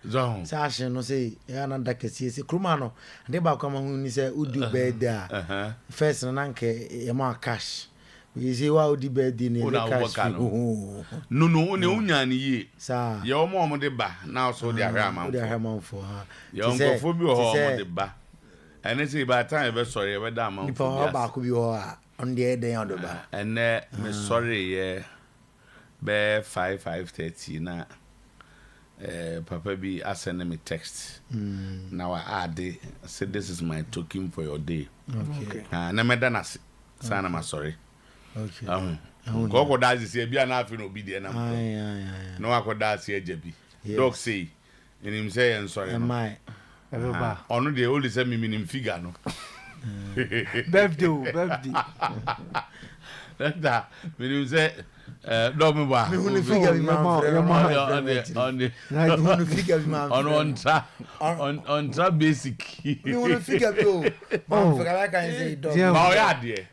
zone Sasha no say ya na ndaka sie kruma no de ba kwa ma hu ni say udu birthday a first na nke e ma cash we say wa udi birthday ni cash no ne unya ni ye sa ye omo de ba na so de ahraman fo ha ye onko bi ho omo de ba ene say by time be sorry be da man fo ni ba ko bi ho a on the day on do ba ene me sorry ye be 5:30 na papa bi send me text now I add say this is my token for your day okay na me da na sana ma sorry okay go da say bia na afi no bi de na no akoda say ajabi dog say him say en sorry my everba onu de only say me minim figure no birthday that me say no me ba me hunu figure bi ma on basic me hunu figure bi o ma figure kan say dog ma o ya de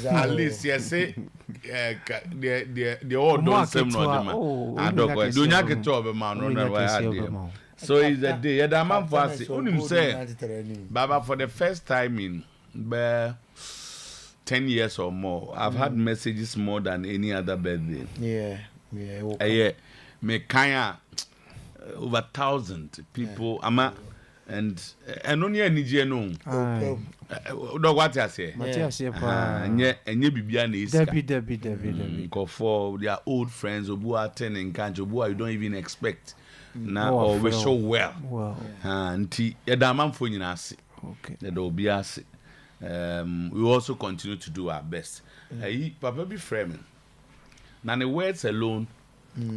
at least you say the old don't say no de ma adoko do nya ke to be ma no na wa ya de so is a day ya da man for say unim say baba for the first time in 10 years or more, I've had messages more than any other birthday. Yeah. Me kaya over 1,000 people. Ama and only any no. Dog what I say. Nye bibia na iska. Debbie. Go for their old friends obu attend in kanjo obu you don't even expect. Na or we show well. Wow. Nti yeda manfo nyina ase. Okay. Yeda obi ase. We also continue to do our best. Papa be framing. Now the words alone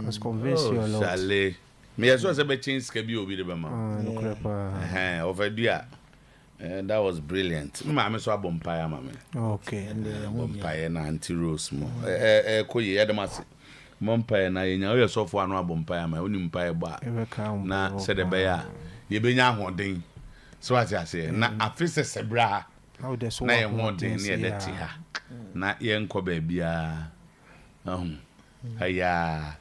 was convince you a lot. Chalet. Me as well as a change can be obi the bema. Over there. That was brilliant. Mama so bompire mama. Okay. Bompire na anti rose mo. Koyi edemase. Bompire na yenya o yeso fo anu bompire ma oni mpire ba. Na se de be ya. Ye benya hoden. So what I say na afise sebra. Na ye hoden ne de ti ha. Na ye nko ba bia. Aya.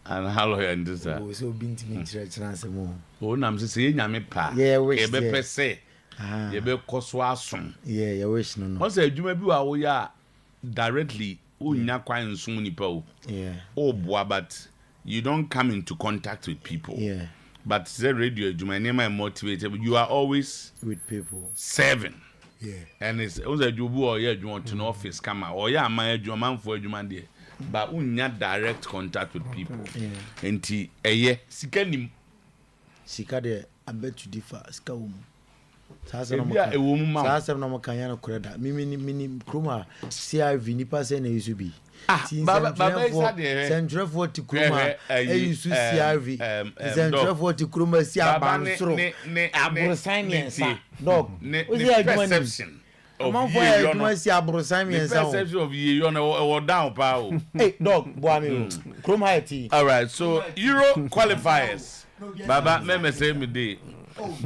And how you and this so binti me chance mo. O nam se ye nyame pa. E be pese. Ye be koso asom. Yeah, you wish no. O say adwuma bi wa wo ya directly o nya kwan nsom nipa o. Yeah. O boa but you don't come into contact with people. Yeah. But the radio adwuma name I motivated you are always with people serving. Yeah. And it's also adwubu or ye adwuma to office kama or ya man adwuma man for adwuma there. But unya direct contact with people. Yeah. Enti eye sika nim sika de abet to differ sika wo mu sasa no mo sasa no mo kan ya no koreda mini kroma CIV nipa se na yusu bi baba isa de central 40 kroma yusu CIV central 40 kroma si abansoro abrosan yensa dog perception of you know see abrosan yensa perception of you know down pa o hey dog boy me kroma eti all right so Euro qualifiers baba me say me dey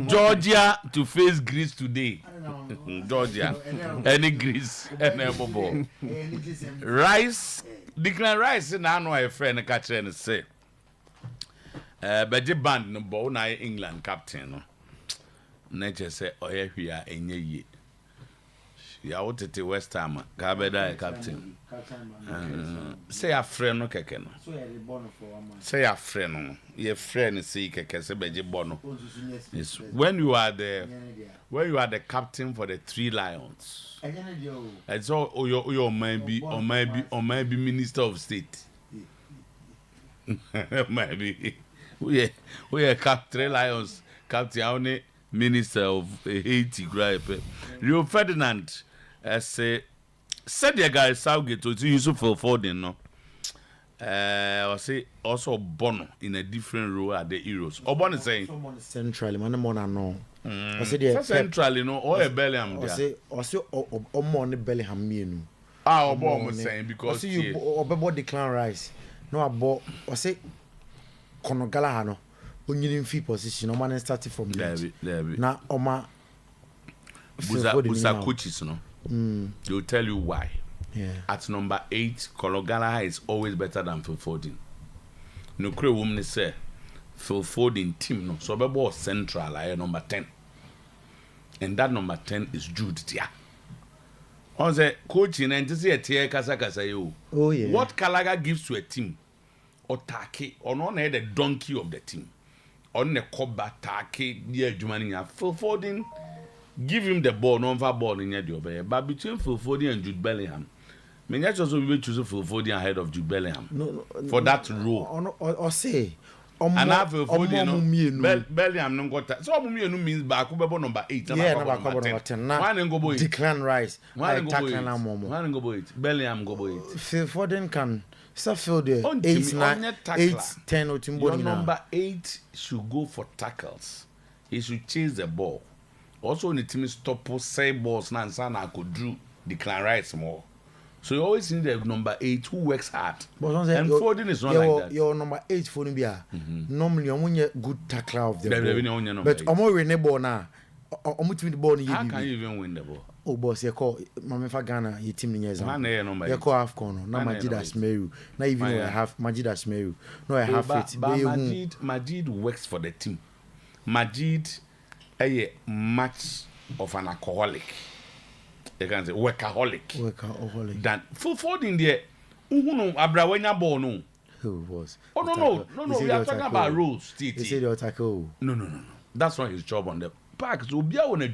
Georgia to face Greece today. Georgia. Any Greece. Any bobo. Rice. Declan Rice na no a friend catch and say. Beje band no ball na England captain no. Nature say Oyerepa enye ye. Ya wotete West Ham ka beda captain. Say a friend no keke no. so ya born for one man say a friend no. Your friend say keke say beje bono. Yes. When you are the captain for the 3 Lions. And so your might be minister of state. Maybe we are 3 Lions captain only minister of Haiti gripe. Rio Ferdinand say said the guy Southgate to Yusuf Foden no. I say also Bono in a different role at the Euros. Obono saying centrally man more no. I say the centrally no or a Bellingham. I say more ne Bellingham me no. Obono saying because see you obebo Declan Rice. No abo I say Kono Gallagher no. Onyini fi position o man start from there. Na oma Busa coaches no. They'll tell you why. Yeah. At number 8, Kono Gallagher is always better than Phil Foden. No cre woman say Phil Foden team no so be central number 10. And that number 10 is Jude Dia. On the coaching and to see a tier kasa you. Oh yeah. What Gallagher gives to a team, or Taki, or on the donkey of the team, on the Koba Taki, dear Jumania, Phil Foden, give him the ball, non-verbal ball in your job. But between Phil Foden and Jude Bellingham, many also will choose Phil Foden ahead of Jude Bellingham for that role. Or say. And I feel Bellingham no got so means back number 8. Yeah, number 10. One go boy. Declan Rice. One go boy. Bellingham go boy. Phil Foden can Suffield 8, 10 or your number 8 should go for tackles. He should chase the ball. Also, in the team stop say balls now and I could do Declan Rice more. So you always need the number 8 who works hard. And Foden is not like that. Your number 8 Foden be normally only good tackler of the ball. But I'm win the ball now. The ball. How can you even win the ball? Oh boss, you call Mamifa Ghana your team in years. You call half corner. Now Majid Asmeru. Now even I have Majid Asmeru. No, I have it. But Majid works for the team. Majid a much of an alcoholic. You can say workaholic. Than Phil Foden there. No, Abrawenya ball no. Who was? Oh no. We are talking about rules. He said you tackle. No. That's not his job on the park. So Obia on a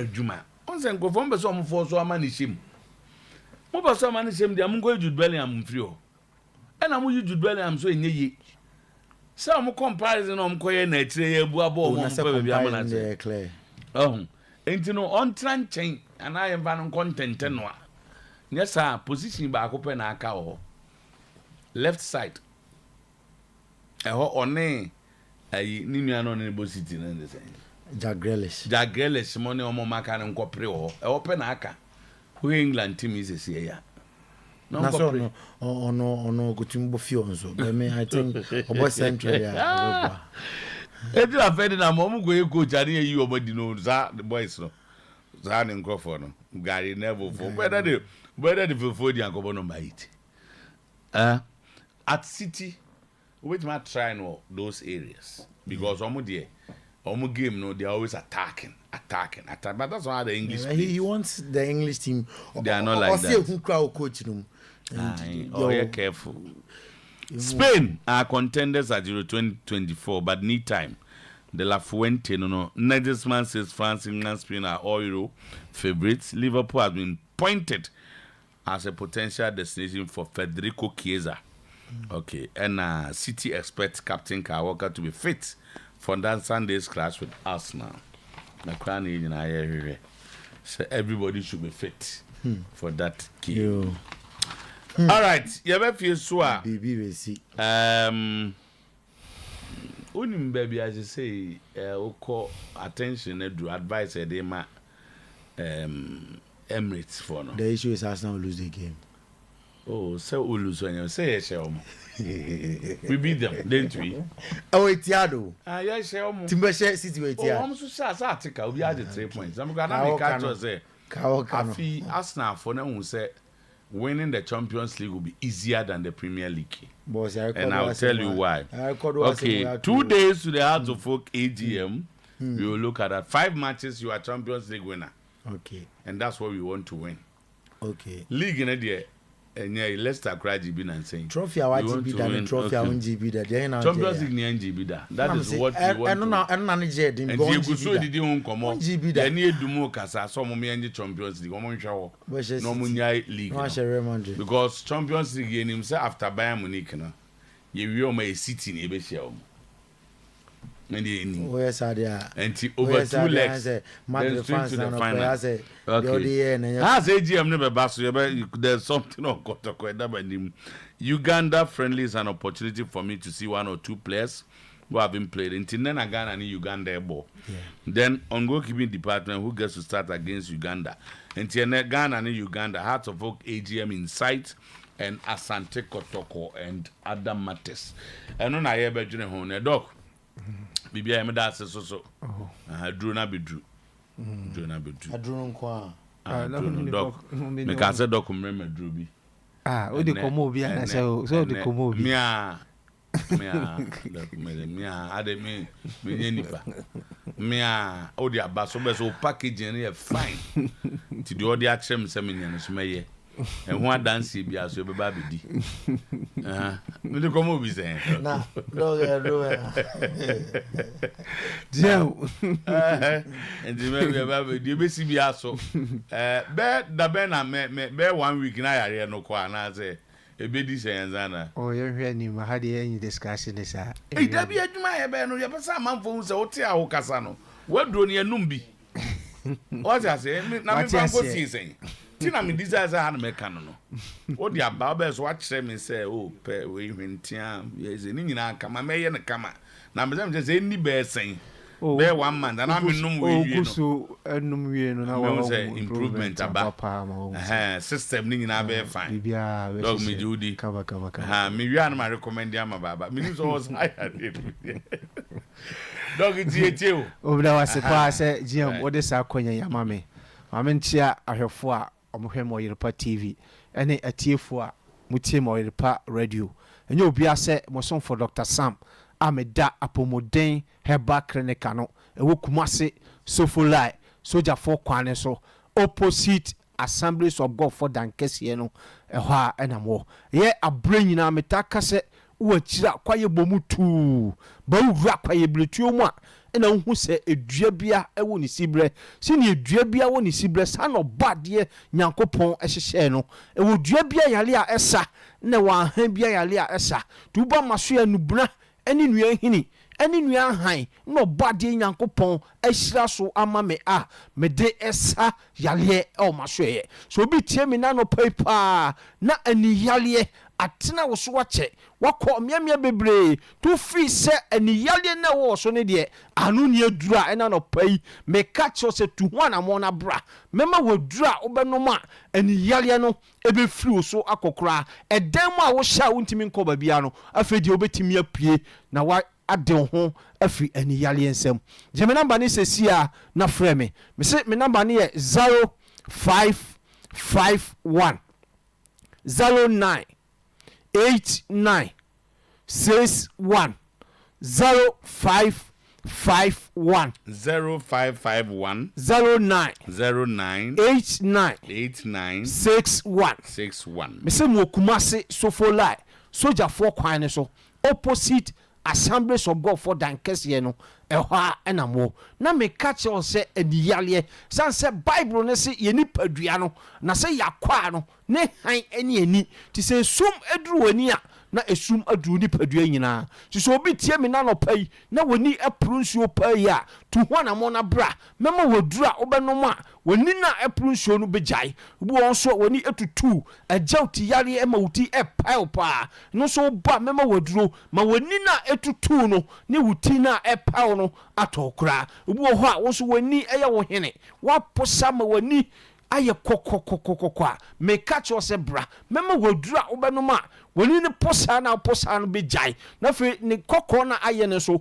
Juma. On sen go from some for so manishim. Mo so manishim dia mo go Jude Bellingham free. And am you Jude Bellingham so enye. So mo comparison am koye na tire ya bu abo mo pe bia mo na say. Oh. Enti no on tran chen and I am ban content no a. Yes sir, position ba ko pe na aka ho. Left side. Eho one ayi ni nua no ne bo city na the same. Jack Grealish money omo maka ne nkopre ho. Eho pe na aka. Who England team is here ya. No so no gutimbo fionzo. I think obo central ya. Edu afedi na mo go coach ari yi obodi no za the boys no za ne nkofo no Gary Neville for whether the Foden akobo number 8 at City which might try no those areas because omo game no they are always attacking but that's why the English he wants the English team they are not like that who crowd coach no you're careful. Spain are contenders at Euro 2024, but need time. De La Fuente, no. Nagelsmann says France, England, Spain are all Euro favorites. Liverpool has been pointed as a potential destination for Federico Chiesa. Okay, and City expects Captain Kyle Walker to be fit for that Sunday's clash with Arsenal. So everybody should be fit for that game. All right, you have a so baby we see. Unim baby as you say, call attention to advice they ma Emirates for no. The issue is Arsenal lose the game. Oh, so we lose when you say we beat them, didn't we? Oh, Etiado. Yes, Timber City with Etiado. I'm so sad. Article we had the 3 points. I'm gonna catch us there. Arsenal for now say winning the Champions League will be easier than the Premier League. Boss, and I'll tell you why. Okay, 2 days to the Hearts of Folk AGM. We will look at that. 5 matches, you are Champions League winner. Okay. And that's what we want to win. Okay. League in a and yeah, Leicester cry GB and saying trophy I want GB that trophy I want GB that Champions League near GB that. That is what we want. And you go so did you come on GB that any dumo kasa so mo me Champions League omo nhwa no mo nya league because Champions League him say after Bayern Munich no ye wi o ma City na e be share omo yes there and over 2 legs Madrid fans and the say as AGM never bass there's something on Koto Uganda friendly is an opportunity for me to see 1 or 2 players who have been played until then Ghana and Uganda ball then on goalkeeping department who gets to start against Uganda until Ghana and Uganda Hearts of Oak AGM in sight and Asante Kotoko and Adam Mattes and on I ever join home dog Bibia me da so Drew na be Drew Drew nkwa doc me ka say doc me Drew bi o de komo obi na say so de komo obi mia Mea, ade me nipa. Mea, odi abaso beso packaging here fine. Ti di odi achem se me nyane so meye. And one dance be as you be baby. Me de komo bi say. Na, no. Jam. And the me baby, the be si bi aso. Be na me 1 week na yare no kwa na say e be di say nzana. Oh, you hear ni ma had any discussion is a. E da bi adwuma ye be no ye pesa manfo hu say o te awo kasa no. Wadro ne anum bi. What you say? Na me banko si say. Tina me desire say han meka no no. What the about be so wa kire me say oh pe we hwentia ye say ni nyina kama me ye ne kama. Na me say ni be sen. Be 1 month and am num we you so enum we no na wa say improvement aba. System ni nyina be fine. Bibia we dog me judi. Kaba. Ha me wi an ma recommend am baba. Me so was I had. Dog it you. Obda wase pa say GM wo de sa kwanya yama me. Ma me ntia ahwefo a omohwe mo Oyerepa TV ene atiefo a mutie mo Oyerepa Radio. Enye obi ase mo son for Dr. Sam ameda apomoden herbal clinic no ewo Kumase Sofolai soja for kwane so opposite Assemblies of God for dankese no ehɔ a enamo ye abre nyina metaka se wo akira kwaye bomutu ba wura kwaye bletuo mu a ena hu se edua bia ewo ni sibre sini edua bia wo ni sibre sa no bade Nyankopɔn ehyehye no ewo dua bia yale a esa na wa han bia yale a esa tuba maso ya nubuna eni nua hini eni nua han no bade Nyankopɔn ehyira so ama me a me de esa yale e o maso ye so obi tie me na no paper na ani yale atena wo so wache wakɔ miamia bebre to free se aniyale na wo so ne de anu ne adura ena no pai me catch o se tu ho na mo na bra mema wadura obenoma aniyale no ebe free wo so akokora eden mu a wo sha wo ntimi nkɔ ba bia no afedi obetimi apue na wa ade ho afi aniyale ensem je me number ni sesia na frɛ me se me number ni ye 0551 09 8961 0551 0551 09 89 61 me se mo Kumase Sofolai soja for kwan so opposite Assemblies of God for dankese no ehɔ enamo na me catch o se adiyale san se Bible ne se ye nipadua no na se yakwa no ne han eni ani ti se sum eduru wani a na esum aduru nipadua nyina ti so obi tie me na no pai na wani apru nsuo pai a tu ho na mo na bra mema wadura obenom a wani na apru nsuo no bejai obi won so wani etutu ajauti yare ema wuti epai pa no so ba mema waduro ma wani na etutu no ne wuti na epai no atokra obi wo ho a wo so wani eye wo hene wa posa ma wani aye kokokokokokwa me catch o se bra mema wadura obenom a wani ne posa no bejai na fe ne kokko na aye ne so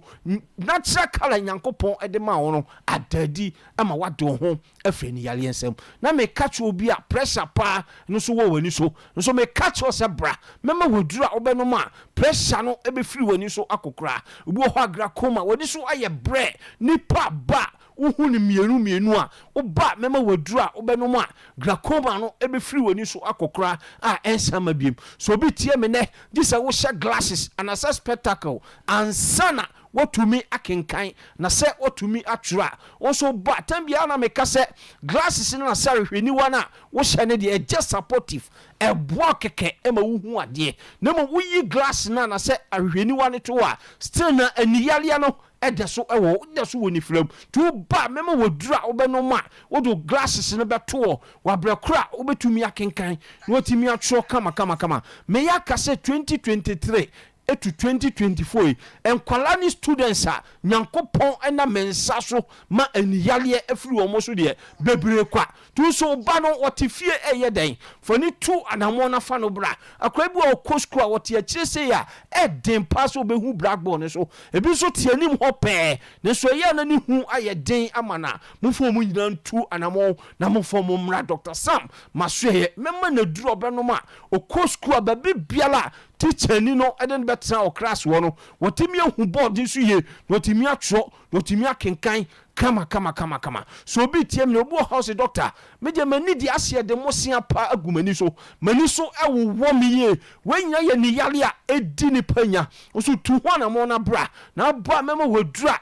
natural color Nyankopɔn ede ma wo no adadi ama wado ho afre ni yale ensem na me catch obi a pressure pa no so wo wani so me catch o se bra mema wadura obenom a pressure no ebe free wani so akokra obi ho agra koma wani so aye bre nipa ba uhu ni mienu a oba mema wadura obenom a glaucoma no ebe free wani so akokra a ensama biem so obi tie me ne disa wo sha glasses and a spectacle ansana watumi akenkan na se watumi atwura also ba tambia na meka se glasses na se rehweni wana wo hye ne de just supportive eboa keke ema wuhu ade na mo wuyi glass na se rehweni wane to a still na aniyale no edeso ewo deso woni flam to ba mema wodura obenoma wodo glasses no beto wa brekura obetumi akenkan na watimi atwo kama me yaka se 2023 to 2024 enkwalani students a Nyankopɔn ena mensa so ma aniyale afiri wo so de bebre kwa tu so ba no wotifie eye den foni tu anamo na fa no bra akwa bi o school a wote akire se ya eden pass obehu blackboard ne so ebi so tie nim ho pe ne so ye na ni hu aye den amana mufo mu nyina ntu anamo na mufo mu mra Dr. Sam masoye memma na duro benom a o school ba bibiala teacher ni no eden betra o class wo no wotimi ahu board nso ye wotimi atro wotimi akenkan kama so obi tiem no obo house doctor meje mani di ase de mosia pa agumani so mani so ewo mi ye wenya ye ni yale a edi ni panya so tu ho na mo na bra na ba mema wadura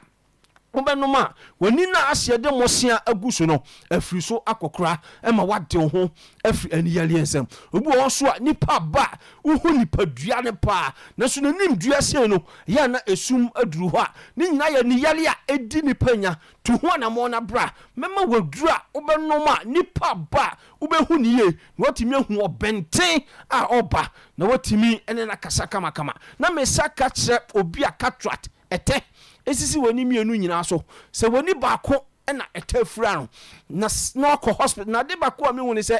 obenoma wani na ase de mosia aguso no afiri so akokora ema wade ho afiri aniyale ensem obi wo so a nipa ba uhu nipa dua ne pa na so nanim dua se no ya na esum aduru ho a ni nyina ya niyale a edi nipa nya tu ho na mo na bra mema wadura obenoma nipa ba ubehu niye watimi hu obenten a oba na watimi ene na kasa kama na mesaka kire obi akatrat ete esisi wani mienu nyina so se wani baako na etafura no na ko hospital na de baako a me woni se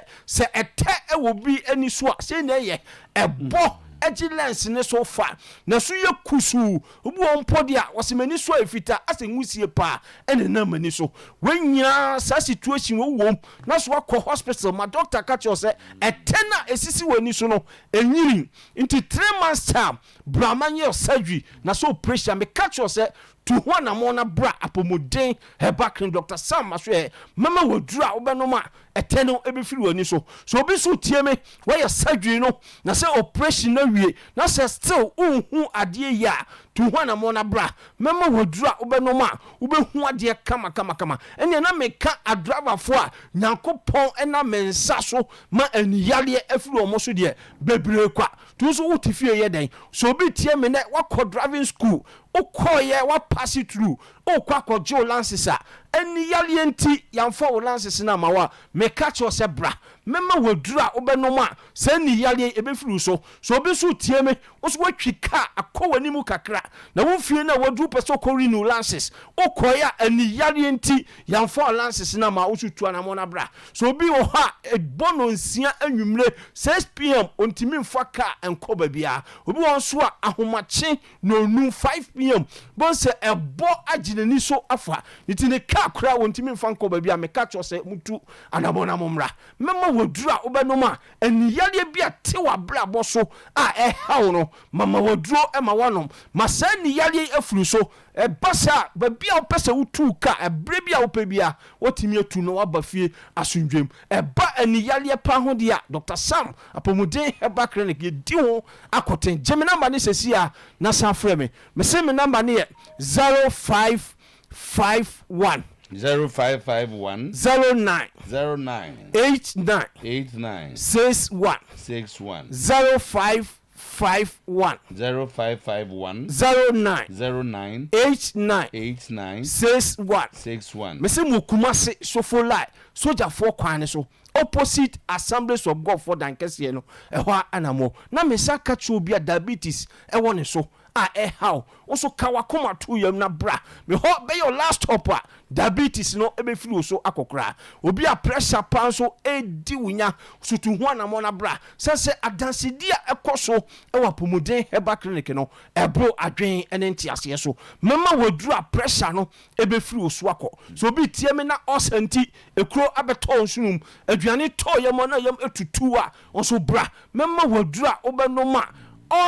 ete ewo bi ani so a se na ye ebo agilence ne so fa na so ye kusu obi won podi a wasemani so afita asenwusie pa ene na mani so wanya sa situation wo wom na so ko hospital ma doctor catch you say etena esisi wani so no enyiri into 3 months time bramanye surgery na so operation me catch you say to one amona bra apomuden hebakrin Dr. Sam aswe mama wodura obenoma eteno ebefiri wani so obi so tie me why surgery no na say operation na wie na say still unhu ade ya to one amona bra mama wodura obenoma ubehu ade kama ene na meka adrava fo a nyankopon ena mensa so ma aniyale afiri omo so de bebre kwa to so utifie ye den so obi tie me na wakọ driving school okoye wa pass it through okwa jo lances eni yale enti yamfa wo lances na mawa me catch you se bra mema wadura obenoma se ni yale ebefuru so obi so tie me wo so watwika akọwani mu kakra na wo fie na wadu peso kori no lances okoya eni yale enti yamfa lances na ma wo so tu anamo na bra so obi wo ha ebono nsia anwumre 6 pm ontimi mfa ka enkoba bia obi won so a ahomache no nu 5 pm bon se ebo aginani so afa nitine ka kra wontimi mfa nkoba bia me ka cho se mutu anabona momra mema wadura obenoma eniyale bia te wa bra boso a ehawo no mama waduro ema wanom masani yale afuru so basa babia opese wutu ka ebre bia opebia wotimi atu no wabafie asundwem eba eniyale pa ho dia Dr. Sam apomuden heba clinic yedi ho akoten jemi number ne sesia na san frɛ me se me number ne 0551 0551 09 89 61 0551 09 89 61 me se mu kumase sofo lie soldier for kwan so opposite Assemblies of God for dankese no ehwa anamo na me saka chu bia diabetes ewo ne so how also kawa koma to yam na bra me ho be your last stopper diabetes no ebe firi so akokra obi a pressure pan so edi wunya so tu ho na mo na bra se adansedia ekoso ewa pomuden heba clinic no ebro adwen ene ntiase so mama wadura pressure no ebe firi so akọ so obi tie me na osanti ekro abeto nsunum aduane to yam na yam etutu a onso bra mama wadura obenoma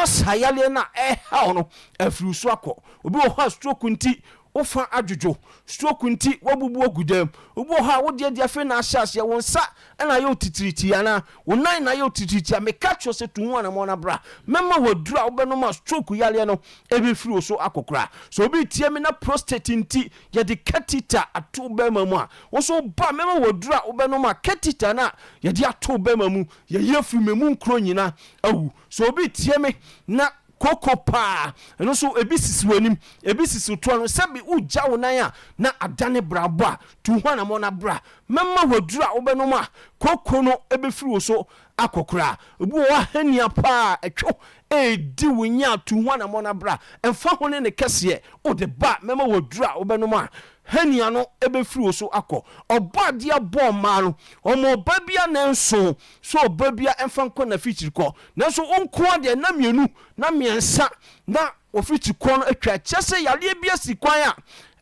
sayale na eha no afiri so akọ obi wo ha stroke nti ofa adwojo stroke nti wabubu ogudam obi wo ha wo de afi na ahase won sa na yo titiriti ana wonan na yo titiriti me catch se tu ho na mo na bra mema wadura obenoma stroke yale no ebe firi so akokra so obi tie me na prostate nti ye de catheter ato ba mamu a wo so ba mema wadura obenoma catheter na ye de ato ba mamu ye yefiri memu nkro nyina awu so obi tie me na koko pa eno so ebisisi wanim ebisisi to no sebi uja wonan na adane brabo tu ho na mo na bra mema wadura obenoma koko no ebefiri so akokra obu wa hania pa etwo edi wonya tu ho na mo na bra emfa ho ne kese o de ba mema wadura obenoma hania no ebefiri so akọ obadia bo ma no omo babia na nso so babia emfa nko na fichiri ko na so onko de na mienu na miensa na ofichiri ko no atwa chese yale bia sikwan a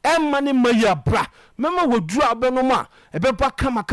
emma ne maya bra mema wodura benoma ebeba kama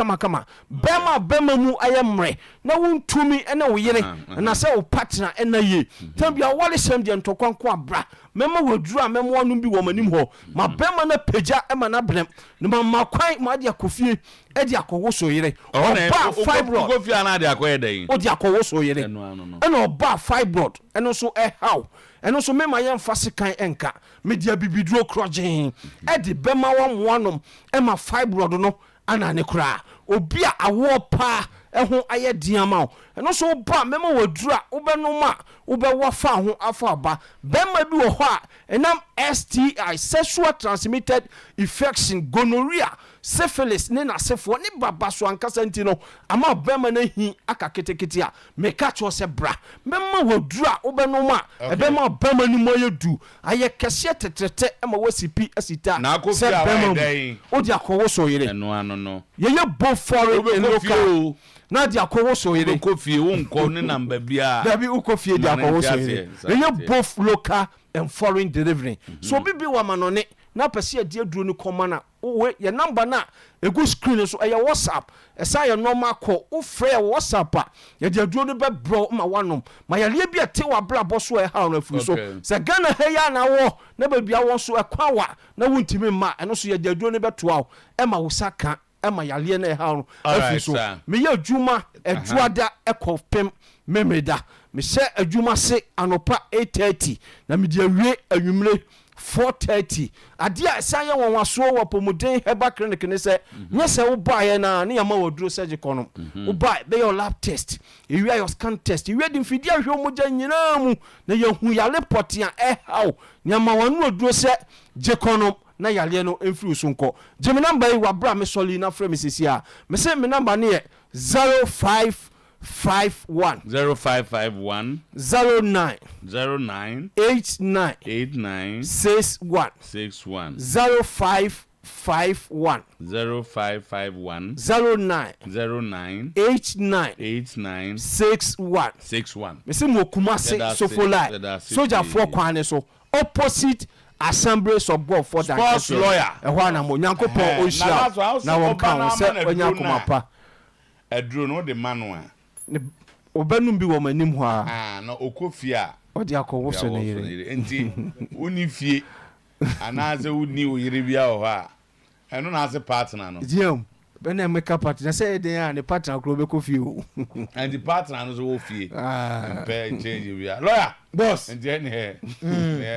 bema mu ayemre na wontumi ene wo yere na se wo partner ena ye tambia wale sem de ntokwanko abra mema wodura mema wonu bi wo manim ho ma bema na peja ema na brem na ma kwan ma de akofie e de akowo so yere oba fibroid kofie na de akoye den o de akowo so yere ena oba fibroid eno so how eno so mema ye mfase kan enka media bibiduro krogen e de bema wa moanom e ma fibroid no ana ne kra obi a awo pa ehun aye diama eno so ba mema wadura obenoma obewa fa ho afa ba bema bi wo ho a enam STI sexual transmitted infection gonorrhea syphilis ne na sefo ne baba so ankasa ntino ama bema na hi aka ketekete a meka cho se bra mema wadura obenoma ebema bema ni moye du aye kese tetrete ema wasipi asita se bema odi akowo so yere no ye bo foreign and local na di akowo so yere kofie wonko ne namba bia dabi ukofie di akowo so yere ye both local and foreign delivery so bibi wa manone na pese ade aduro ni komana we ye number na egu screen so ye WhatsApp esa ye normal call o frɛ WhatsApp a ye de aduro ni be bro ma wanom ma ye le bi ate wa bra boso e ha na furu so se Ghana he ya na wo na ba bia wo so e kwawa na wontimi ma eno so ye de aduro ni be toa e ma wo saka ema yale na ha no afiso me ye adwuma adwada ekofpem memeda me se adwuma se anopa 8:30 na me de awie anwumre 4:30 adia esan ye won waso wo pomuden heba clinic ne se nye se wo ba ye na ne yama waduro surgical no wo ba be your lab test you your scan test you di mfidi ahwe moja nyina mu na ye hu ya report ya haw nyama wanu waduro se jekono na yale no emfiri so nko jemi number yi wa bra me soli na frame sisi a me say me number ne 0551 0551 09 89 61 0551 09 89 61 me say mo kumase so for life soldier for kwane so opposite Assemblies of God for that sports lawyer ehwa na mo nyankopon ohia na won kan se onyakomapa eduro no de manual obanum bi wo manim ho a na okofia odi akowo so ne yire enti uni fie anaze uni oyire bia ho a eno na ase partner no diem be na make partner say den ne partner kro be kofie o and the partner no so wo fie be change bia lawyer boss and then here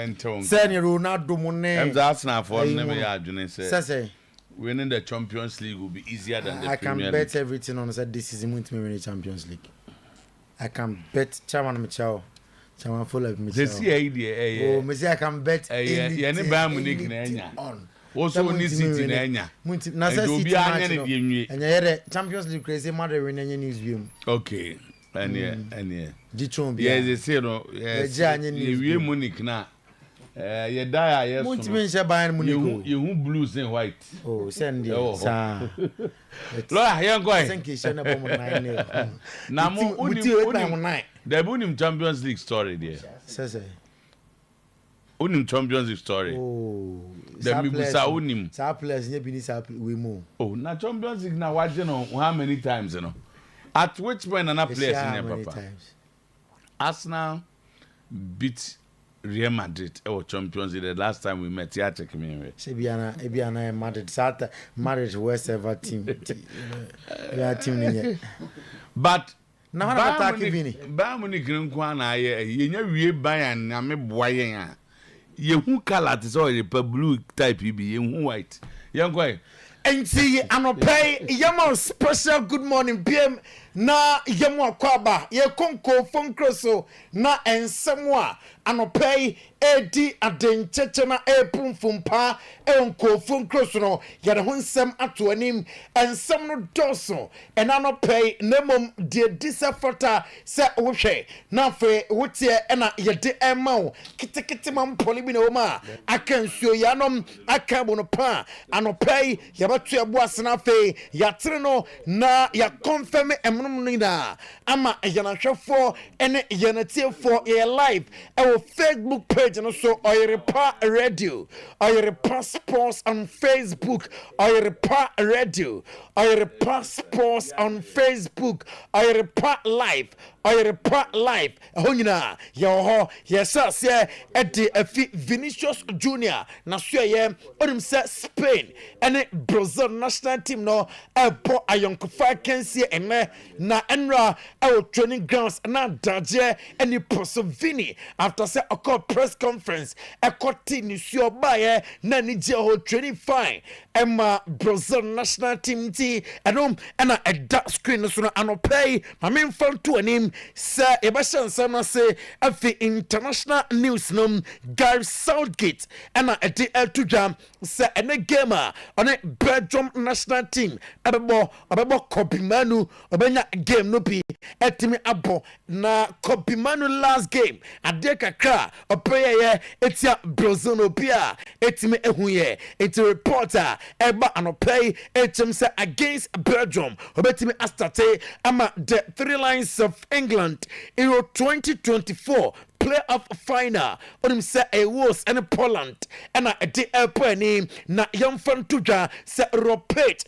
enton Senior Ronaldo Mone I'm asking for me adwene say winning the Champions League will be easier than the Premier League. I can bet everything on that this season won't win the Champions League. I can bet Chairman Michao full of Michao. This idea oh me say I can bet anything Bayern Munich na enya also ni City na enya na say City anya na die nwie enya here Champions League crazy Madrid win enya news view okay and Dichon bi yes they say no yes we Munich na ye die yes won't mean say Bayern Munich you blues and white oh send you sir lo here go I think he should na bomb 9 na mo uni the bunim Champions League story there say unim Champions League story oh the migusa unim sa players nye bini sa we mo oh na Champions League na waje no how many times you know at which point na players in there papa Arsenal beat Real Madrid Champions League the last time we met ya check me say biana Madrid sata Madrid worst ever team ya team ni but na wana attack Vini Bayern Munich nko na ye nya wie Bayern na me boa yen a ye hu color is all blue type bi ye hu white yen ko enti anopay yamo special good morning PM na yamo akwaba ye konko fonkroso na ensemo a anopay edi adencheche na epumfumpa enko fonkroso no ye de honsem ato anim ensem no doso enanopay nemom de disafota se wohwe na fe wotie na ye de ema kitikiti mampoli bi na woma akansuo yanom akabono pa anopay ye batu ebo asena fe ya tere no na ya confirm nina ama yanahwefo ene yanatiefo ye live our Facebook page no so Oyerepa Radio Oyerepa Sports on Facebook Oyerepa Radio Oyerepa Sports on Facebook Oyerepa Live Oyerepa Live honyina yo yesa se edi afi Vinicius Junior na so ye onim se Spain ene Brazil national team no ebo ayonkofa kensie ene na enra training grounds na daje eni Preseason after say a press conference ekoti ni suo bae na ni je ho training fine Emma Brazil national team ti enom ena a dark screen so no anopay ma me mfan to anim say e ba shansa no say afi international news no Gareth Southgate ena e de eltujam say ene gamer on Belgium national team abebo Kopimanu obenya game no bi etimi abo na Kopimanu last game ade kakra opeye etia Brazil no bia etimi ehuye eti reporter eba anopay etim say against Belgium obetimi astate ama the three lines of England Euro 2024 playoff final onim say e was in Poland and a de elpani na yamfan tuja say rotate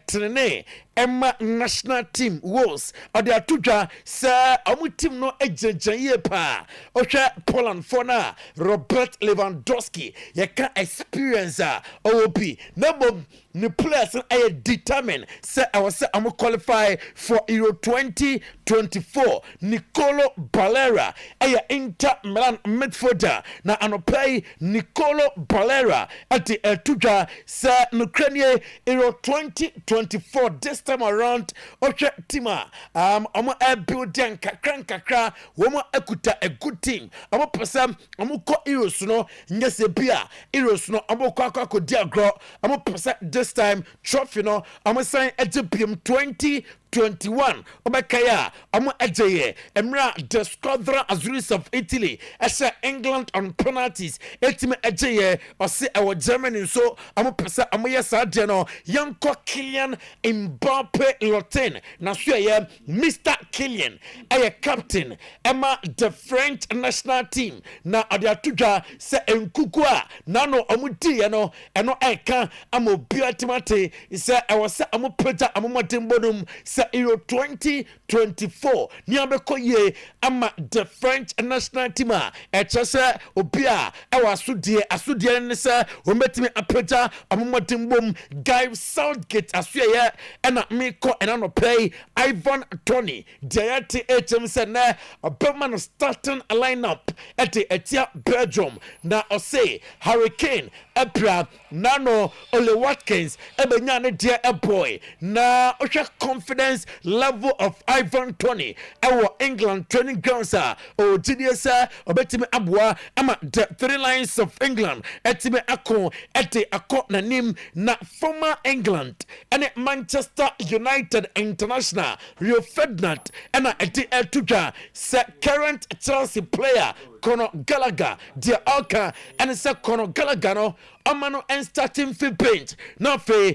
trene Emma national team was or the atuja say amu team no ejeje pa ohwe Poland for na Robert Lewandowski ye can experience OP no the players are determined say I was I'm qualify for Euro 2024 Nicolo Balera Inter Milan midfielder na anopay Nicolo Balera at the Tuja say Ukraine Euro 2024 this time around okay tima amo building kakra womo ekuta a good team amo person amo ko Euros no nyese bia Euros no amo ko diagro amo person this time trophy no amo sign EGPM 2021 obekaya amo ejeye emra the squadra azuris of Italy esa England on penalties etime ejeye or say our Germany so amo pesa amo yesa de no yanko Kylian Mbappe Lotin na so ye Mr. Kylian captain Emma the French national team na adiatuja se enkukua na no omudi no eno eka amo biatimate se I was amo peta amo motimbonum Euro 2024 ni abekoye ama the French national team chese obia asudie ne se ometimi apeta amomotimbom Gareth Southgate asuye ena miko ena no pay Ivan Toney diete HM se na Obama starting a lineup etia Belgium na ose Hurricane Epra nano Ole Watkins ebenya ne dia boy na osha confidence level of Ivan Toney our England training grounds o GDS obetimi abua ama the three lines of England etime akon na nim na former England and Manchester United international Rio Ferdinand and tuja se current Chelsea player Conor Gallagher dia alka and se Conor Gallagher no amano and starting field bench now Phil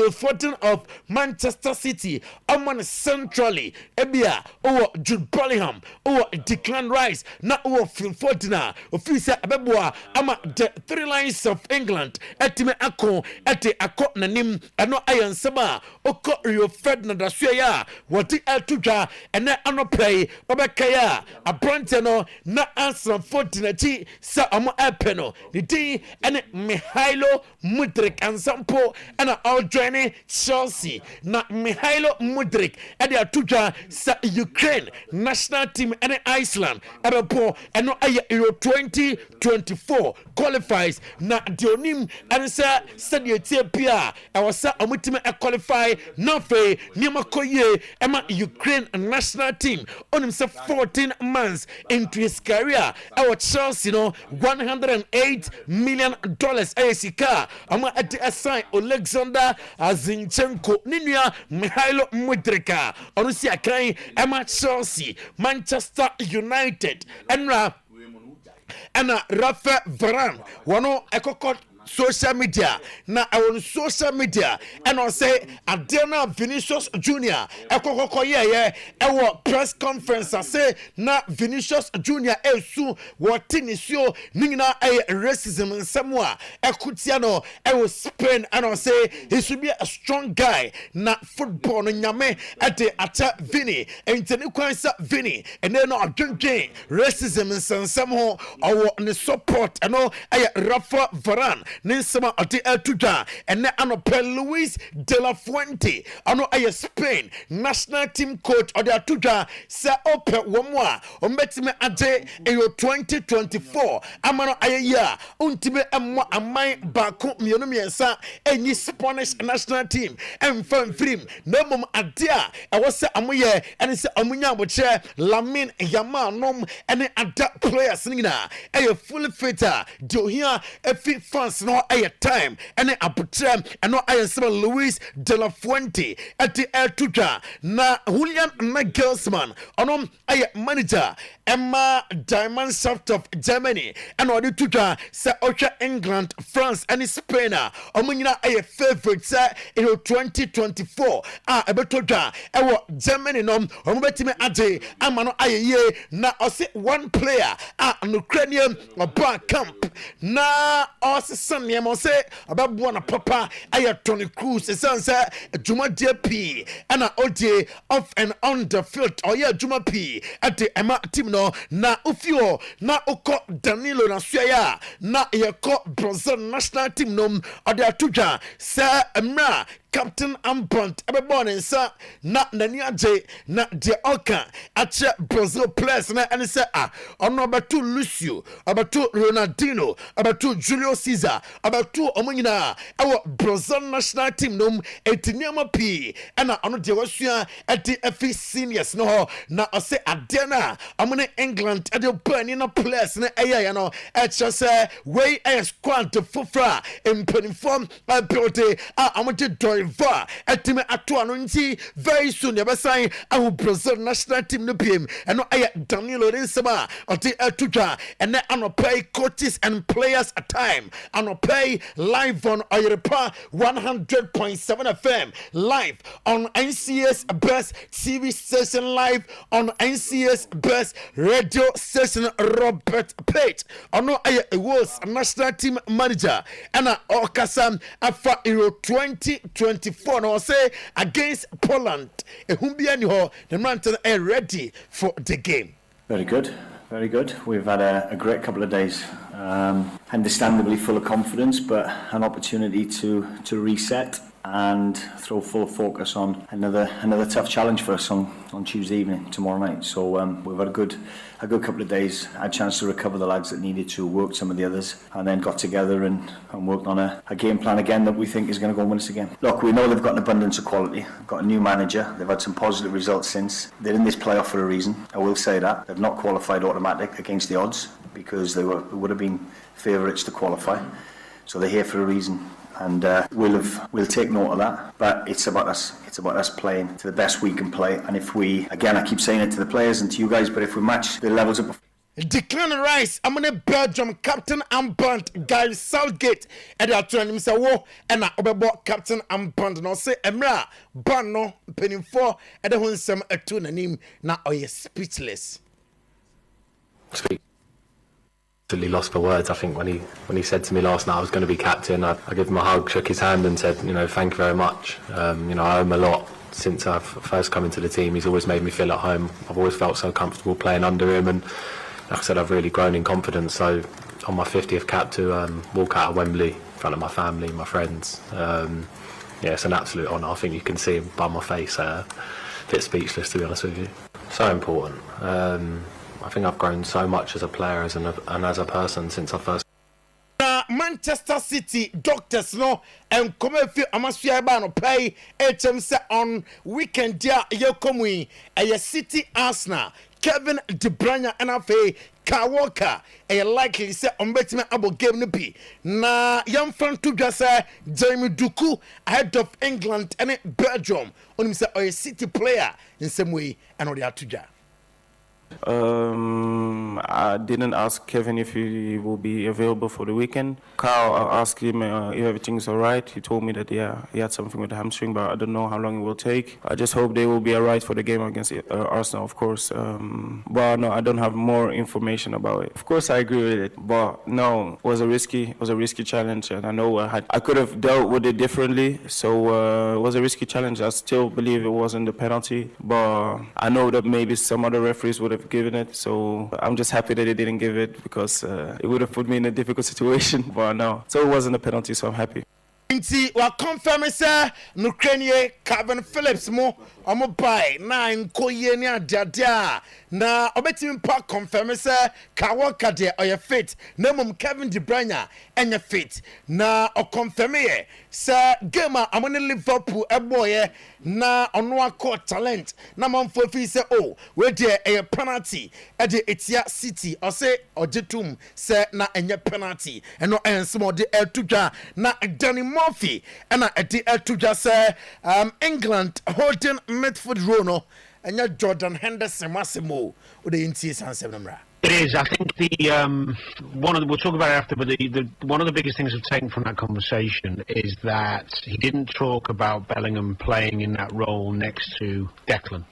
Foden of Manchester City amano centrally ebia or Jude Bellingham or Declan Rice na or Phil Foden ofisa abeboa ama the three lines of England etime akon akọ na nim ano ayansema oko Rio Ferdinand asuya wodi eltuja ene anopay obekaya abrante no na answer Foden chi sa amo epeno di ene Mihailo Mudryk ansampo ena all joining Chelsea na Mihailo Mudryk ede atuja sa Ukraine national team ene Iceland ebepo eno aya Euro 2024 qualifies na dionim ene sa de Ethiopia awasa omutime qualify na fe niema koye ema Ukraine national team onim se 14 months into his career our Chelsea no $108 million asika ama ati assign Alexander Zinchenko ninua Mihailo Mudryk onu si akan ema Chelsea Manchester United enra ana Rafa Varane wono ekokot social media na on social media and on say Adena Vinicius Junior ekokoko ye ewo press conference say na Vinicius Junior esu wotinisio ningina racism nsemo ekutia no ewo Spain and on say he should be a strong guy na football no nyame ade ata Vini enteni kwansa Vini and then no adwendwen racism nsemo owo ne support ano Rafa Varane Ninsema ati etuja ene anope Luis de la Fuente ano Spain national team coach odi atuja se ope womwa ombetime ade eyo 2024 amano ya untime emwa amai bako mienu miensa enyi Spanish national team emfam frim no mom ade a ewose amoye ene se amunya aboche Lamine Yamal nom ene ada players nina fully fitter do here efi fans no time ene abutre eno ayensema Luis de la Fuente ati etuja na Julian Nagelsmann onom manager Emma Diamond Shaft of Germany and odi tuja se ocha England France and Spain omunyina favorite say in 2024 ebetoja ewo Germany nom omubetime ade amano ye na ose one player an Ukrainian back camp na ose sanne say ababu na papa Tony Cruz esanse Juma DP and odi off and on the field Juma P at the Emma team no na ufio na uko Danilo na suya na yeko Brazil national team nom odi atuja sa emra Captain Ampont born in sa na nani aje na de oka ache Brazil players na and say ono abatu Lucio abatu Ronaldinho abatu Julio Cesar abatu omunyina ewo Brazil national team nom etiniama p ana ono de wasua ati efi seniors no na ose adena amune England ade burn na players na ya no eche say we squad to fufra impenifom ability amute va etime ato ano nti very soon you sign our Brazil national team no pm and no Danilo Rinsema oti etutwa and pay coaches and players a time and pay live on Oyerepa 100.7 FM live on NCS best TV station live on NCS best radio station Robert Page ono was national team manager and Okasam afa Euro 2024 no say against Poland ehumbia ni ho the man are ready for the game. Very good. We've had a great couple of days, understandably full of confidence, but an opportunity to reset and throw full focus on another tough challenge for us on Tuesday evening, tomorrow night. So we've had a good couple of days, had a chance to recover the lads that needed to, work some of the others, and then got together and worked on a game plan again that we think is going to go and win us again. Look, we know they've got an abundance of quality, they've got a new manager, they've had some positive results since. They're in this playoff for a reason, I will say that. They've not qualified automatic against the odds because they would have been favourites to qualify. So they're here for a reason. And we'll take note of that, but it's about us playing to the best we can play. And if we, again, I keep saying it to the players and to you guys, but if we match the levels of Declan Rice, I'm gonna Belgium Captain Ampont, Guy Southgate, and I turn him say, "Whoa!" and I obey Captain Ampont. No say, "Emra, Bano, penny for," and then when some a tune name now, are you speechless? Speak. Absolutely lost for words. I think when he said to me last night I was going to be captain, I gave him a hug, shook his hand and said, thank you very much. I owe him a lot since I've first come into the team. He's always made me feel at home. I've always felt so comfortable playing under him, and like I said, I've really grown in confidence. So on my 50th cap to walk out of Wembley in front of my family, my friends, it's an absolute honour. I think you can see it by my face, a bit speechless, to be honest with you. So important. I think I've grown so much as a player and as a person since I first. Manchester City doctors no and come if you amasua ba no pay HM on weekend dia yekomui a City Arsenal Kevin De Bruyne and afa Kyle Walker likely say on betime abo game no bi na yam fan to just Jamie Duku ahead of England and Belgium on him say a City player in some way and on the atuja. I didn't ask Kevin if he will be available for the weekend. Carl, I asked him if everything's all right. He told me that, yeah, he had something with the hamstring, but I don't know how long it will take. I just hope they will be all right for the game against Arsenal, of course. But no, I don't have more information about it. Of course, I agree with it, but no, it was a risky challenge, and I know I could have dealt with it differently. So it was a risky challenge. I still believe it wasn't the penalty, but I know that maybe some other referees would have given it. So I'm just happy that they didn't give it, because it would have put me in a difficult situation. But no, so it wasn't a penalty, so I'm happy. Nti wa confirm say no Ukraine Calvin Phillips mo omo buy na nkoye ni adada na obetimi pa confirm say Kawoka de oye fit na mum Kevin De Bruyne enya fit na o confirm ye say game amone Liverpool eboye na ono akọ talent na manfo fi say oh we de a penalty e de etia City o say ojetum say na enya penalty eno ensemo de etudwa na Danny Murphy and at the Eltuja say England holding midfield row no and Jordan Henderson Massimo with the NTS and 7. It is. I think the we'll talk about it after, but the one of the biggest things I've taken from that conversation is that he didn't talk about Bellingham playing in that role next to Declan.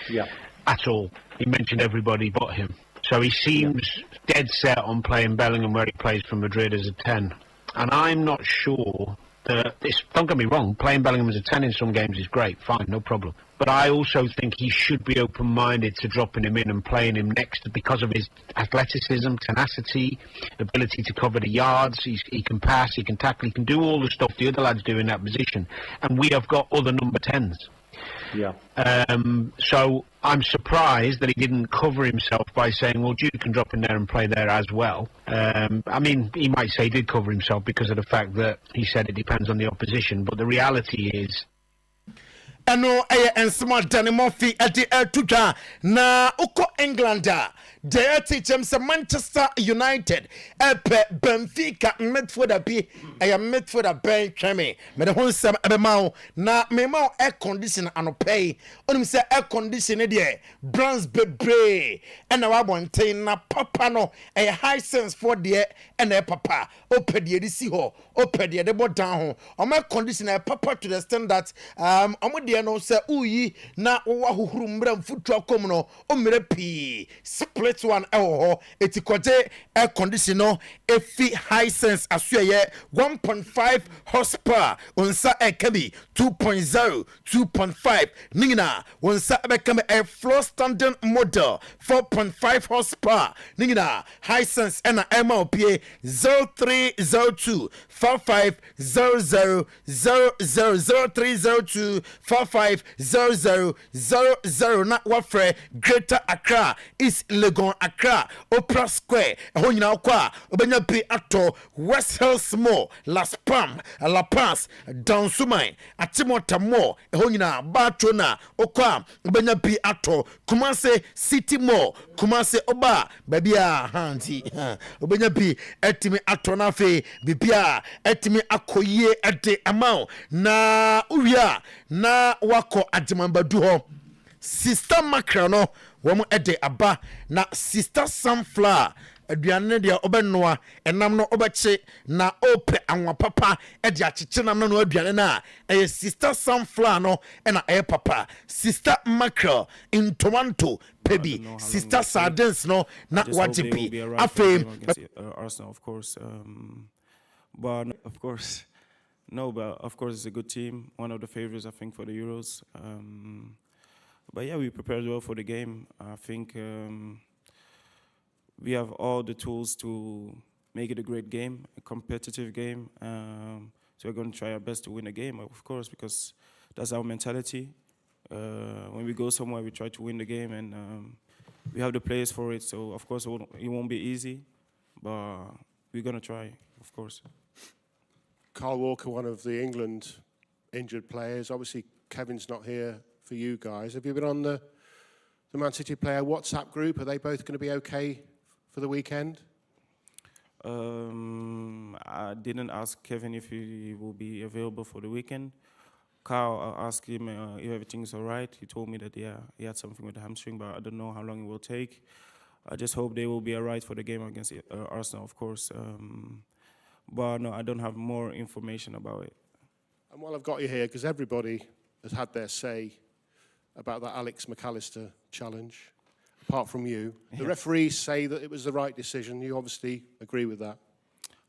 Yeah. At all. He mentioned everybody but him. So he seems dead set on playing Bellingham where he plays for Madrid as a 10. And I'm not sure that don't get me wrong, playing Bellingham as a 10 in some games is great, fine, no problem. But I also think he should be open-minded to dropping him in and playing him next because of his athleticism, tenacity, ability to cover the yards. He can pass, he can tackle, he can do all the stuff the other lads do in that position. And we have got other number 10s. Yeah. So I'm surprised that he didn't cover himself by saying, well, Jude can drop in there and play there as well. I mean, he might say he did cover himself because of the fact that he said it depends on the opposition. But the reality is... Ano and smart Danny Murphy at the Eltuja na uko Englander. They teach him some Manchester United. Epe Benfica midfielder be a midfielder Ben Chemi. Me the whole some ebemao na me mau air condition ano pay. Onim say air condition there. Brands bebre. And na wabonte na papa no a high sense for there and a papa. Ope the edisi ho. Ope the debo down ho. O my condition a papa to the extent that omo de no say uyi na wa huhuru mbra mfutu akom no o mere pi split one etikoje air conditioner efi high sense asuye 1.5 horsepower onsa ekabi 2.0 2.5 ningina onsa bekame a floor standing model 4.5 horsepower ningina high sense and MOP 0302 4500 0302 4500 na wafre Greater Accra East Legon Accra Opera Square ho nyina kwa obenya bi ato West Hills Mall Las Palmas La Paz Downsumai Atimota Mall ho nyina Batona okwa obenya bi ato Kumase City Mall Kumase oba babia hanti obenya bi etimi ato na fe bibia etimi akoyie ade amount na uwia na wako adimambadu ho Sister Macra no womo ede aba na Sister Sunflower aduane de obenoa enam no obeche na ope anwa papa ede acheche nam no aduane na Sister Sunflower no na papa Sister Macra in Toronto pebi Sister Sardines no na wajibi afem Arsenal, of course, but of course it's a good team, one of the favorites I think for the Euros. But yeah, we prepared well for the game. I think we have all the tools to make it a great game, a competitive game. So we're going to try our best to win the game, of course, because that's our mentality. When we go somewhere, we try to win the game, and we have the players for it. So of course, it won't be easy, but we're going to try, of course. Carl Walker, one of the England injured players. Obviously, Kevin's not here for you guys. Have you been on the Man City player WhatsApp group? Are they both going to be okay for the weekend? I didn't ask Kevin if he will be available for the weekend. Carl asked him if everything is all right. He told me that, he had something with the hamstring, but I don't know how long it will take. I just hope they will be all right for the game against Arsenal, of course. But no, I don't have more information about it. And while I've got you here, because everybody has had their say about that Alex McAllister challenge, apart from you, the referees say that it was the right decision. You obviously agree with that.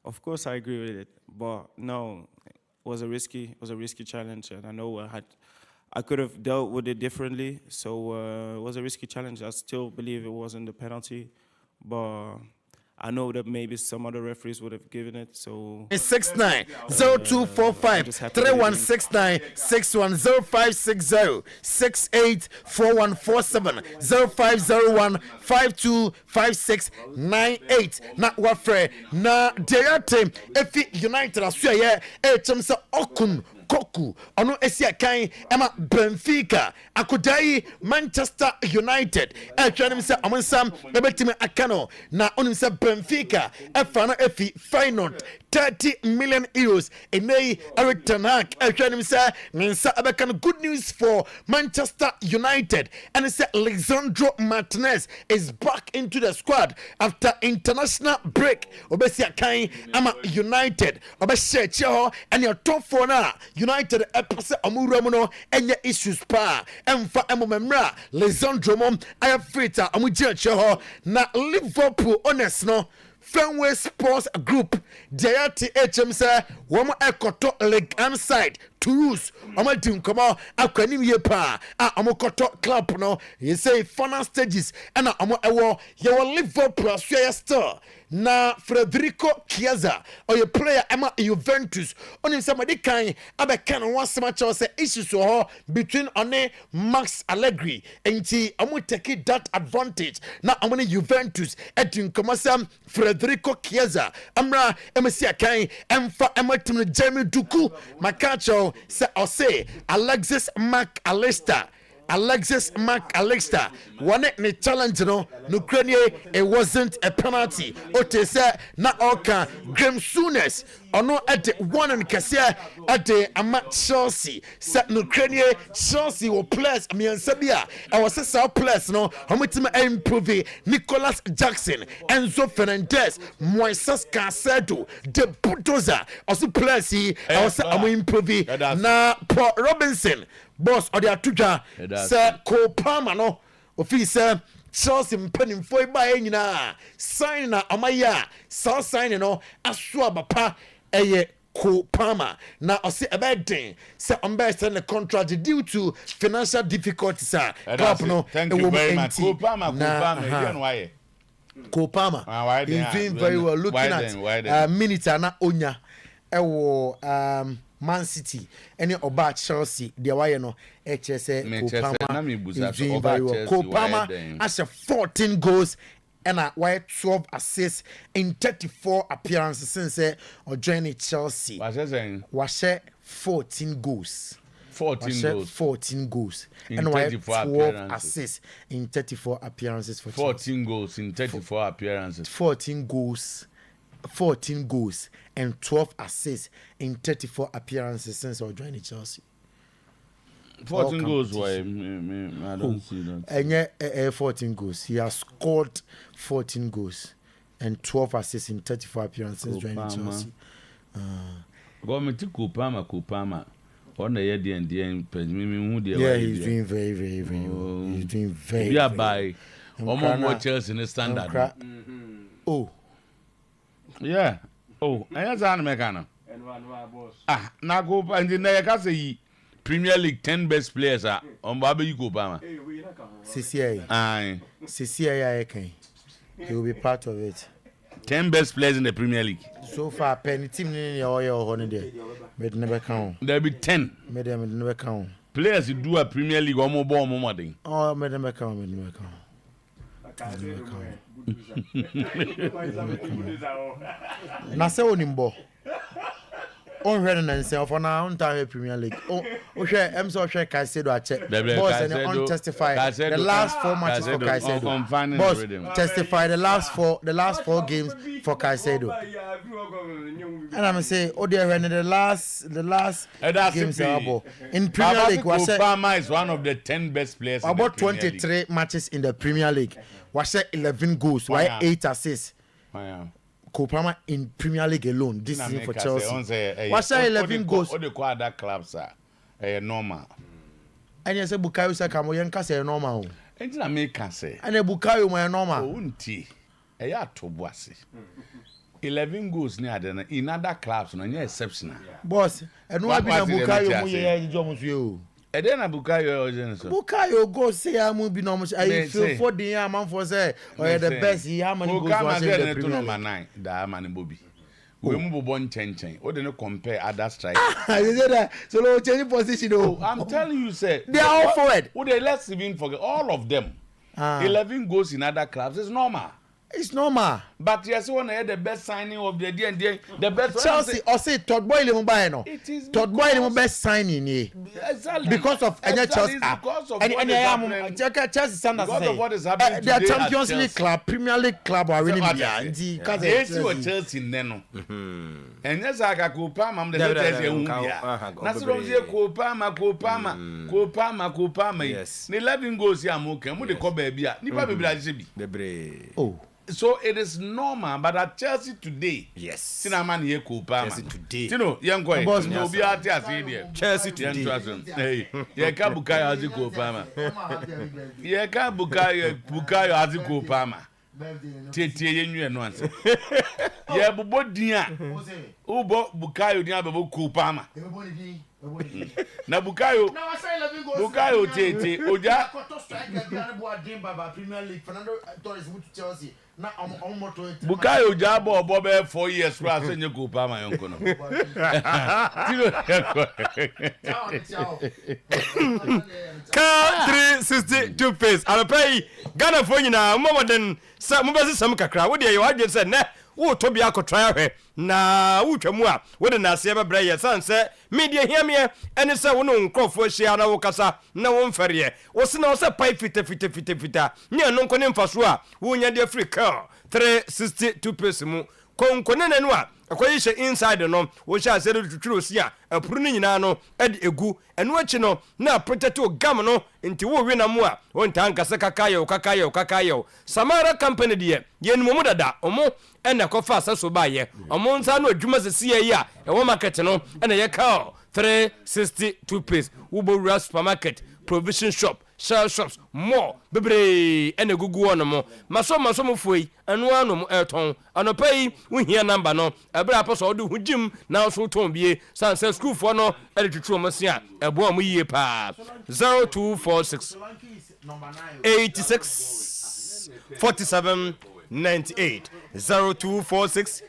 Of course, I agree with it, but no, it was a risky challenge, and I know I could have dealt with it differently. So it was a risky challenge. I still believe it wasn't the penalty, but I know that maybe some other referees would have given it. So 690245 3169 610560 684147 0501 525698 na wafre na deyate efi United asuye echemsa okun Koku ono esia kan ema Benfica akodai Manchester United twanim se amonsam ebetimi akano na onim se Benfica efano efi final 30 million euros enei Eric Ten Hag twanim se mensa abekan good news for Manchester United and say Lisandro Martinez is back into the squad after international break obesia kan ama United obehye cheho and your top four na United epese amuru no enye issues pa emfa emomemra Lisandro mom ayafrita amugyeche ho na Liverpool honest no Fenway Sports Group Diati HMC womo ekoto league side Toulouse omadin komo akwanim ye pa amokoto club no you say final stages and amo ewo ye Liverpool asua star na Federico Chiesa or your player Emma Juventus onim somebody kan abekan wansema cho say issues ho between one Max Allegri enti amo take that advantage na amo Juventus edin komosam Federico Chiesa amra emesi akan emfa ematim Jamie Duku makacho say Alexis McAllister one ne challenge no Ukraine it wasn't a penalty ote say na oka Graham Souness ono at one and Kasia at ama Chelsea set Ukraine Chelsea will plus miansabia I was say plus no homitima improve Nicholas Jackson Enzo Fernandez Moises Caicedo de bulldozer also plus I was say am improve na Paul Robinson boss or the atuja sir Kopama no officer Chelsea mpanimfo iba nyina sign na amaya so sign no aso abapa eye Kopama na ose ebeden se ombe the contract due to financial difficulties club no thank you very much Kopama why Kopama is doing very well looking at minutes na onya ewo Man City any oba Chelsea the way no HSA Kopama has 14 goals and why 12 assists in 34 appearances since or joining Chelsea was 14 goals 14 goals and why 12 assists in 34 appearances for 14 goals in 34 appearances 14 goals and 12 assists in 34 appearances since I joined Chelsea. 14 goals, why? I don't see that. And 14 goals. He has scored 14 goals and 12 assists in 34 appearances since joining Chelsea. Government Kopama. On the year and he's doing very well. He's doing very well. By almost Chelsea in the standard. Oh. Yeah. Oh, I have an mechanic. Now go and the Nagasi Premier League 10 best players are on Baby Kopama. CCI. He will be part of it. 10 best players in the Premier League. So far, penny team in your holiday. But never count. There'll be 10. Madam, never count. Players who do a Premier League or more ball more money. Oh, madam, never count. Nasa onimbo on Renan and self on our own time Premier League. Oh, share Caicedo Ache. Boss and on testify the last 4 matches for Caicedo. Boss testify the last four games for Caicedo. And I'm say, oh dear, the last games in Premier League was Obama is one of the 10 best players. About 23 matches in the Premier League. Was 11 goals, why 8 assists. Kopama in Premier League alone this season for Chelsea. Was 11 goals. All the other clubs are normal. And you say Bukayo Saka mo yen kase normal. Enti na me ka say. And Bukayo mo normal. Unti. Eya to boase. 11 goals ni ade na in other clubs no nya exceptional. Boss, and no be na Bukayo mo ye jomo so. E dey na Bukayo ojen so. Bukayo go say am be no I feel for the man for say or the best he how many goals was in the Premier League. 9 da man Bobby. We move on chen. What do you compare other strikers? You say that. So no change position. Oh, I'm telling you, sir. They are all forward. Let's even forget all of them. 11 goals in other clubs is normal. It's normal. But yes, one had the best signing of the day and the best. Chelsea or say Todd Boyle mo buy no. Todd Boyle mo best signing here. Exactly. Because of Chelsea. Because of Chelsea standards. Because of what is happening today. They are Champions League club, Premier League club are winning the Chelsea neno. And yes, I got Kopama. I'm the latest. That's what I'm saying. Kopama. Yes. 11 goals here. I'm okay. I'm the Kobe Bia. Nipa be oh. So it is normal, but at Chelsea today, yes, Sinaman here Kopama. Chelsea today, you know, young boy, no be at Chelsea today. Hey, yeah, Bukayo as Kopama. Yeah, Bukayo as Kopama. Tete yenyu no answer. Yeah, Bubodia. Ubo Bukayo dia be Kopama. Na Bukayo tete oja Koto striker bi an bo adin baba Premier League Fernando Torres to Chelsea na moto Bukayo ja bo be 4 years for as nye Kopama yonko no. Ka 362 pace alpai Ghana for nyina mo moden mo be sam kakra wo de ye wadwe se ne wo to bia ko try ahwe na wo twam a wo de na se be bra ye san se media hiamie ene se wo no nkrofo hia na wo kasa na wo mfere wo se na wo se pai fita nya no nko ne mfaso a wo nya de Africa 362 pace mu konkone nanu a akoyishe inside no wo sha se de tuturo si a apuru ni nyina no ede egu enu achi no na protect o gam no nti wo wi na mu a won tan kase kakayo Samara company de ye nmu dada omo ena kofa asaso ba ye omo nsa no adwuma sesi ye a e wo market no ena ye ka 362 pace wo bo supermarket provision shop shell shops more bebre ene gugu ono mo maso mo foi anu anu mo eton anopai wo hia number no ebra aposo do hujim na so ton bie sanse school for no ede tutu mo sia ebo mo yie pa 0246 86 47 98 0246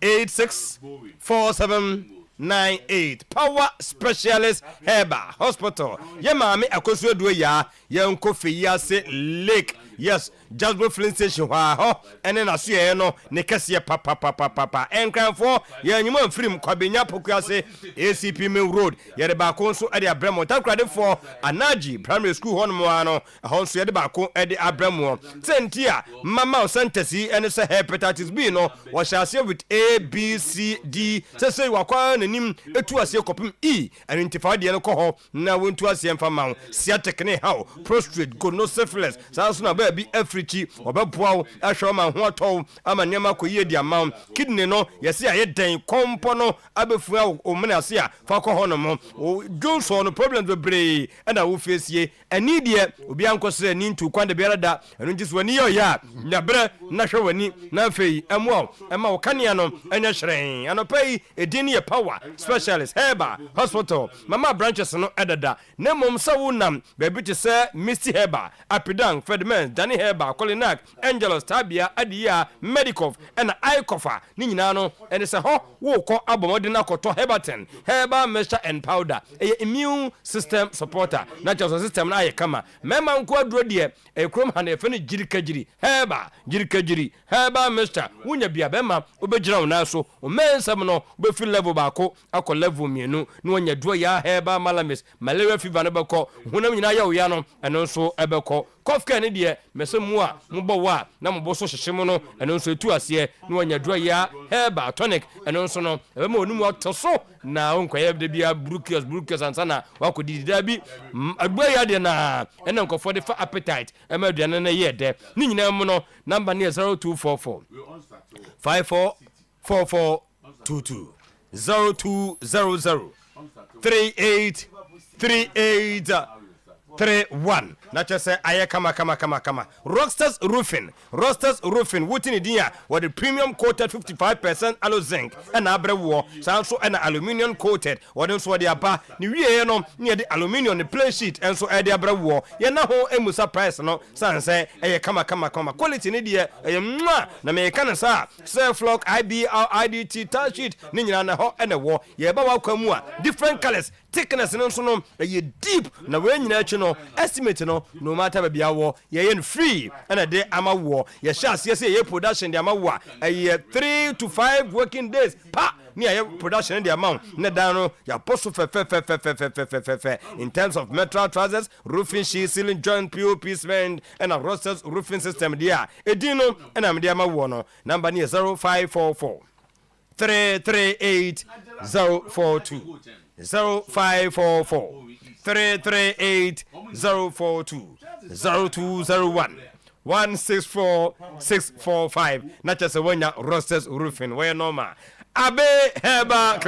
86 47 98 Power Specialist Heba Hospital. Yemami akosu edu ya yenko feya se lake. Yes, Jasper Flint Station ho ene na so ye no ne kase papa enkranfo ye nyuma mfrim kwabenya pokuase ACP Main Road ye de ba ko so e de abramo takrade for Anaji Primary School ho no ano ho so ye de ba ko e de abramo sentia mama sentesi ene se hepatitis B no wo shase with A B C D say wakwa nanim etu ase kopim E identify de no ko ho na wontu ase mfa ma sciatic ne how prostrate gonosyphilis sanso na ba bi africhi obaboa ahwe ma ho atọ ama nyama koyie di ama kidney no yesi aye den kompo no abefu o menase a fa ko ho no mo Johnson no problems bebre na wo fesie ani de obi ankosere ni ntu kwande biara da enu nji so ni yo ya nyabre na hwe wani na fei emo ema wo kanea no enya hweren anopai edin ye power specialist Heba Hospital mama branches no edada na mom sa wonam be bi te se Misty Heba Apidang Fedman Danny Heba, Colinak, Angelos, Tabia, Adia, Medicov, and Ikofa, Ninano, and it's a ho, who call Abomodina Koto Heberton, Heba, Mesha, and Powder, a immune system supporter, not just a system I come. Memma Quadrodia, a chrome and a funny Jirikajiri, Heba, Heba, Mr. Wunya Biabema, Ubejao Naso, Umen Samano, Buffy level Bako, Ako level Mienu, Nuanya Dwaya, Heba, Malamis, Malaria Fever Nebako, Hunamina Yano, and also Ebeko. Kofka ni die mesemua mbowa na mboso hyehyemono eno nso etu ase no anyadwa ya Heba tonic eno nso no ebe ma onum otoso na onkoye de bia brukios ansana wakodidida bi agba ya de na ena nkofo de fa appetite e ma aduane na ye de ni nyina mu no number ne 0244 544422 0200 3831 na chese aye kama Rockstars Roofing wutini dia with the premium coated 55% aloe zinc and abrewo so and aluminium coated what so the aba ni wie no near the aluminium the play sheet and so e the abrewo ye na ho emusa price no san say aye kama quality ni dia na me kan sa self lock IBR IDT touch sheet ni nyina na ho ene wo ye ba wa kwamu a different colors thickness no so no ye deep na we nyina chi no estimate no matter baby awo ye free and a day ama wo ye sha say ye production the ama wo 3 to 5 working days pa near your production the amount ne down ya post fe in terms of metal trousers roofing sheet ceiling joint POP cement and a Rockstars roofing system there edino and am the ama wo no number near 0544 338 042 0544 338 042 0201 164 645 not just a one Rockstars roofing where normal Abe Heba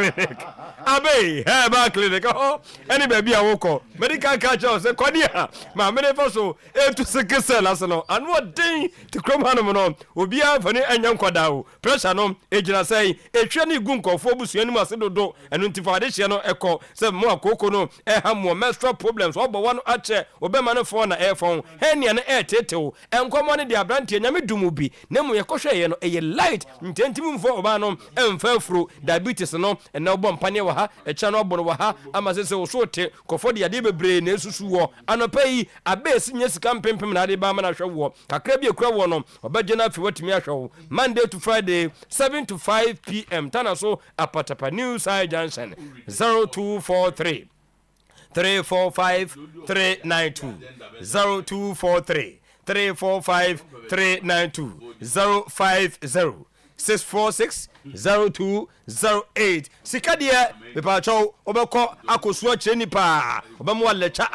Clinic. Oh, any baby I walk. Medical catcher say Kodia. My many so to sick cell as no. And what day to come on obi afani anyam kwada pressure no ejina say etwani gunko fo busuani ma sedo do enu ntifade no eko say mo akoko no ha mo menstrual problems obo one ache obema no phone na airphone henia na etetew enkomo ne dia brante nyame dumu bi na mo yekohwe ye no eye light ntentimi mfo oba no emfa fro diabetes no and na obo mpane wa ha echa no obo no wa ha ama se wo so te kofo de ade bebre na esusu wo anopai abesi nya sika mpempem na ade ba ma na hwe wo kakra bi ekura wo no obaje na afi watimi ahwe wo Monday to Friday 7 to 5 p.m. Tana so Apatapa New Side Junction 0243 345 392 0243 345 392 050 646 0208 sikadia bepacho obeko akosuo cheni pa obamo alecha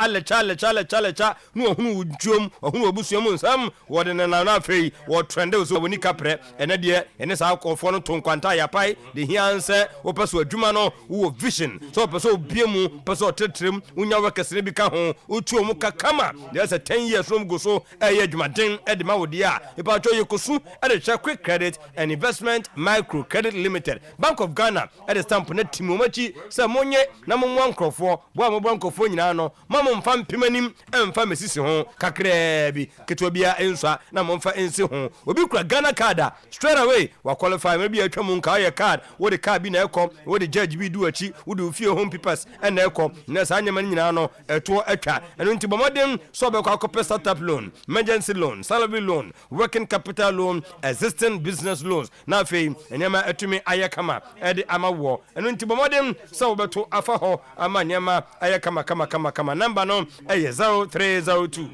nu ohunu udwom ohunu obusuom nsam wode na afei wo trende so woni kapre ene de ene sa akofo no tonkwanta yapai de hianse opeso adwuma no wo vision so opeso obiemu peso tetrem unya wakesere bi ka ho otuom kakama there's a 10 years from go so adwumaden ede ma wodi a bepacho yekosu ade cha quick credit and investment micro credit limited Bank of Ghana at the stamp na timomachi se monye na monwan krofo bo amobon krofo nyina no mamo mfa mpemanim emfa mesisi ho kakra bi keto bia enso na momfa ensi ho obi kura Ghana card straight away wa qualify maybe atwam nka ye card wo de card bi na ekọ wo de judge bi du achi wo de ofie home papers na ekọ na sa nyama nyina no eto atwa eno nti bomodem so be kwa akọ startup loan emergency loan salary loan working capital loan existing business loans na fe enyama atumi ayakama edi amawo eno nti bomodem so obeto afa ho ama nyama ayakama number no 0302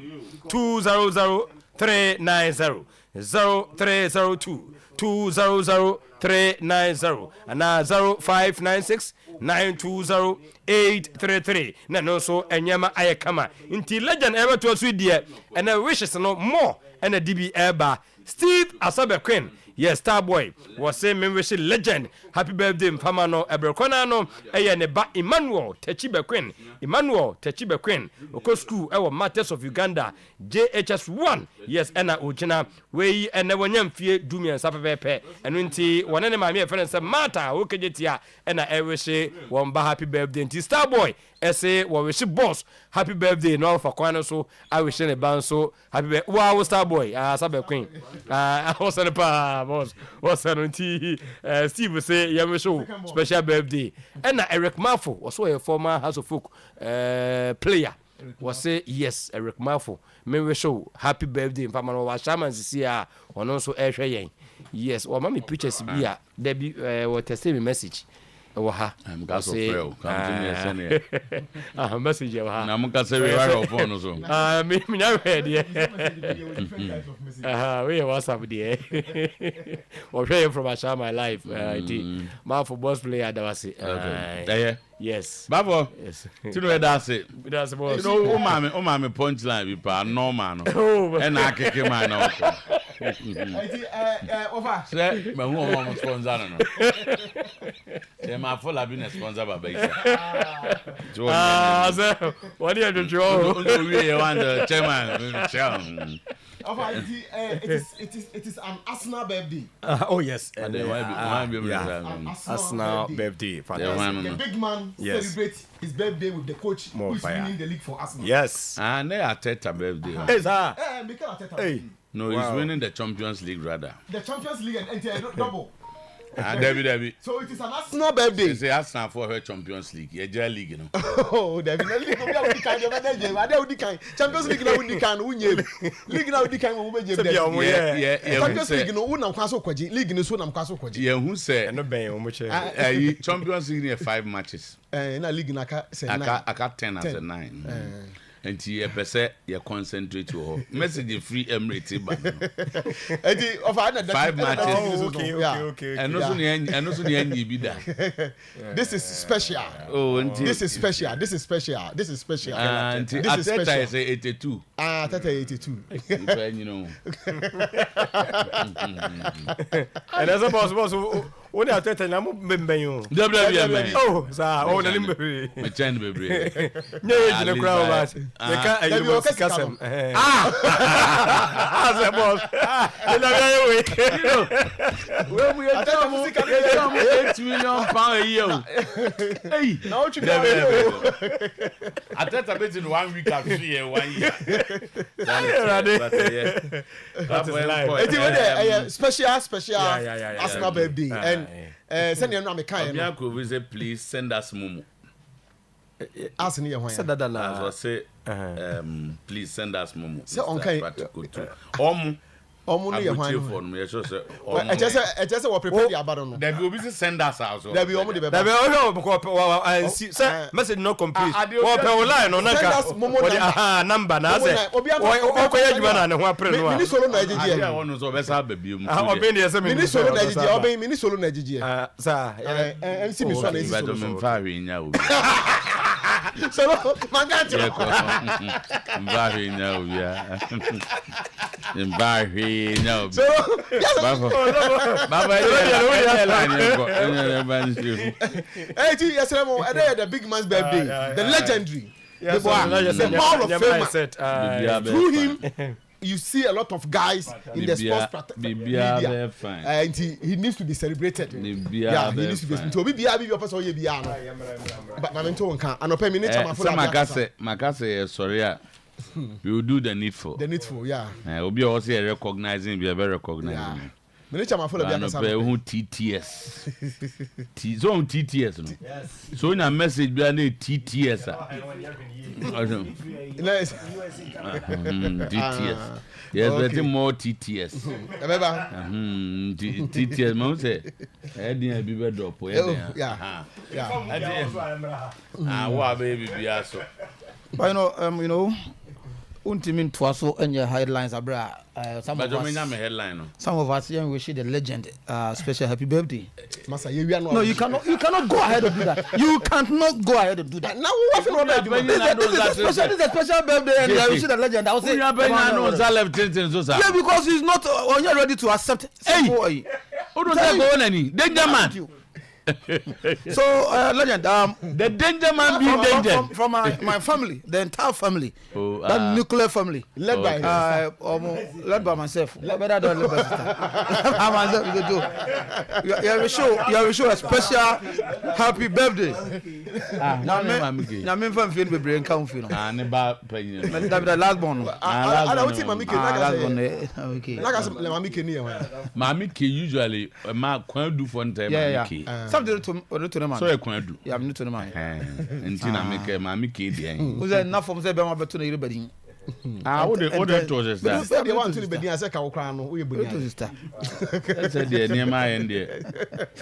200 390 0302 200 390 and 0596 920 833 na no so enyama ayakama nti legend ever to so die and wishes no more and a DB eba Steve Asabe Queen Yes, Starboy was saying membership legend. Happy birthday, Famano Ebrekonano. Neba Emmanuel Techibe Queen. Emmanuel Techibe Queen. Oko school our Matters of Uganda. JHS1. Yes, Ena Ujina. We and never nyam fie dumi and sapepe. And winti one enemy my friend said Mata Okejetia and I wish one ba happy birthday to Starboy. Say what we should boss. Happy birthday, no for Quano so I wish any band so happy birthday. Wow, Starboy, Sabe Queen. I was on the pa boss. Was on Steve will say yeah show special birthday. And Eric Marfo was a former House of Folk player. Was say yes, Eric Marfo. Me show happy birthday. In fact, man was shaman this year on also air. Yes, or mommy pictures be there be what testing me message. I'm got so frail. Message. I'm going to say we are on phone also. Me never heard yet. We was up there. Or playing from a my life. My football player that was it. Yes. Babo. Yes. You know that's it. That's boss. You know, my punchline be pa no man. And I kick him man out. Over. Say, my home sponsor no. Say my full have been sponsor by Baisa. So what do you do? We want the chairman. It is an Arsenal birthday. Oh yes. Arsenal birthday. The big man celebrates his birthday with the coach who is winning the league for Arsenal. Yes. And they are Arteta birthday. Hey. No, he's winning the Champions League rather. The Champions League and double. Debbie. So it is an Arsenal birthday. It's the Arsenal for her Champions League. Yeah, J League, you know. Oh, Debbie. Champions League now we can win. League now we can win. Yeah. Champions League no win am kwaso kwaji. League no so nam kwaso kwaji. Yeah, who say? No ben omo che. Champions League near 5 matches. Na league na ka say 9. Aka 10 as a 9. And you percent you concentrate to message free Emirates ban. 5 matches. Okay. And also the end be that. This is special. This is special. And Arteta is 82. Arteta 82. You know. And as a boss what are Arteta na mo benbenyo. Oh, sir, oh na limbe. Me chen bebre. No, you crowd but. They can't you must casem. As a boss. When we are talking about £8 million a year. Hey, now you Arteta bet in 1 week after 1 year. That's special Arsenal birthday. And send them me kind. Please send us Momo. Arsenal Say please send us Momo. Say on kind. Omo no phone me so say just what prepare the abado no. There will be send us also. There be omo the there be because say message no complete. Wo pe line no na ka. Number na say. O koya juma na ne ho apre no. Mini solo na ejije. Ya wonu so be sa babie mu. Obe ne say mini solo na ejije. Obe mini solo na ejije. Sir, MC mi so na ejije. But me fa hwe nya obi. So mangacho. Mba nya obi ya. Mba no. So, Baba, the big man's birthday, the legendary, the Hall of Fame. Through him, you see a lot of guys in the sports media, and he needs to be celebrated. Yeah, he needs to be. So we be a person who be but my mentor can't. And open minute. Makase, sorry. We will do the needful. The needful, yeah. We'll be also recognizing, be very recognizing. Minute I'm full of TTS. Zone TTS, no. Yes. So in a message, be a TTS. TTS. Yes, but more TTS. TTS, man, say. Eddie, be better drop. Yeah. What baby be also. But you know, Untimin Twaso and your headlines abra. Some of us here wish the legend special happy birthday. Masa, no, you cannot go ahead and do that. You cannot go ahead and do that. Now what this is a special birthday and I wish the legend. I will say yeah, because he's not ready to accept. Hey, who don't go on any danger man. So legend, the danger man being danger from my family, the entire family, that nuclear family, led by myself. Better than led by myself. You have a show a special happy birthday. Now me from feel be brain count feel. The last born. Mami ke usually ma kwan do for time mami ke. Something to them. So e kwan do. Yeah, I'm new to them. Nti na me ke mami ke dey. Who say enough from say be ma beto na everybody. What the toast that? They want to be the answer ka okra no we be. Sister. Say dey near my end there.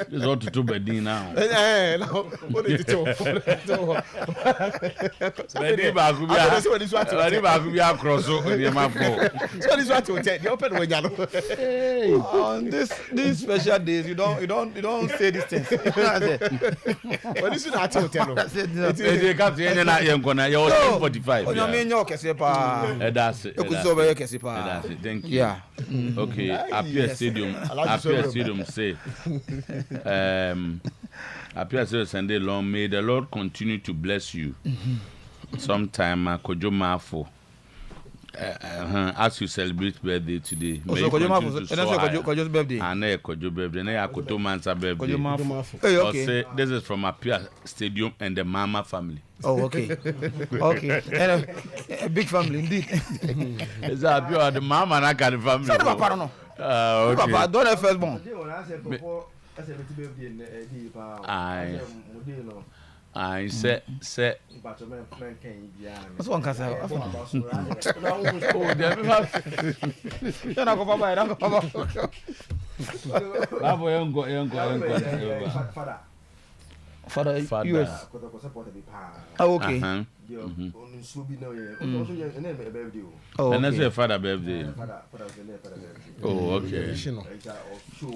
This ought to be now. No. What did it do? Ready ba ku bia. Ready ba ku bia cross so near my phone. So this what to tell. The open way jalo. On these special days you don't say these things. But this is not to tell. They can't say any na yen kona you 45. On me nyo kese pa. That's it. Thank you. Yeah. Okay. Appear Stadium say. Appear Stadium Sunday long. May the Lord continue to bless you. Sometime Kojo Mafo. As you celebrate birthday today, may you continue to soar higher. Kojo's birthday. And Kojo birthday. Na Koto Mansa birthday. Hey, okay. Say this is from Appear Stadium and the Mama family. Oh, okay. Okay. And a big family indeed. Is that Appear the Mama and I got the family? Sorry, Papa, no. Okay. Papa, don't have firstborn. I say. What's one can say? Oh, they Don't go Papa. Don't go Papa. Father, US. Oh, okay. Oh, and that's your father birthday. Oh, okay.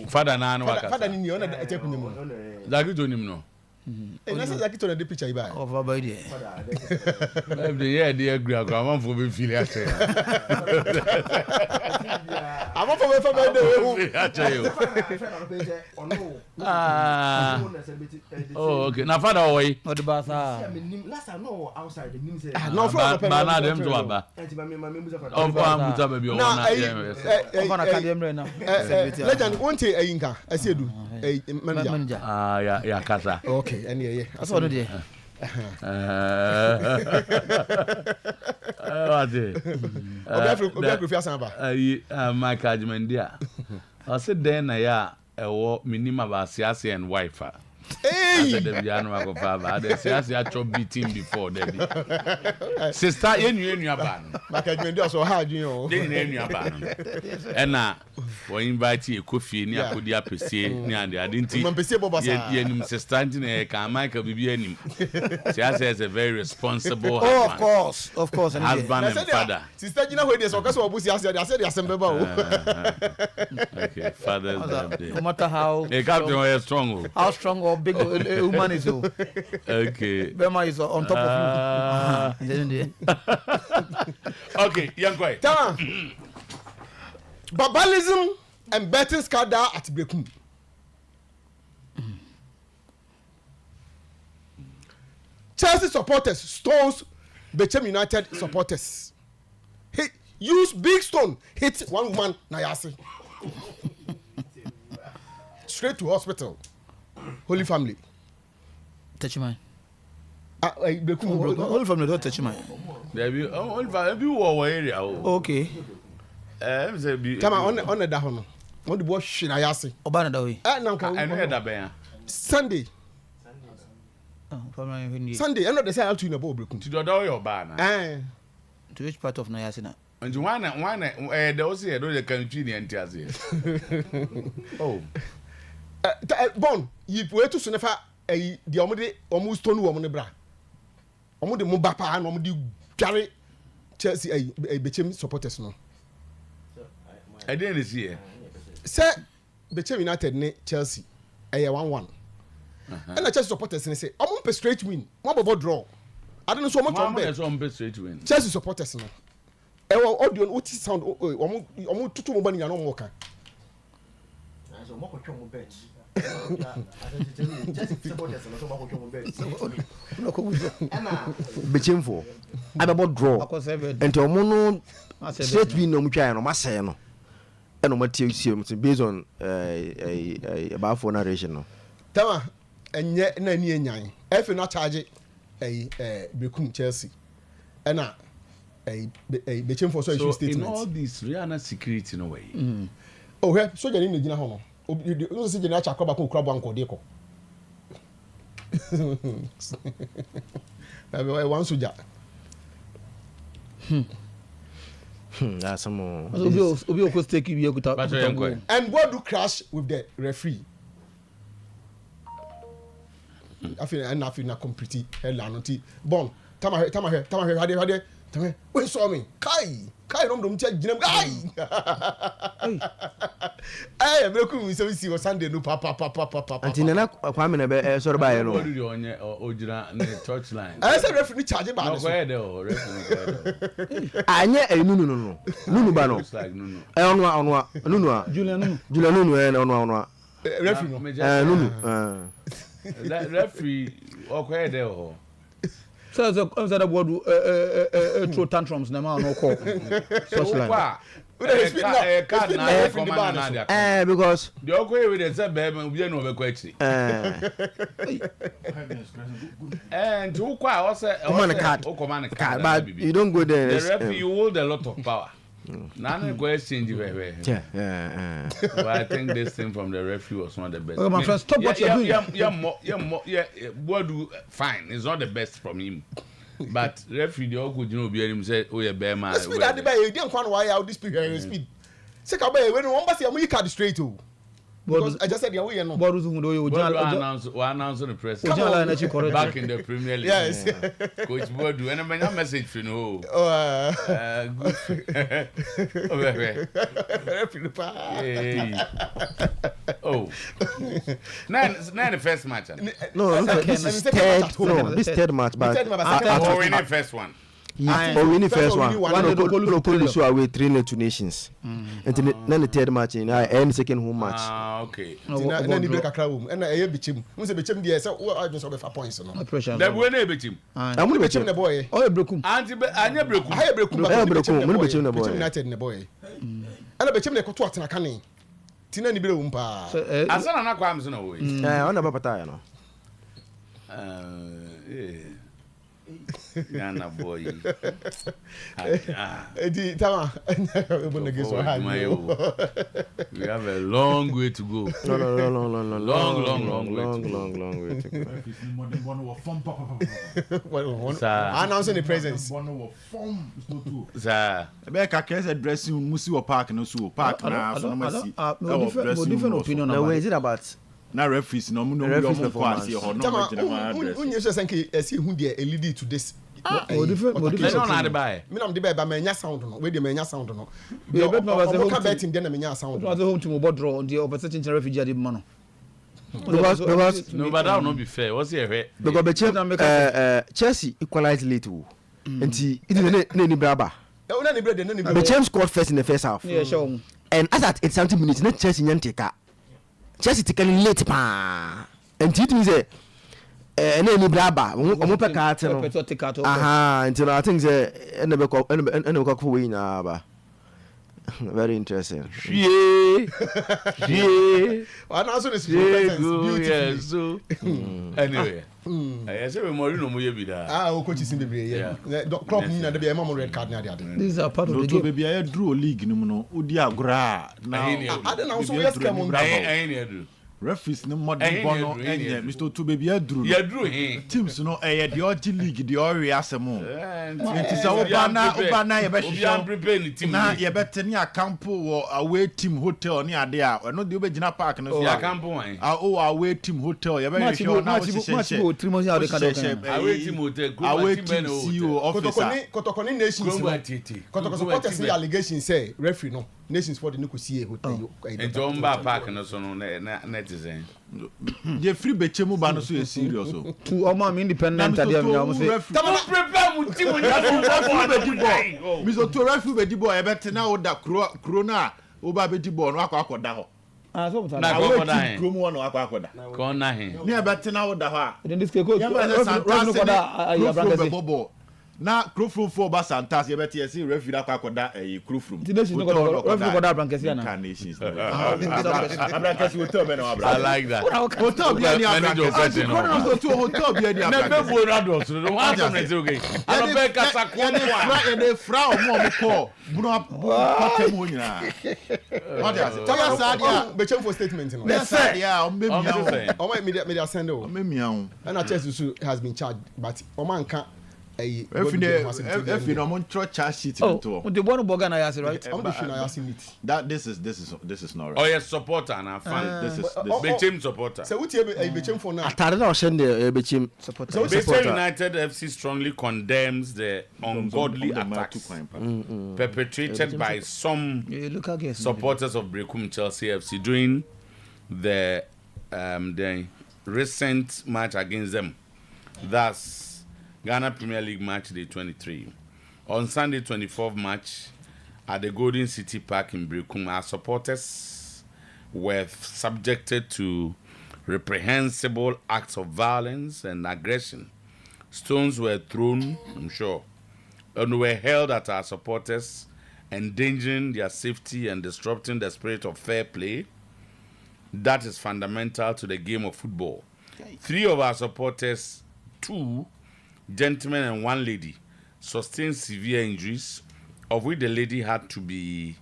Father, Father, ni ona take him. Zaki to him no. And that's exactly to the picture iba. Of our birthday. Every year they agree I want for be feel it. I want for birthday. Oh, okay. Now father away. What the bath? Last I know outside the name say. No, Bana them to aba. Oh, Bana baby. Legend won't say Ayinka. I said do. Manager. Yeah, kasa. Okay, and yeah. That's what it is. My Kajman dear. I said then I walk minimum about Siasi and wife. Hey, the piano father. The Siasi actually beating before Debbie. Sister, in your band. My Kajman also hard, you know. In your band. And now, we invite you coffee near Kodia Pesi near the identity. Yen sister in Michael Bibianim. Siasi is a very responsible husband. Of course. Husband and father. Sister, you know where there's a case of Busi. I said the assembly. Okay, Father's birthday. No matter how strong. How strong or big woman is. Okay. Bema is on top of you. Okay, young boy. Babalism and betting scandal at Bekum. Chelsea supporters stones Bechem United supporters. Use big stone hit one woman Nayasi. Straight to hospital. Holy Family. Touch mine. Holy Family don't touch mine. Holy Family area. Okay. Come on the dahono. On the bush Nayasi. Obana da way. I know that ben. Sunday. Sunday, I know they say I'll tune a bowl. To the door your banner. To which part of Nayasi na? And one there was here the country the entire. Oh. Bon, you wait to never the omode almost stone woman bra. Omo de mobapa and omo di carry Chelsea Bechem supporters no. I didn't see it. Say Bechem United ne Chelsea 1-1. And the Chelsea supporters say I'm on straight win. One about draw. I don't know so much on bet. Straight win. Chelsea supporters no. Audio what sound tutu mo bani ya no mo ka. So mo ko twa mo bet. Chelsea supporters no so mo ko twa mo bet. No ko Bechimfo abebo draw enti omo no straight win no mo twa no masay no e no matie usiem based on about for narration no Tama enye na ni enyan efe no charge Bekum Chelsea na Bechimfo so issue statement. In all this Rihanna security no way. Oh he so jani gina ho no you see jani acha koba ko kura banko de ko one soja. That's some more. Obi o stake bi ekuta. And what do crash with the referee? I feel na complete hell anoti. Bon, tama here. When saw me, Kai don't check Jinem guy. Hey, we see was Sunday no papa. Until na kwame na be sorry ba no. What do you on Ojira the touchline? I said referee charge ba. No go ahead referee. Anye no. Nunu ba no. It's like Nunu. Nunu. Julian Nunu referee no. Nunu. That referee o go ahead there. So that board throw tantrums na ma no call. Touchline. Because the okay with the said baby we no be kwetri. And who kwa also command card but you don't go there. The referee you hold a lot of power. None go exchange very. Yeah. But I think this thing from the referee was one of the best. Oh, my friend, stop what you're doing. What do fine? It's not the best from him. But referee the good you know be him say oh yeah bear man. Speed at the bay you don't want why out this speed here speed. Say ka bay when one pass you card straight oh. Because I just said you no. What was who announce the press. Back in the Premier League. Yes. Coach Bodu and a message for no. Oh. Nine the first match. No, this is third match but in the first one. Winning the first one. One show away 3 to nations. And then the third match in and second home match. Okay. Then you break a crowd and I Bichim. Who say Bichim there so I just have 5 points no. Pressure. That we na Bichim. I'm going to Bichim the boy. Oh Brekum. Anti anya Brekum. I Brekum. Bichim the boy. Bichim United the boy. And Bichim the Koto atena kan. Tina ni bere umpa. Asana na kwa amso na wo. On na papa no. Ghana boy. Edi tama. We have a long way to go. No. Long way to go. Announcing the presence. Sir. Rebecca Kess dressing Musi or Park no so Park na so no mercy. Different opinion about. Is it about na referees no performance or no unye so sanke esi hu de lead to this different na de buy me na de buy ba manya sound no we de manya sound no you bet me was a betting de na manya sound was home to mo draw on the opposition refugee de man because no but that will not be fair what's here because Chelsea equalized late nti it na ni braba the James scored first in the first half yeah sure and as at 70 minutes na Chelsea nyanteka Chelsea taking late pa and it means na ni braba omo pe ka ate no until I think say na be ko we na ba very interesting and also this beautiful so anyway I say we more no mo ye bi da o coach sin bebre yeah club ni na de be ma red card na de these are part of the game baby I draw league no odi agora na I don't know so yes come on I ain't do referees no modern bono enye Mr. To baby adru teams no eh the orgy league the ori asemo it is obana ye be hwe na ye betene akampo wo away team hotel ni ade a no de obegina park no so akampo wan away team hotel ye be hwe na wo away team hotel away team CEO officer Koto nations Koto supporters say allegation say referee no nations for the Nikusie hotel and Jomba park no so no netizen the free bechemu ba no so e serious so to all my independent ade am ya mo say prepare mu team Mr. To referee be di ball e betena wo da corona wo ba be di ball no akoda ho so but na go da promo one akoda ko na he ni e betena wo da ho a then this go bobo na krofrum for ba santas ye beti say referee akoda krofrum referee go da brankesi na nations brankesi hotel be na abra I like that hotel be any brankesi hotel be any na be bo rado so no one come say okay I be kasa ko wa dey fra omo ko bro patem ho nyina what dey tell us adia be change for statement no yes yeah o media send o memia and a chess has been charged but o man can if you know charge sheet to the one boga na yase right I'm the na yase meet that this is not right. Oh yes, supporter na fan this Bechem supporter so what you Bechem for now atare na o shende Bechem supporter Bechem United FC strongly condemns the ungodly attacks perpetrated by some supporters of Recruitment Chelsea FC during the recent match against them. Thus Ghana Premier League match day 23. On Sunday 24th match at the Golden City Park in Brekum, our supporters were subjected to reprehensible acts of violence and aggression. Stones were thrown, I'm sure, and were hurled at our supporters, endangering their safety and disrupting the spirit of fair play that is fundamental to the game of football. 3 of our supporters, 2 gentlemen and 1 lady, sustained severe injuries, of which the lady had to be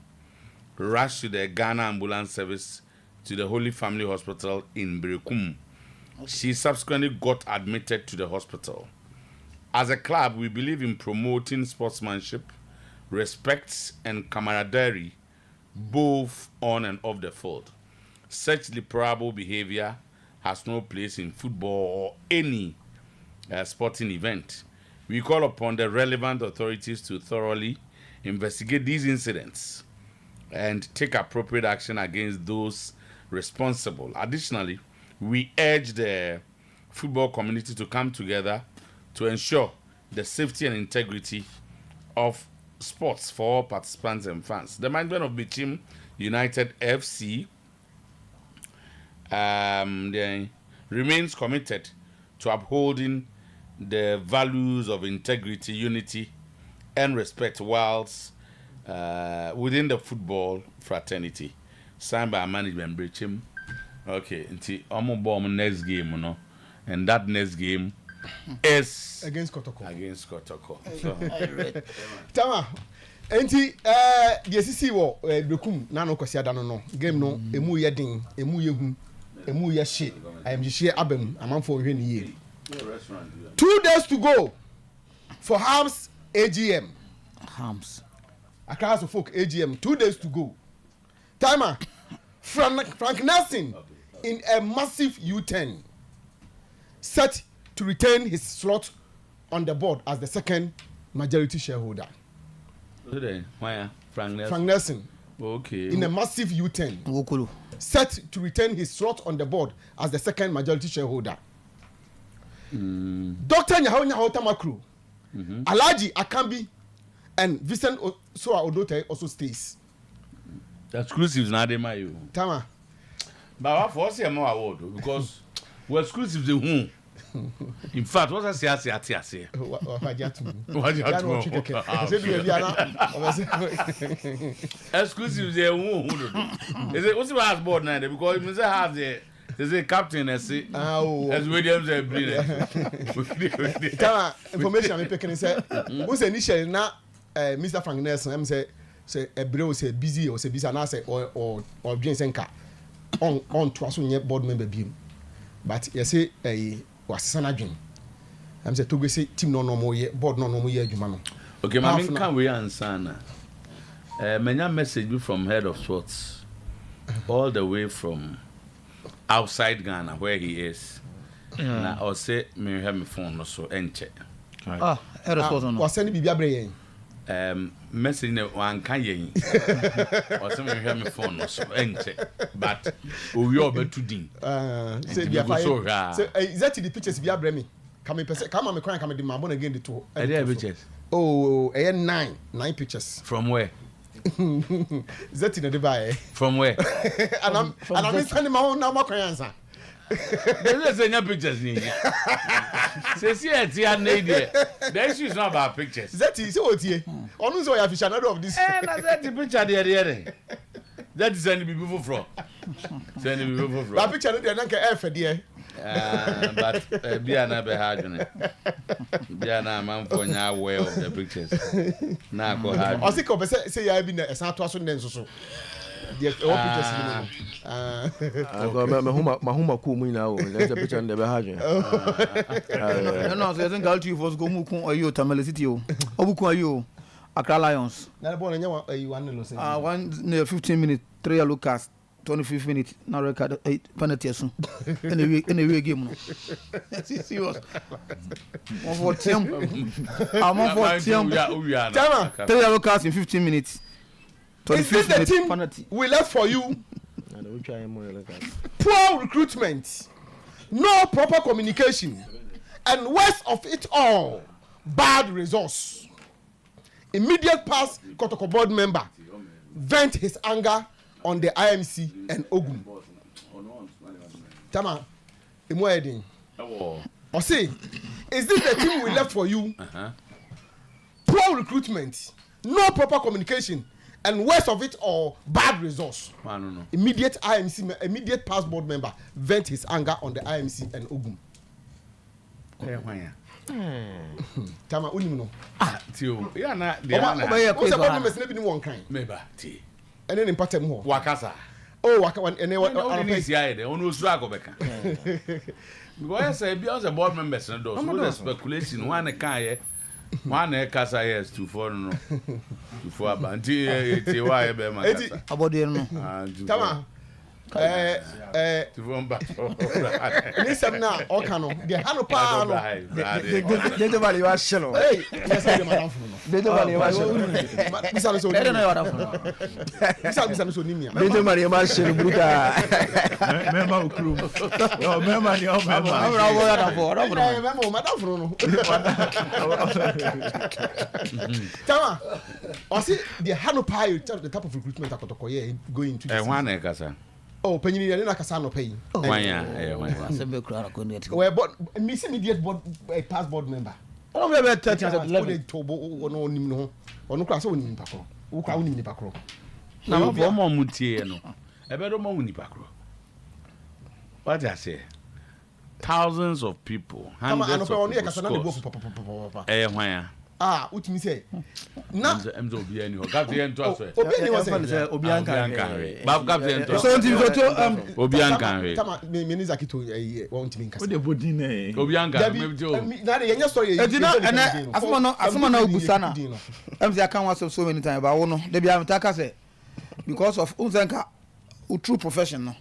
rushed to the Ghana Ambulance Service to the Holy Family Hospital in Brekum. She subsequently got admitted to the hospital. As a club, we believe in promoting sportsmanship, respect, and camaraderie, both on and off the field. Such deplorable behavior has no place in football or any sporting event. We call upon the relevant authorities to thoroughly investigate these incidents and take appropriate action against those responsible. Additionally, we urge the football community to come together to ensure the safety and integrity of sports for all participants and fans. The management of Bechem United FC remains committed to upholding the values of integrity, unity, and respect whilst within the football fraternity. Signed by management Bechem. Okay, until I'm bomb next game, you know, and that next game is against Kotoko. So, Tama, enti the CC wo Brekum na no kwasi ada no game no emu ye din, emu ye hu, emu ye hye. I am hye abam amanfo hwe ne ye. 2 days to go for Hams AGM. Hams. Accra folk AGM. 2 days to go. Timer. Frank Nelson in a massive U-turn, set to retain his slot on the board as the second majority shareholder. Why Frank Nelson. Okay. In a massive U-turn, set to retain his slot on the board as the second majority shareholder. Dr. Nyaho Tamakru, Alaji Akambi, and Vincent Soa Odote also stays. The exclusives now they my you. Tama. But what for say more award because we're exclusives the who. In fact, what I say. Exclusives the who. Is it what's the house board now because it means I have the captain as Williams and Brilliant. Tama information I'm picking say who's initially na Mr. Frank Nelson say a bro say busy or say busy and I say or James Enka on to aso nye board member biem but you say wasana dwen am say Togo say team no mo ye board no mo ye adwuma no okay ma me kan we answer na many message from head of sports all the way from outside Ghana where he is na or say me have me phone no so enche head of sports no was send bibia bre yen message ne wan kan yen or say me have me phone no so enche but we obetu din say bia fire say is that the pictures bia bre me come me cry come the man born again the two pictures oh 9 pictures from where is that in the Dubai from where and I'm sending my own now my answer there's any pictures ni say see it here the issue is not about pictures that is what here onu so ya aficionado of this that the picture there that is any people from that picture there na ka efe there but bia na be hard ne bia na man for nya aware of the pictures na go hard o si ko be say ya bi na esan to aso ne nso the all pictures ni no ma huma ku mu ina o the picture ne be hard ne no so yen galti for go mu kun ayo Tamale City o obuku ayo Accra Lions na bo na nya 1 lo say 15 minutes 3 yellow cards 25 minutes now record 8 penalty so anyway game no serious one for team Tama 3 yellow cards in 15 minutes 25 minutes penalty we left for you poor recruitment no proper communication and worst of it all bad results immediate past Koto board member vent his anger on the IMC and Ogun. Tama, emo heading. Or say, is this the team we left for you? Poor recruitment, no proper communication, and worst of it all, bad results. Immediate immediate past board member vent his anger on the IMC and Ogun. Tama, unimno. Tio, ya na what's the board member sleeping in one kind? Meba, ti. And then in pattern ho wakasa waka and then what on this year they on usra go beka because say be as a board members no do so the speculation one kan ye one kasa yes 24 no 24 abanti eti wa ye be ma kasa abode no tama ni sem na o kan no de hano pa no de vale wa shelo yes I madam funu no de vale wa shelo bisa so de na wa funu bisa so nimia de vale wa shelo bruta mema ukuru yo mema ni o mema abra wo ya da fo ro mema madam funu no tama o see the hano pa the type of recruitment akotoko here going to one kasa oh penny ni na kasa no pay wanya sembe kura ko net we board miss immediate board past board member ono be 30 at 11 tobo ono nim no ono kura so nim pakro wo kura nim ni pakro na mo mo mutie no ebe do mo ni pakro what I say thousands of people hundreds of people wanya utimi say na emzo obi ani ho captain to aso obi ani was say obi ankan bab captain to so ntimi so obi ankan tama me ni zakito won timi nkasa o de bodi na obi ankan me jo na de yenya story edina ene asoma na ogusana emzi akan was so many times ba wo no de bia mtaka say because of unzenka true profession no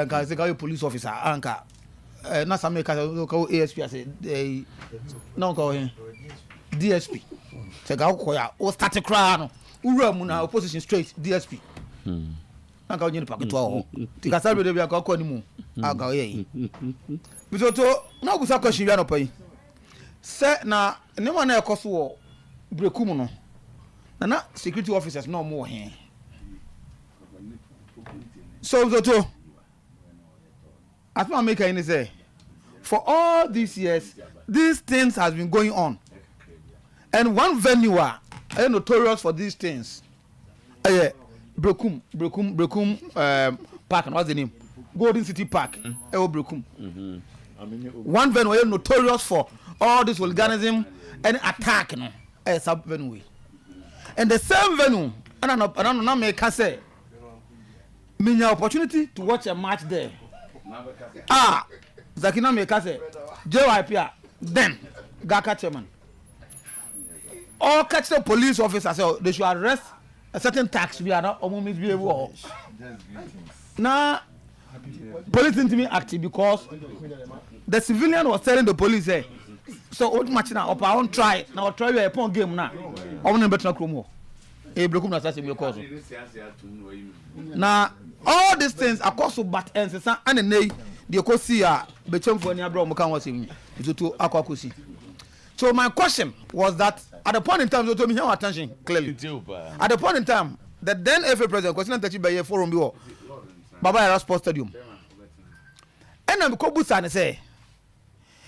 guys they call police officer anka na some ka ASP say no go here DSP se ga ko ya o start cry no ura mu na opposition straight DSP na ka onye paketo ho ti ka sabe de bia ka ko ni mu aga ye bitoto na gusa question bia no pai se na ne ma na ekoso wo brekum no na security officers no mo he so bitoto asma make any say for all these years these things has been going on. And one venue are notorious for these things. Brekum Park, what's the name? Golden City Park. Brekum. One venue are notorious for all this organism and attack. Sub venue. And the same venue, I don't know, make say me opportunity to watch a match there. Zakina me kase JYP then Gaka chairman. All catch the police officers so they should arrest a certain tax we are not almost be able. Now police didn't me active because the civilian was telling the police so what match now up I won't try now try you upon game now. I want to better Kromo. Ebrekum na say me cause. Now all these things are cause but and nay the kosi a bechem for any abro mo kan was him to akwakosi. So my question was that at the point in time so to me your attention clearly. At the point in time the then FA president question that by forum bi wo Baba Yara Sports Stadium. And I'm ko busa ne say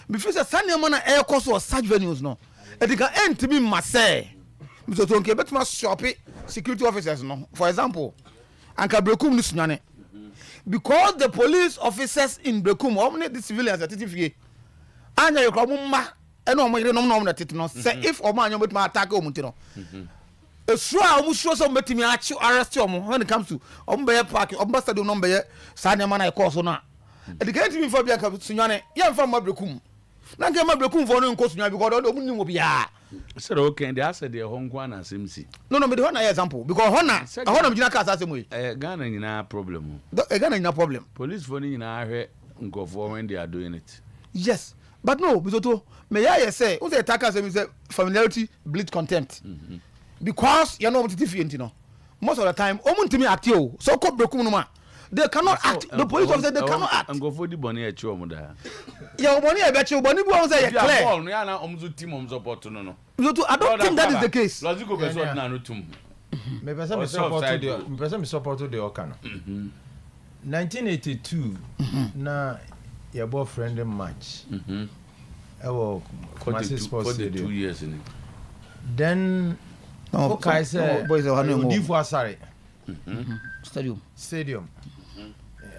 me feel say sanema na air course or such venues no. E dey can end to be masse. Me so to nke betuma shop security officers no. For example, anka Brekum ni sunyane. Because the police officers in Brekum, omne the civilians at TTFA. Anya yo kwa mumma eno omo yire no na tete no. Say if omo anyo betuma attack omo nti no. Esura omo sure so betimi achi arrest omo when it comes to omo be park omo stadium no be sanema na e course no. E dey me for bia ka sunyane. Ye mfa ma Brekum. Na nke ma Brekum for no nko sunyane because omo ni mo bia. Said okay, they asked the Hongkwana Simsi. No, me the one example because Hona Mjina Casa same way. Ghana in a problem. Ghana in a problem. Police for in a go for when they are doing it. Yes, but no, Bisoto, may I say, who the attackers say familiarity bleed contempt. Because you know what it is, you know. Most of the time, omuntimi actio, so called Brekum. They cannot act. The police officer they cannot act. And go for the bonnet at your mother. Yeah, money I bet you money won't say clear. I don't think that is the case. Logical person na no tum. Me person me support to the Okano. 1982 na your boyfriend match. Ewo Kumasi Sports Stadium. 2 years in it. Then okay say boys are no Difu Asare. Stadium.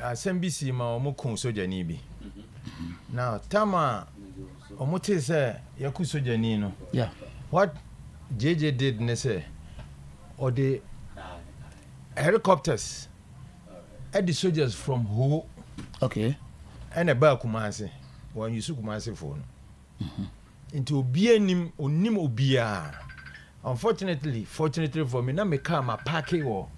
SMBC ma omo kun soja ni bi. Now tama omo te say yaku soja ni no. Yeah. What JJ did ne say or the helicopters the soldiers from who okay and about Kumasi when you su Kumasi phone into onim obia. Unfortunately for me na me car ma park wo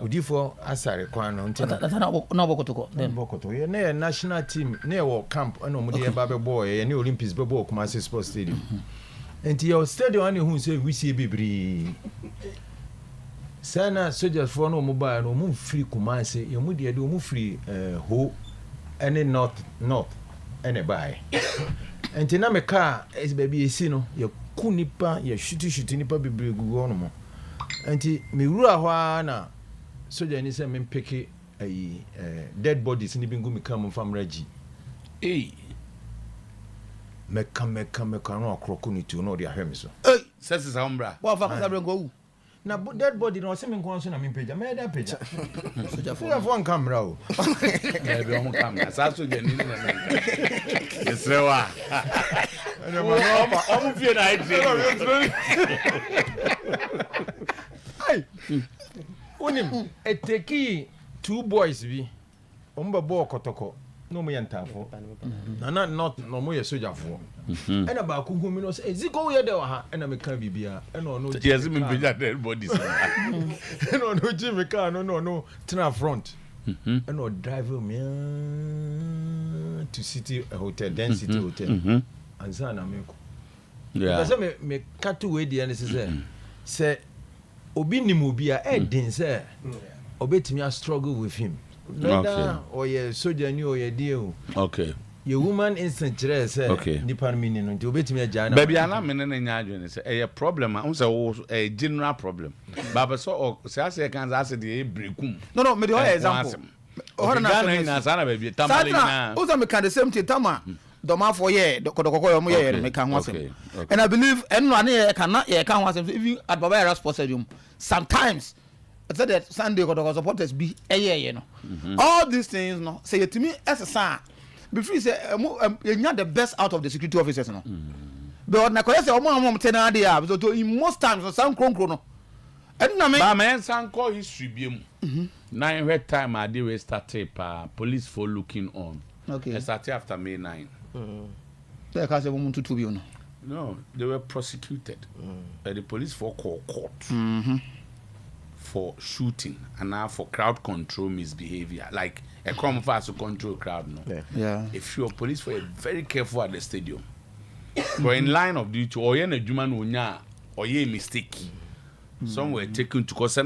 Odifo Asare kwano nti na bokotoko then bokoto ye na national team na wo camp na omo de ba be boy ye na Olympics be boy Kumasi Sports Stadium nti your stadium ani hu say we see bibiri sana soldiers for no mobile no mu free Kumasi ye mu de mu free ho any north any buy nti na me car is baby esi no ye kunipa ye shuti nipa bibiri gugu no mo nti me wura ho na soja ni say me pick dead bodies ni bingu mi kam from Reggie meka no akroko ni tu no de ahwe me so says is umbra wa fa ka sabre go na dead body no say me nko so na me page me da page soja for camera o e be on camera sa soja ni na yesrewa omo fie na ai unim eteki 2 boys bi omba bo kotoko no mo yantafo na not no mo ye soja fo ena ba ku hu mi no say ziko ye de wa ha ena me ka bibia ena no yes me be dead bodies ena no ji me ka no tena front ena drive me to city hotel density hotel ansa na me ko yeah because me cut we dey and say obi ni mo bia edin say obetimi a struggle with him whether or ye soldier ni or ye deal okay your woman instant say nipa mini no obetimi agya na baby ana me ne nya adwene say a problem a say a general problem baba so say can say the brekum no me the example na sana baby tamale na o me can the same thing tama doma for ye kodokoko yo mo ye me kan wasem and I believe eno ane ye kan wasem even at Baba Yara Sports Stadium sometimes I said that Sunday kodokoko supporters be ye no all these things no say to me as a son before say you need the best out of the security officers no but na koye say omo tena dey so in most times some kronkro no But my son call history be now in time I did we started police for looking on. Okay. I started after May 9. No, they were prosecuted. The police for court for shooting and now for crowd control misbehavior. Like a common fast to control crowd. No. Yeah. If you're police, for very careful at the stadium. But in line of duty, or you're a human or you're a mistake. Some were taken to because it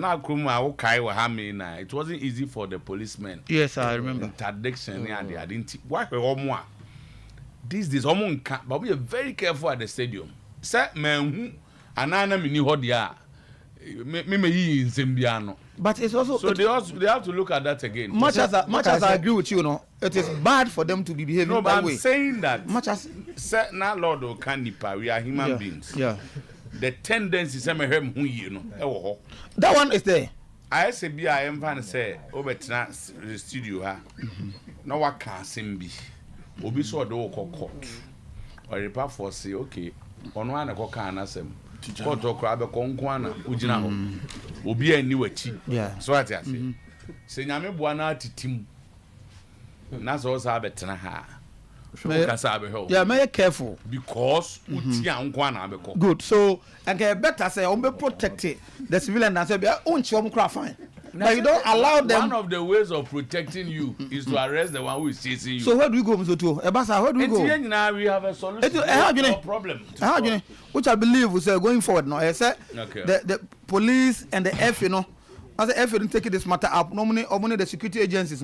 wasn't easy for the policemen. Yes, I remember. Interdiction, I didn't. Why were these days, but we are very careful at the stadium. Set men and I am in Hodia. But it's also so they have to look at that again. Much as I agree with you, it is bad for them to be behaving that way. I'm saying that much as now Lord or Candipa, we are human beings. Yeah. The tendency is that one is there. I say I am fan say over the studio no what can sim be. Obi so do court. Oyerepa for say okay. On one a can asem. Koto ko abe konkwana ugina ho. Obi ani wachi. Yeah. So what I say. Say nyame boa na titim. Na so sa betena ha. Yeah, may careful because good. So okay, better say on be protect the civilian and say fine. Now you don't allow them. One of the ways of protecting you is to arrest the one who is chasing you. So where do we go, Mr. Otuo? Ebasa, where do we go? We have a solution. No problem. Which I believe we say going forward now. I say the police and the F, as the F didn't take this matter up. Normally, only the security agencies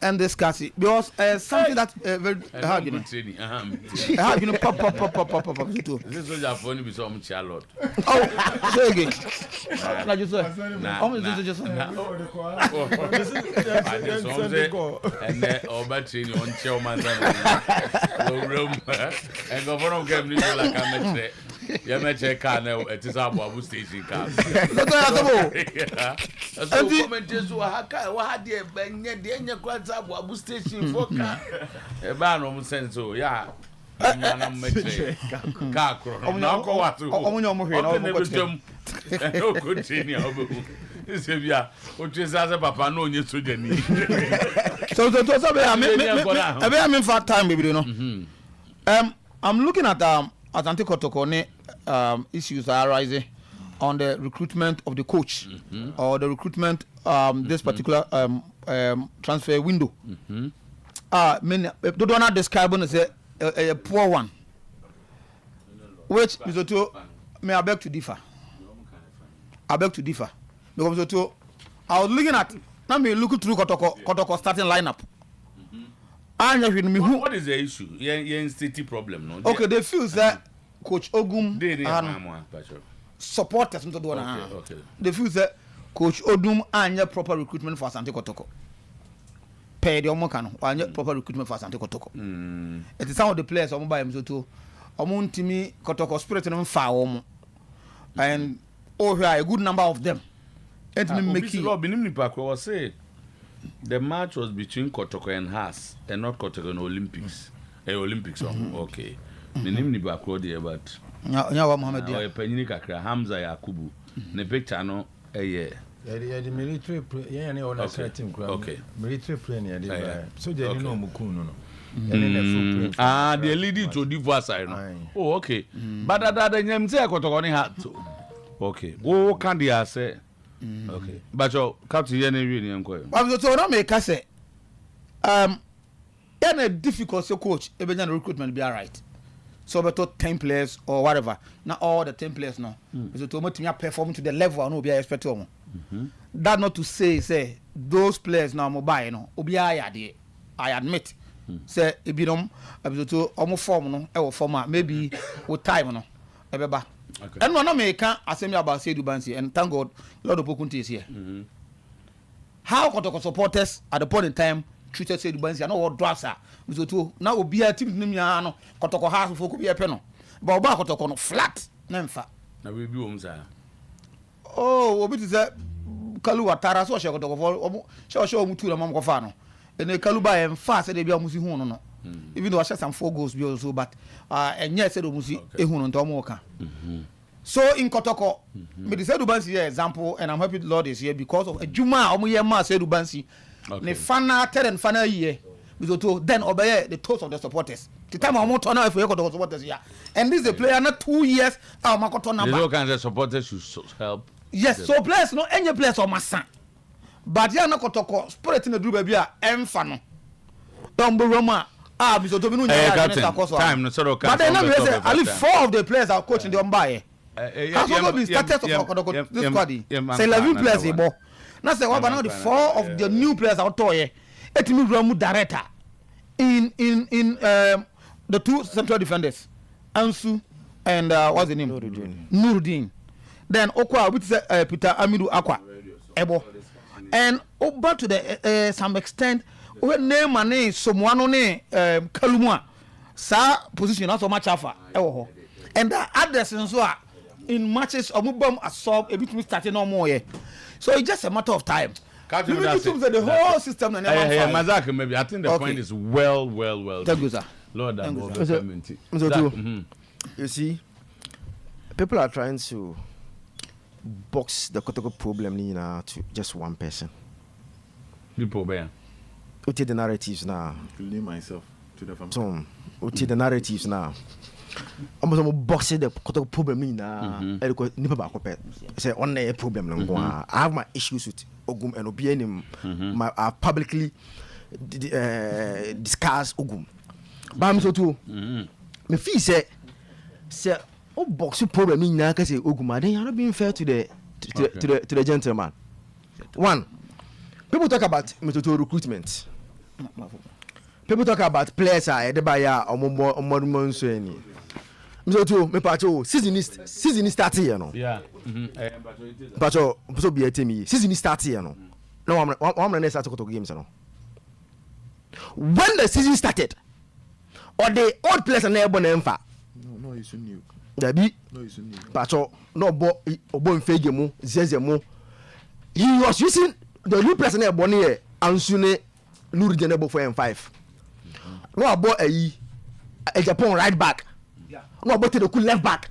and discuss it because something that very hard, pop. This is your phone be some Charlotte. Oh, say again. And over training on chairman room and governor gave me like a yeah, me check car now. It is our Abu station car. So commenters who had the Abu station for car. A ban on sense, so yeah. I'm making car. Now go out to no good senior. This is yeah. What is as a papa no you to the knee. So I'm in for time, baby. I'm looking at Asante Kotoko issues are arising on the recruitment of the coach or the recruitment this particular transfer window. Many don't not describe it as a poor one, which Mr. Otuo, may I beg to differ. Because Mr. Otuo, I was looking at now me looking through Kotoko starting lineup. What is the issue? Yeah, city problem. No? Okay, they feel that Coach Ogum supporters into do okay. They feel that Coach Odum anya proper recruitment for Asante Kotoko. Pay the omokano anya proper recruitment for Asante Kotoko. It is some of the players omo buy Mr. Otuo. Omo ntimi Kotoko spirit no fa omo. And a good number of them. The match was between Kotoko and Haas and not Kotoko and Olympics. Olympics, okay. Minim ni bakro there, but Mohammed Hamza Yakubu. The picture no the military okay. Military plane so they know Mukuno. They lead it to divorce side. Oh, okay. But that the name say Kotoko ni hat. Okay. Oh, can they say? Okay. But your captain any really enquire. I'm so not make say any difficult so coach even recruitment be all right. So better 10 players or whatever. Not all the 10 players now. So to me perform to the level I know be expect to. That not to say those players now mobile obi I admit. Say e be them to almost form no e form maybe with time no e beba. Okay. And one make asemi about say Dubansi and thank God Lord Opokunti is here. How Kotoko supporters at the point in time treated say Dubansi and all drafts are so now will be a team name no Kotoko house for could be a penal. But Oba Kotoko no flat nemfa. Na we be home sir. Oh, obi say Kalu Watara so she Kotoko for show mutu na mam ko fa no. And the Kaluba and fast they be amusi hu no. Even though I shot some 4 goals be also but and yes said musi ehunu nto mo ka. So in Kotoko, me the Sedu Bansi example, and I'm happy the Lord is here because of a Juma Omuyema Sedu Bansi. Ne fana third and final year. Then obey the toast of the supporters. The time I'm not if we got the supporters here. And this is a player not 2 years. Makoto number. There's all kinds of supporters should help. Yes, so players no any players on my son. But ya na Kotoko spirit in the group be a emfano. Don't be Roma. Mr. Tobinu time no sort of. But then at least 4 of the players are coaching the Umbaye. Has also been status of Kotoko this squad. Say 11 players ebo. Now say what about the 4 of the new players out there? It means Ramu director in the 2 central defenders, Ansu and what's the name? Nuruddin. Then Okwa which is Peter Amidu Akwa Ebo. And over to the some extent, we name and name someone ne Kalumwa. Sa position not so much alpha. And the others in matches of Mubam absorb a bit starting no more. So it's just a matter of time. The whole system and Mazak, maybe I think the point is well. Lord, you see, people are trying to box the Kotoko problem to just one person. People bear. Uti the narratives now. Including myself to the family. So, uti the narratives now. I'm boxing the Kotoko problem now. Nipa ba ko pe. Say on a problem no. I have my issues with Ogum and Obianim. I publicly discuss Ogum. But I'm so too. Me feel say boxing problem in now because Ogum. Then you're not being fair to the gentleman. One, people talk about recruitment. People talk about players are the buyer or more so any. So too, me pacho season is starting you know. Yeah. Pacho so be at me. Season is starting you know. No, I'm not start to games you know. When the season started, or the old players are never born emfa. No, it's new. Dabi. No, it's new. Pacho no obo mfege mu zeze mu. He was using the new players never born here ansune Nuruddin ebo 4 and 5. No abo a Japan right back. No about the cool left back.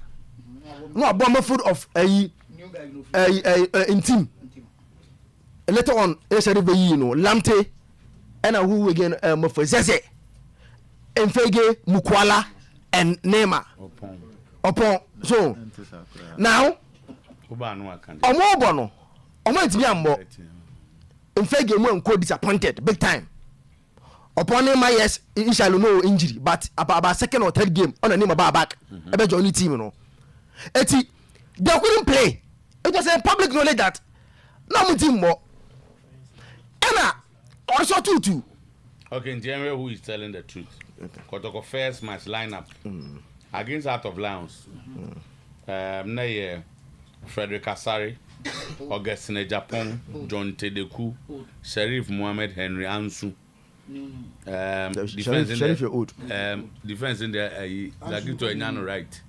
No about foot of in team. Later on, Lamte and who again for Zeze and Fege Mukwala and Nema. Upon so now Omobono Omo and Fege mo and disappointed big time. Upon him, yes, inshallah no injury, but about second or third game on the name of back, about your only team, you know. They couldn't play. It was a public knowledge that no team more. Emma also two. Okay, in general, who is telling the truth? Kotoko first match lineup against Out of Lions. Frederick Asari, Augustine Japon, John Tedeku, Sheriff Mohammed Henry Ansu. Defense in the like to a right.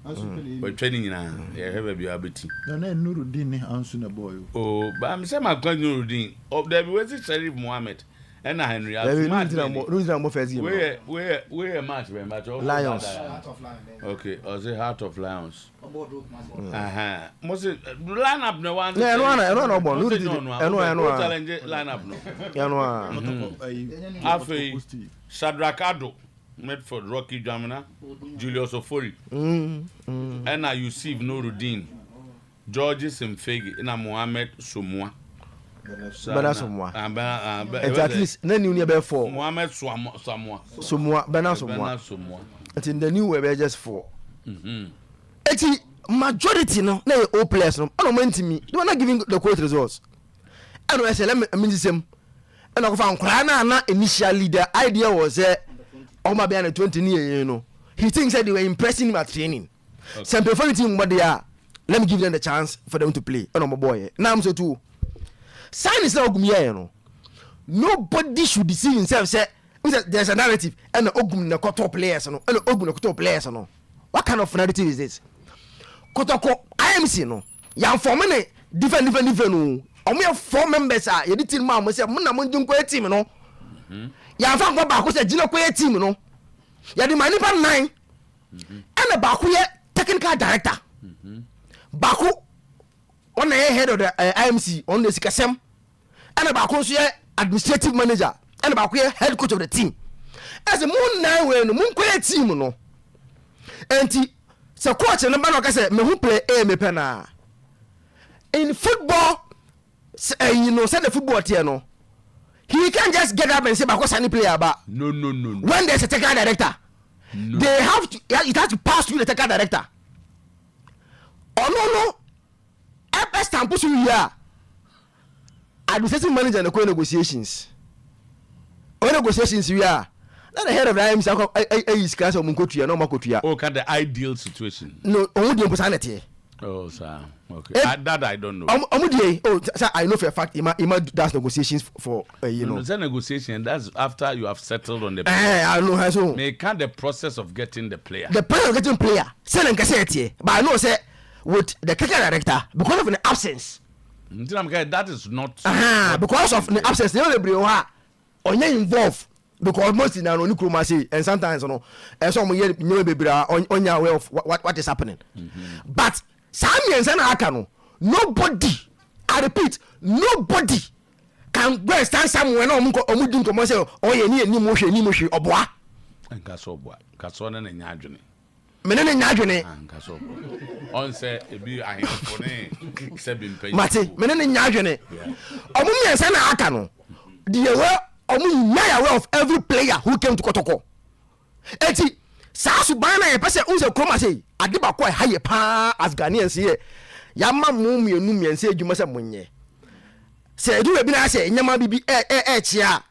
But training in have a ability. No, Nuruddin answer the boy. Oh, but I'm saying my friend Nuruddin. Of the was Sheriff Mohammed and Henry. Where match Lions. Okay, or the Heart of Lions. Most line up no one. Line up no. Afe Shadrack Medford Rocky Jamina Julius Ofori and I Yusuf Nuruddin Georges Mfegi and Mohammed Sumwa. Bana Sumwa. At least none you never for Mohammed Sumwa. Bana Sumwa. And in the new web just 4. Majority no all players no. I don't mind me. They were not giving the quote results. I don't say let me same. And I found Krana initially the idea was Oma Bian 20 years, you know. He thinks that they were impressing him at training. Some preferring team what they are. Let me give them the chance for them to play. Oh no, my boy. Now I'm so too. Sign is not Ogumia, you know. Nobody should deceive himself. Say there's a narrative and the Ogum the Koto players, you know. And the Ogum the Koto players, you know. What kind of narrative is this? Kotoko IMC, no. Young for many different. We have 4 members. You did tell mom, say, Muna Munjunko team, no. Yavan go back, say, Gino team, no. Yadi Manipa 9 and a Bakuya technical director. Baku on the head of the IMC on the Sikasem, and Baku administrative manager, and Baku head coach of the team. As a moon now when moon play team no. And so coach and the man like I said, me who play me pena. In football, you know, send the football team no. He can't just get up and say because any player about. No. When there's a technical director, they have to. It has to pass through the technical director. Oh no. Best time push you here. Administrative manager and the negotiations. All negotiations we are. Not the head of the IMC. Is class of Munkotia, no Makotia. Oh, kind of ideal situation. No, only the personality. Oh, sir. Okay. That I don't know. Sir, I know for a fact Ima does negotiations for you know. It's a negotiation. That's after you have settled on the player. I know how so. May count the process of getting the player. The process of getting player. Selling cassette, but I know say with the technical director because of the absence. That is not. Because of the absence, they only bring on involved. Because most in our only say and sometimes you know, and some year baby on your way of what is happening. But Samians and Akano, nobody, I repeat, nobody can go and stand somewhere no omudin commercial or any motion or bois. And Casoboa, Casona and Yadjuni. Menene Yadjuni. And Casobo. On say, it be I have 7 pages. Mati, Menene Yadjuni. Omumians and Akano, the aware of every player who came to Kotoko. Eti, Sasubana, a person who's a chroma say, I give a quite higher pa as Ghanaians here. Yama mummy and Numi and say, you must have money. Say, do a bit, I say, Yama be chia.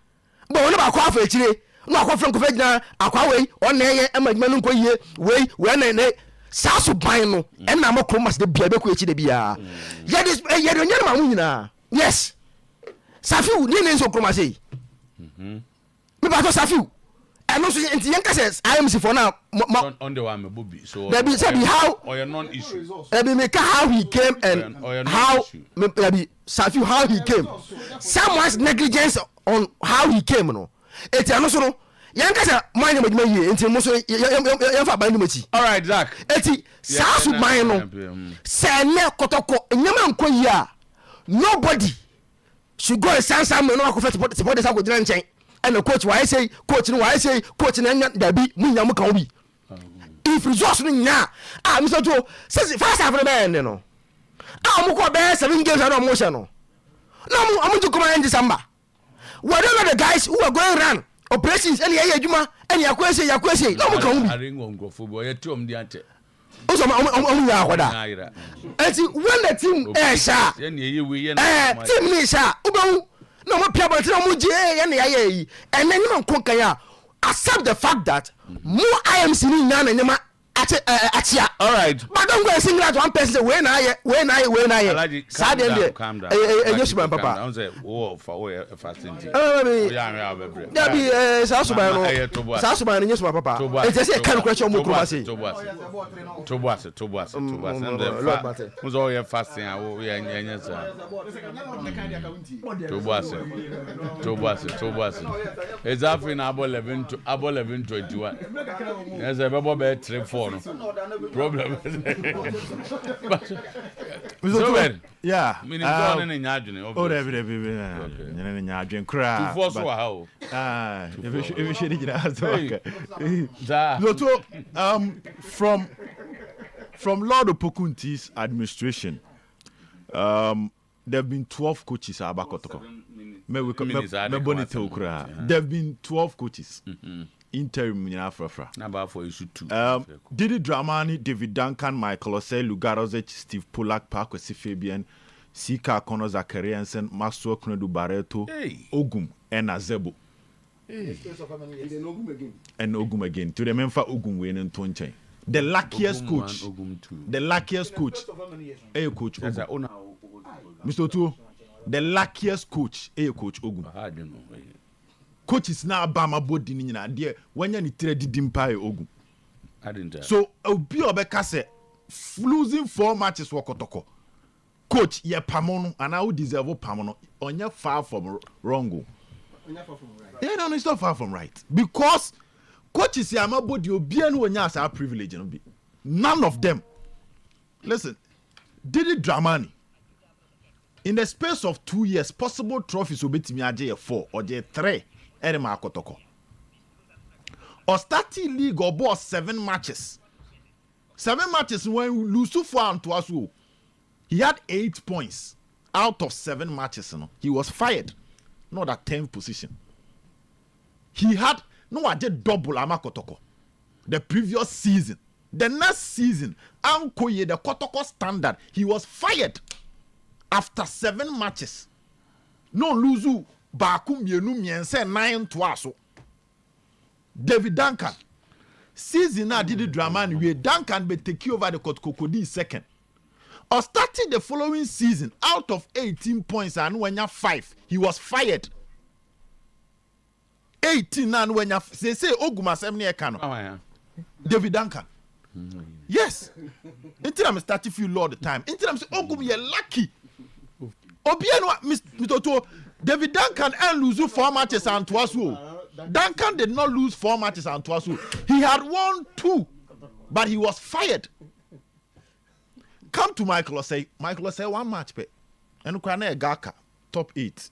But what about coffee? No, I from Covena, Aquaway, on air, and my Manuko ye, way, when I Sasubano, and I'm a chromas the Biabe which the Bia. Yet is a Yadamina. Yes. Safu, Nene so chroma say. Because Safu. And also, in the young says, I am for now. On the one, Bobby. So, there be how or your non-issue. There be make how he came and how maybe Safi how he came. Someone's negligence on how he came. No, it's also no. Young guys are minding with me until most of you. All right, Zach. It's Sasu Mino. Sene Kotoko, Yaman Koya. Nobody should go and send someone who support the South Korean. And the coach, why I say, coach, and why I say, coach, and there be Munyamukawi. If resourcing now, I'm so to says the first half of the man, you know. I'm going to 7 games are emotional. No, I'm going to come in December. Whatever the guys who are going around, operations, any Juma, any Yakwese, no, come. I ring go football, you told me the answer. Also, when the team is team is no more people and then you don't accept the fact that more IMC in Achia. All right. But don't go and sing that one person when I calm down. Yes, my papa. I say, oh, for fasting. That be Sasuban, yes, my papa. It's just a kind of question. Who's all your fasting? We are yes, it's after about 11:21. There's a bubble bed 3-4. Problem. Yeah. Oh, from Lord Opokunti's administration, there have been 12 coaches. There have been 12 coaches. Interim in Africa. Didi Dramani, David Duncan, Michael Osei, Lugarozec, Steve Polak, Parkwesi Fabian, Sika Kono Zakariansen, Maxwell Knodu Barreto, Ogum, and Azebo. And Ogum again. To remember Ogum Wayne and Tonche. The luckiest coach. The luckiest coach. Hey, Coach Ogum. Mr. Otuo, the luckiest coach. Hey, Coach Ogum. Coach is now Bama body in there when you need to dimpa Ogun. I didn't. So Obi Obeka say losing 4 matches for Kotoko. Coach, ye pamono and I would deserve pamono on your far from wrong. Yeah, no, it's not far from right. Because coach is Yama body Obi and when you are privilege. None of them. Listen, Didi Dramani. In the space of 2 years, possible trophies will be to 4 or 3. Erema Kotoko. Or starting league or boss 7 matches. 7 matches when Lusu found to us. He had 8 points out of 7 matches. He was fired. Not at 10th position. He had I did double Amakotoko. The previous season. The next season, Ankoye, the Kotoko standard, he was fired after 7 matches. No Luzu Baku Mienu Miense 9 twaso. David Duncan. Season now did the drama where Duncan be take over the Kotkokodi second. Or starting the following season, out of 18 points and when you're 5, he was fired. 18 and when you say Oguma Semne Kano. David Duncan. Yes. Until I'm starting feel all the time. Until I'm saying Oguma you're lucky. Obiano Mr. Otuo, David Duncan and lose 4 matches and Twasu. Duncan did not lose 4 matches and Twasu. He had won 2, but he was fired. Come to Michael say 1 match pe. And ukwane Gaka top 8.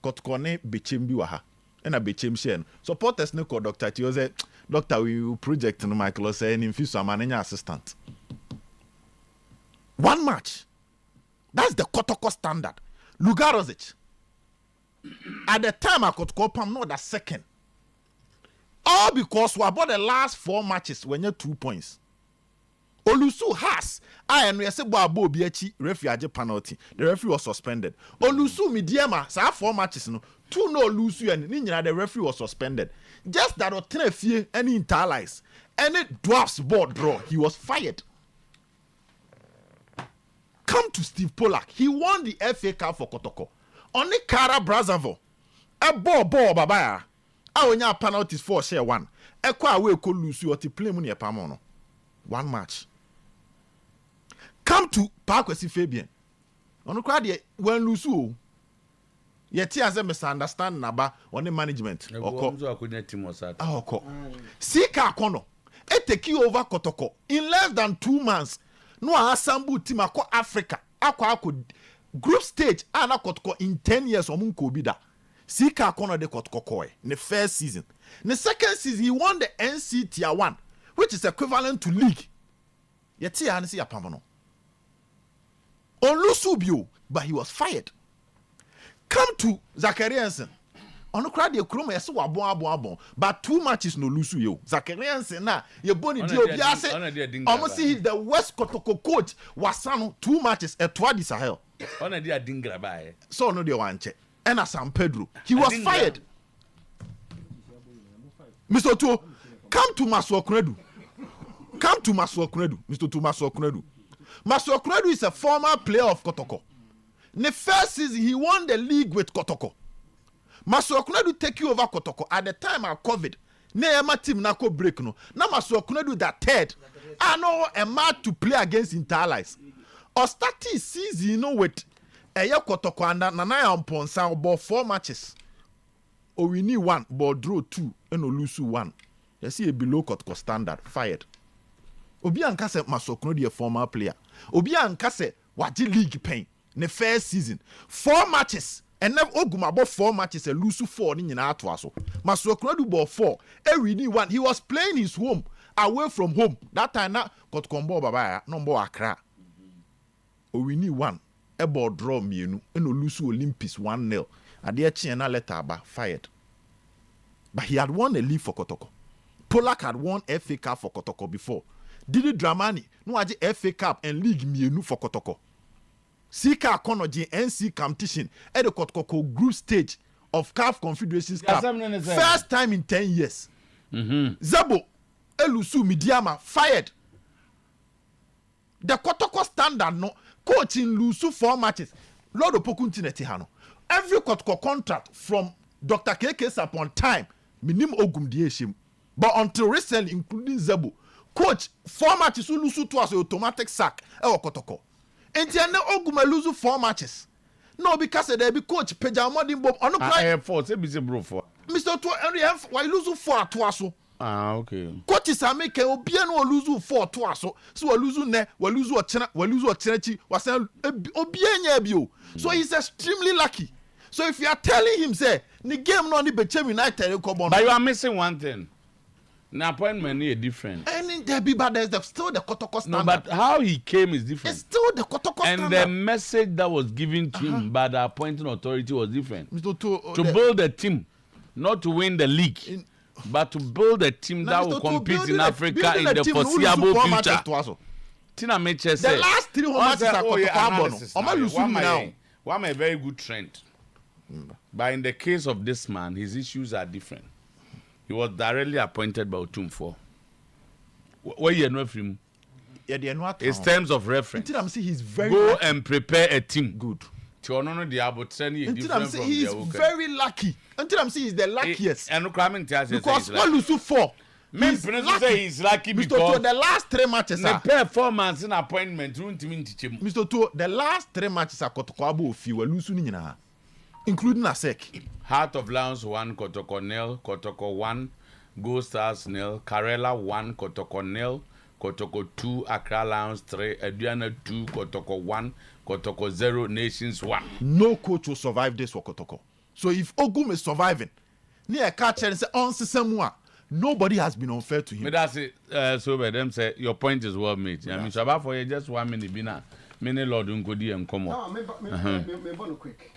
Kotkone Bechimbi waha. And a Bechim Shen. Supporters no call Dr. Tio say, Doctor, we project no Michael say and infuse a manager assistant. 1 match. That's the Kotoko standard. Lugarozic. At the time I could call Pam not the second. All because we about the last 4 matches when you're 2 points. Olusu has and we say Bobo Biachi referee penalty. The referee was suspended. Olusu Midiama sa 4 matches no 2 no Olusu and the referee was suspended. Just that or 10 fear any interlies. Any dwarfs board draw, he was fired. Come to Steve Pollack. He won the FA Cup for Kotoko. Only Kara Brazzaville. A ball babaya. I will penalties for share 1. A qua will call Lucy or to play money a pamono. 1 match. Come to Parkwesi Fabian. On the crowd when Lucy. Yet he has a misunderstanding about on the management. Sika Kono. It take you over Kotoko. In less than 2 months. No asambu team ako Africa. Ako group stage ana Kotoko in 10 years omunko bida. Sika Kono de Kotoko in the first season. In the second season he won the NC Tier 1, which is equivalent to league. Yet he has a pamono. Olusubio, but he was fired. Come to Zachariansen. On the crowd, you chrome as well, but 2 matches no lose you. Zachariansen, na your bony deal. Almost see the West Kotoko coach was 2 matches at Twadi Sahel. On a dear dingra by. So no, they want check. And as San Pedro, he was fired. Mr. Otuo, come to Maso Kredu. Come to Maso Kredu, Mr. Maso Kredu. Maso Kredu is a former player of Kotoko. In the first season, he won the league with Kotoko. Maso Kredu take you over Kotoko. At the time of COVID, Neyama team nako break no. Now Maso Kredu that third. I know a match to play against Interlies. Or starting season, you know, with Eya Kotoko and Nanaya Mponsa about 4 matches. Or we need 1, but draw 2, and lose 1. You see a below Kotoko standard, fired. Obi Ankase Maso Kredu a former player. Obi Ankase waji league pain. In the first season, 4 matches. And never Oguma about 4 matches and lose 4 in Atwaso. Maso Kredu ball 4. Every need 1. He was playing his home away from home. That time now got combo babaya number Accra. Oh, we need 1. A ball draw me and lose Olympics 1-0. And the Chiena letter about fired. But he had won a league for Kotoko. Pollack had won FA Cup for Kotoko before. Didi Dramani no aje FA Cup and league mienu for Kotoko. Sika Konoji NC competition at the Kotoko group stage of CAF Confederations Cup. First time in 10 years. Zabo Elusu Midiama fired. The Kotoko standard no coach in Lusu 4 matches. Lord Opokuntineti Hano. Every Kotoko contract from Dr. KK upon time minim ogum dieshim. But until recently, including Zabo, coach 4 matches who lose to us automatic sack. Kotoko. And then Oguma lose 4 matches. No, because they be coach Pejamodi Bob on the force busy bro for. Mr. Otuo, why lose 4 to us? Okay. Coaches are making Obiano or lose 4 twice. So lose ne, lose what Chenachi was Obianya. So he's extremely lucky. So if you are telling him, say, the game not be United, but you are missing one thing. The appointment is different. And there be, but there's still the Kotoko standard. No, but how he came is different. It's still the Kotoko standard. And the message that was given to him by the appointing authority was different. To build a team, not to win the league, but to build a team that will compete in Africa in the foreseeable future. Tina Meche said, the last 3 matches are Kotoko. One a very good trend. But in the case of this man, his issues are different. He was directly appointed by Otumfuo. Where you know from? It's terms of reference. He's very go lucky. And prepare a team. Good. He's very lucky. Until I'm saying he's the luckiest. And because one lose 4. Say he's lucky Mr. because Tuo, the last 3 matches the performance in appointment. Mr. Tuo, the last 3 matches are Kotoko few losing including Asek. Heart of Lions 1, Kotoko 0, Kotoko 1, Go Stars 0, Karela 1, Kotoko 0, Kotoko 2, Accra Lions 3, Aduana 2, Kotoko 1, Kotoko 0, Nations 1. No coach will survive this for Kotoko. So if Ogum is surviving, near catch and say on Samoa, nobody has been unfair to him. But that's it. So by them say your point is well made. I mean, Shabba for you just 1 minute, Bina. Many Lord Unkodi and come on. No, quick.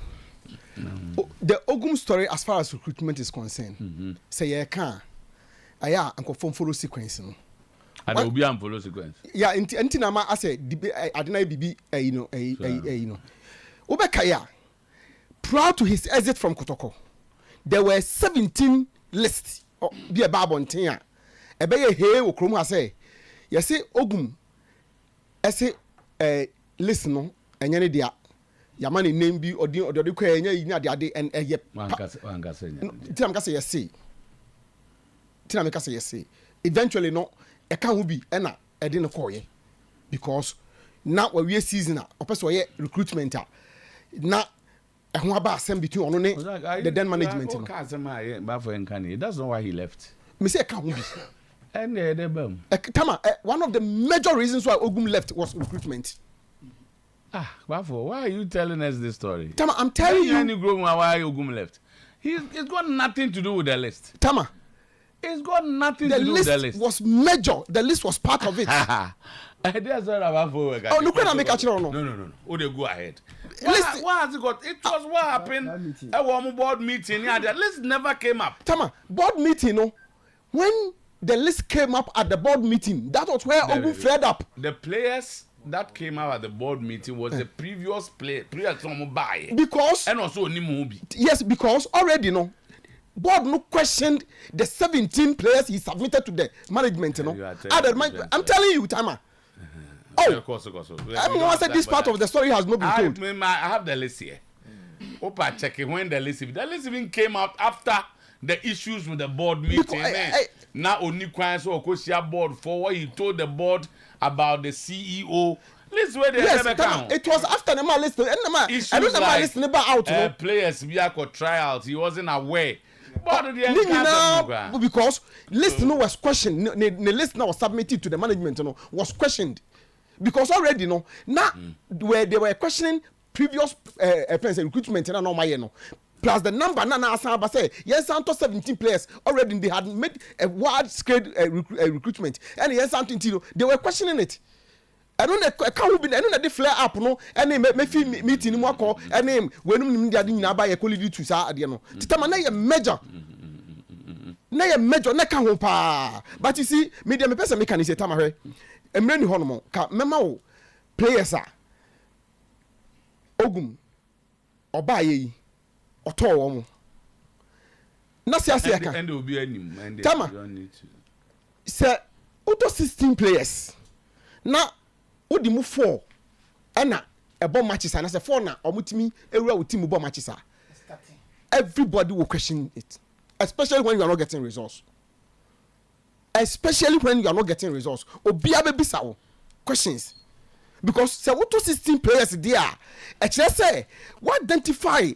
The Ogum story, as far as recruitment is concerned, say you can. I am follow sequence. And there will be follow sequence. Yeah, until I say, I deny BB, you know. Obekaya, prior to his exit from Kotoko, there were 17 lists. Be a babon tia. A bay here will chrome say, you say Ogum, I say, listen, and any dia. Yamani name be or the other and a yep. Tinamka say, eventually, no, a can be Enna, I didn't call ye because now we are season or person recruitment. Now, a waba send between on the then management. That's not why he left. Monsieur can't be. And one of the major reasons why Ogum left was recruitment. Bafo, why are you telling us this story? Tama, I'm telling you. Why Ogum left? It's got nothing to do with the list. Tama, it's got nothing to do with the list. The list was major. The list was part of it. That's what oh, look at make a no. Oh, they go ahead. Why has it got? It was what happened at one board meeting. Yeah, the list never came up. Tama, board meeting, no. When the list came up at the board meeting, that was where Ogum flared up. The players that came out at the board meeting was the previous buy because and also Nimubi. Yes, because already board no questioned the 17 players he submitted to the management. I'm telling you, Tama. Of course. I said this part of the story has not been told. I have the list here. Opa checking when the list even came out after the issues with the board meeting. Now only clients or board for what he told the board about the CEO. Listen where they never count. It was after the list. I don't know list never out. Players we are trials. He wasn't aware. But because list was questioned. The list now was submitted to the management. Was questioned because already now where they were questioning previous recruitment and all my plus the number Asaba say yes, 17 players already they had made a wide scale recruitment and yes, they were questioning it. I don't know. I know they flare up and they me meeting more call and name when they didn't buy a quality to say Titama na major. Na ye major na kan ho pa. But you see, media me person make an say Tamahwe. Emre ni hono ka mema wo players a Ogum oba ye oto wo mo. Na sia aka. And they will be anim and Tama. Say auto 16 players. Na odi mu 4 ana ebo matches and say 4 na omutimi ewura wo team bo matches a. Everybody will question it. Especially when you are not getting results. Especially when you are not getting results. Obia be bisa questions. Because say what 16 players there. Actually say what identify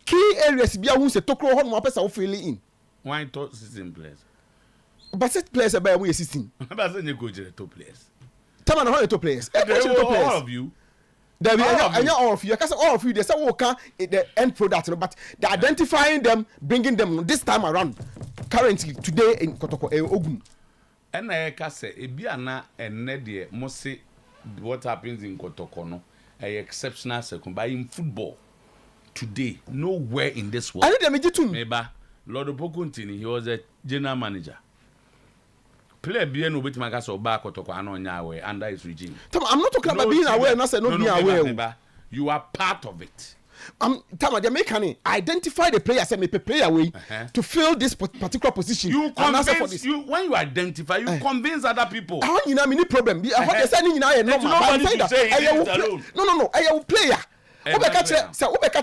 key areas bia who say tokro ho no pesa wo feeling in. Why 16 players? But set players about we 16. But then you go to the top players. Tell me how top players. All of you. There be all of you. I can say all of you. They say the end product, but the identifying them, bringing them this time around. Currently today in Kotoko Ogun. And I can say Ebiana and Nedie must say what happens in Kotoko no a exceptional second. But in football today, nowhere in this world. I need them to maybe Lord Opokuntini, he was a general manager. Play bien no bit magas or back or Kotoko under his regime. I'm not talking about being aware, and I said not being aware. You are part of it. Tama, they make identify the players and make a player away to fill this particular position. You convince you when you identify, you convince other people. How you know many problem? What they saying you know normal. No. I will player. What catch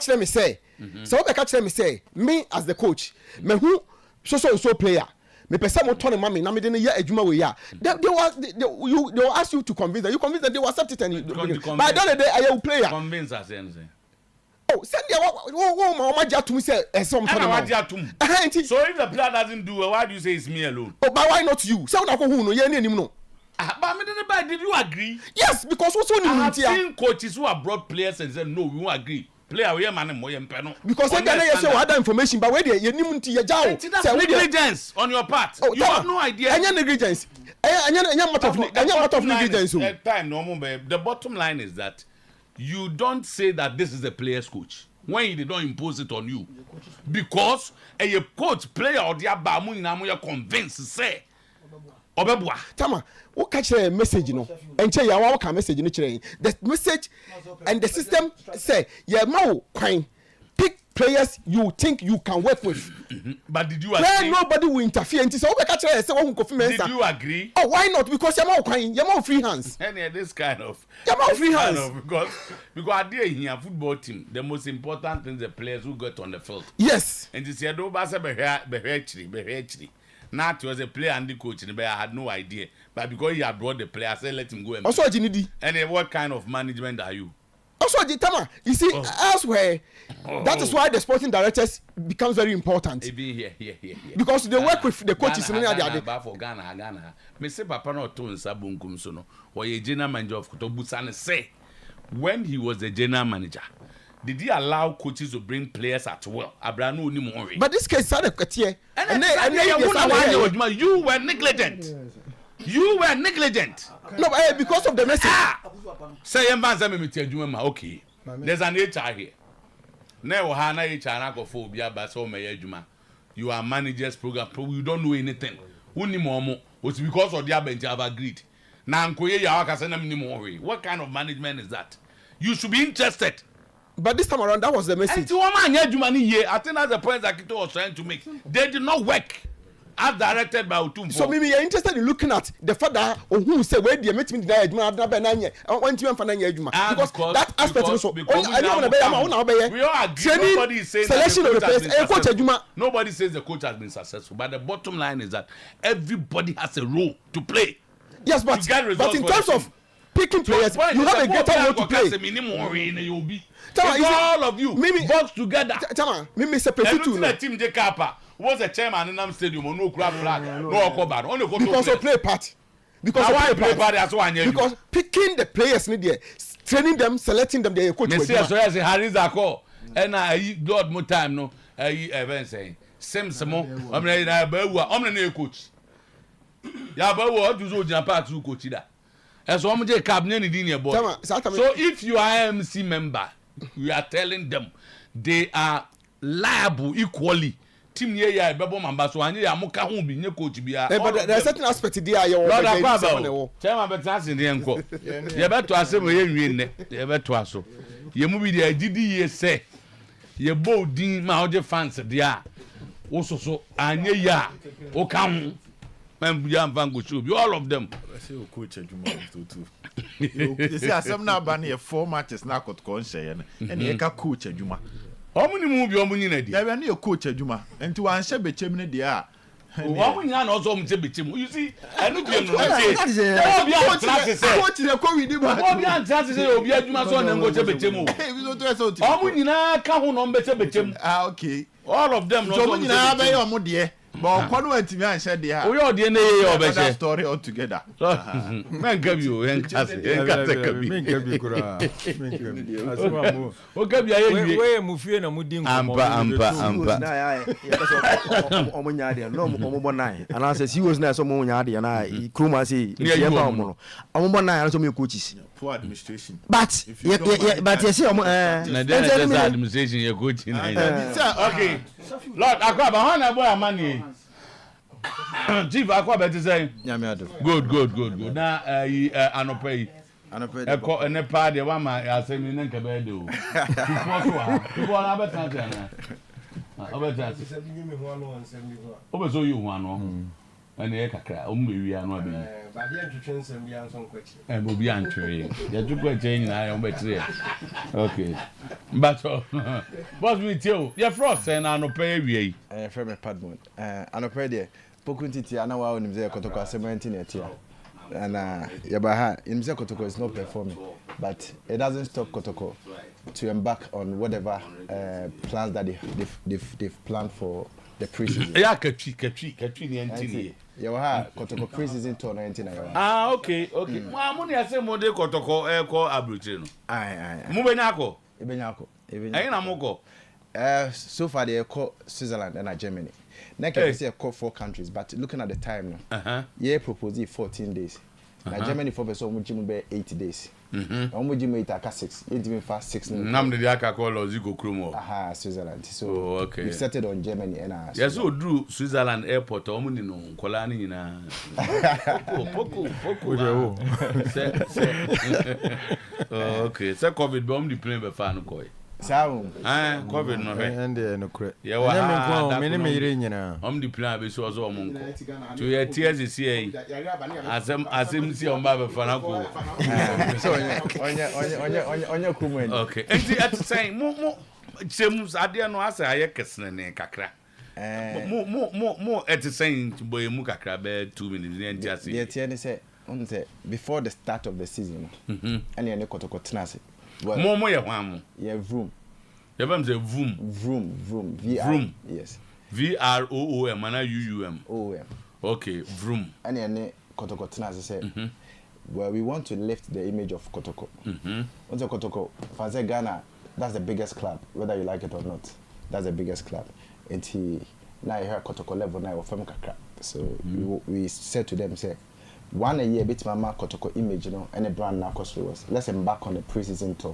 them say? So what catch them say? Me as the coach, me who so player. Me person mo turn mama na me dey hear adwuma we ya. They will ask you to convince them. You convince them, they will accept it and by the day I will player. Convince us anything. Oh, send your to me say some So if the player doesn't do well, why do you say it's me alone? Oh, but why not you? Say una ko hu no ye ni no. But did you agree? Yes, because what's on I have seen coaches who have brought players and said no, we won't agree. Player we man mo yem pe no. Because they say other information, but where they you nim nti ye jaw. Say negligence on your part. You have no idea. Anya negligence. Anya matter of negligence. Time no more. The bottom line is that you don't say that this is a player's coach when they don't impose it on you, because a coach player or the abamu inamu you convinced say obebua. Tama, what catch a message no? And say ya wa message no chire. The message and the system say ya ma kwan pick players you think you can work with. But did you agree? Where nobody will interfere. Until so catch say one confirm. Did you agree? Oh, why not? Because ya ma free hands. And this kind of free hands. Because idea in your football team, the most important thing is the players who get on the field. Yes. And this year do basa be Not was a player and the coach, and I had no idea. But because he had brought the player, I said let him go and also Ginidi. And what kind of management are you? Also Tama, you see, elsewhere, that is why the sporting directors becomes very important. Here. Because they work with the coaches in Ghana. For Ghana. Me say Papa no to nsabunkum so no. Or a general manager of Koto Busane say when he was the general manager, did he allow coaches to bring players at will? Abranu ni mo. But this case started here. And you were negligent. You were negligent. No, because of the message. Say okay. There's an HR here. Now Hana HR na go for bia ba so me adwuma. You are managers program. You don't know anything. Uni momo. It's because of their bench have agreed. Na nkoye ya waka say na me ni mo. What kind of management is that? You should be interested. But this time around, that was the message. I think that's the point that Koto was trying to make. They did not work as directed by Otuo-Acheampong. So maybe you're interested in looking at the fact that who say where the meeting because that aspect also. We all agree. Nobody says selection of the players. Nobody says the coach has been successful. But the bottom line is that everybody has a role to play. Yes, but in terms of picking players, you have a greater role to play. All of you box together. Mimi separate two. Team Jekapa was a chairman in Nam Stadium, no crab flag, no Okoban. Because of play part. Because why play part as one? Because picking the players need there, training them, selecting them, they coach. Monsieur, so as Harry Zako, and I got more time. No, event saying same I'm the coach. Yeah, but what do you do? Part two coach that. As one of the cabinet in your boy. So if you are MC member, we are telling them they are liable equally. Team here ya bebo mamba so anye ya muka hu bi nye coach bia. But there are certain aspects there you want. Chairman betas in enko. Ye beto asem ye nwie ne. Ye beto aso. Ye mu bi de agidi ye se. Ye boldin ma oje fans dia. Wo so anye ya. O kan all of them. I say coach Adwuma you see asem na ba na 4 matches na Koto share and e ka coach Adwuma. How many move you money na di? There be na coach Adwuma. Enti wan hye bechem ne de a. Wo nya na ozo mche bechem. You see, I no be no say. Obi a class say. Coach the COVID ba. Obi a class say obi Adwuma so na ngo che bechem o. We so to so. Omo nyina ka ho no mbeche bechem. Okay. All of them no. So nyina ba ye omo de. But one way to me and said, yeah, we all the other story altogether. Man, give you, and cast it. Where Mufi and Mudin and I said, he was not some Yadi and I, Krumasi, coaches. Poor administration. But you see, administration, you're good. Okay, Lord, I grab a hundred boy money. Chief, I quite better say. Good. Now, Anopay. And a party, one man, I say, me, Nankabedo. People are better. Over so you one, and the Eka, we are not being. But the entrance and beyond some question. And will be answering. You took a change, I am better. Okay. But, what we tell you, Frost and Anopay, from a padmont. Anopay, Pokuntiti, and now in the Koto 17 years. And Yabaha, in Kotoko is not performing, but it doesn't stop Kotoko to embark on whatever plans that they've planned for the preseason. Yeah, Katri, Yabaha, Kotoko preseason tour 19. Okay. Well, money I say more de Kotoko airco abrutino. Aye. Mubenako. Ibenako. So far they call Switzerland and Germany. Next I say call 4 countries, but looking at the time now, yeah, propose 14 days. Now Germany for so much 80 days. Much 6. Even fast 6. Nam the Aka call Zico Krumo. Aha, Switzerland. So we settled on Germany and yes, so drew Switzerland airport Omunino, Colani na Poco. Okay, so COVID bomb the plane be fan koi. Sound. COVID no and no credit. Yeah, the plan be so monko. To your tears is here. As him see on Baba Fanako. So on your comment. Okay. And see at the same more James Adia no asa ayekesne kakra. More at the same to boy mukakra be 2 minutes and just the TN say before the start of the season. And you Kotoko Tenase. Well, more one. Yeah, vroom. You have say vroom. Vroom. Yes. VROOM, and UUM. OM. Okay, vroom. And then Kotoko Tenase said, well, we want to lift the image of Kotoko. What's a Kotoko? Fancy Ghana, that's the biggest club, whether you like it or not. That's the biggest club. And now you hear Kotoko level now of Femka. So we said to them, say, 1 a year bit mama Kotoko image, you know, and a brand now cost was. Let's embark on the preseason tour.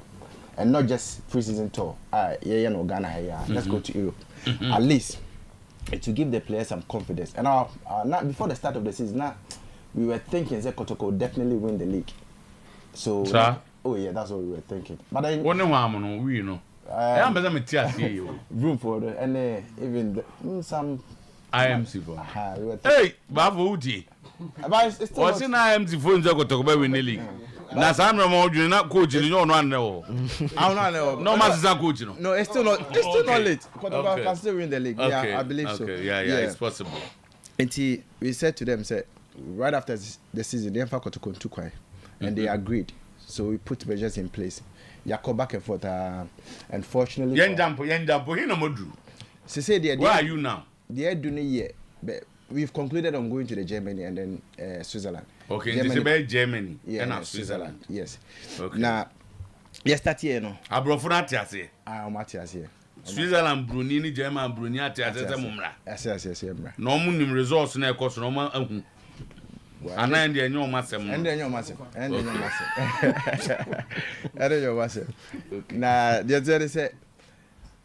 And not just preseason tour. No Ghana, let's go to Europe. At least to give the players some confidence. And now before the start of the season, now we were thinking that Kotoko would definitely win the league. So oh yeah, that's what we were thinking. But then we know. Room for the and even some IMC for. Hey, Babu. What's in IMC for the talk about winning the league? Now, some of you not coaching, you don't know. I don't know. No, Master coaching. No, it's still not late. Kotoko can still win the league. Yeah, I believe so. Yeah, it's possible. And we said to them, say, right after the season, they have Kotoko to Kwai, and they agreed. So we put measures in place. You go back and forth. Unfortunately, where are you now? They're doing a year, but we've concluded on going to the Germany and then Switzerland. Okay, this is about Germany and Switzerland. Yes. Okay. Now, yesterday, no. Abrofuna Matias here. Switzerland, Brunei, German, Brunei, Mumra. Yes. No moon resource na cost no man. And then the new massive. Now, the other say,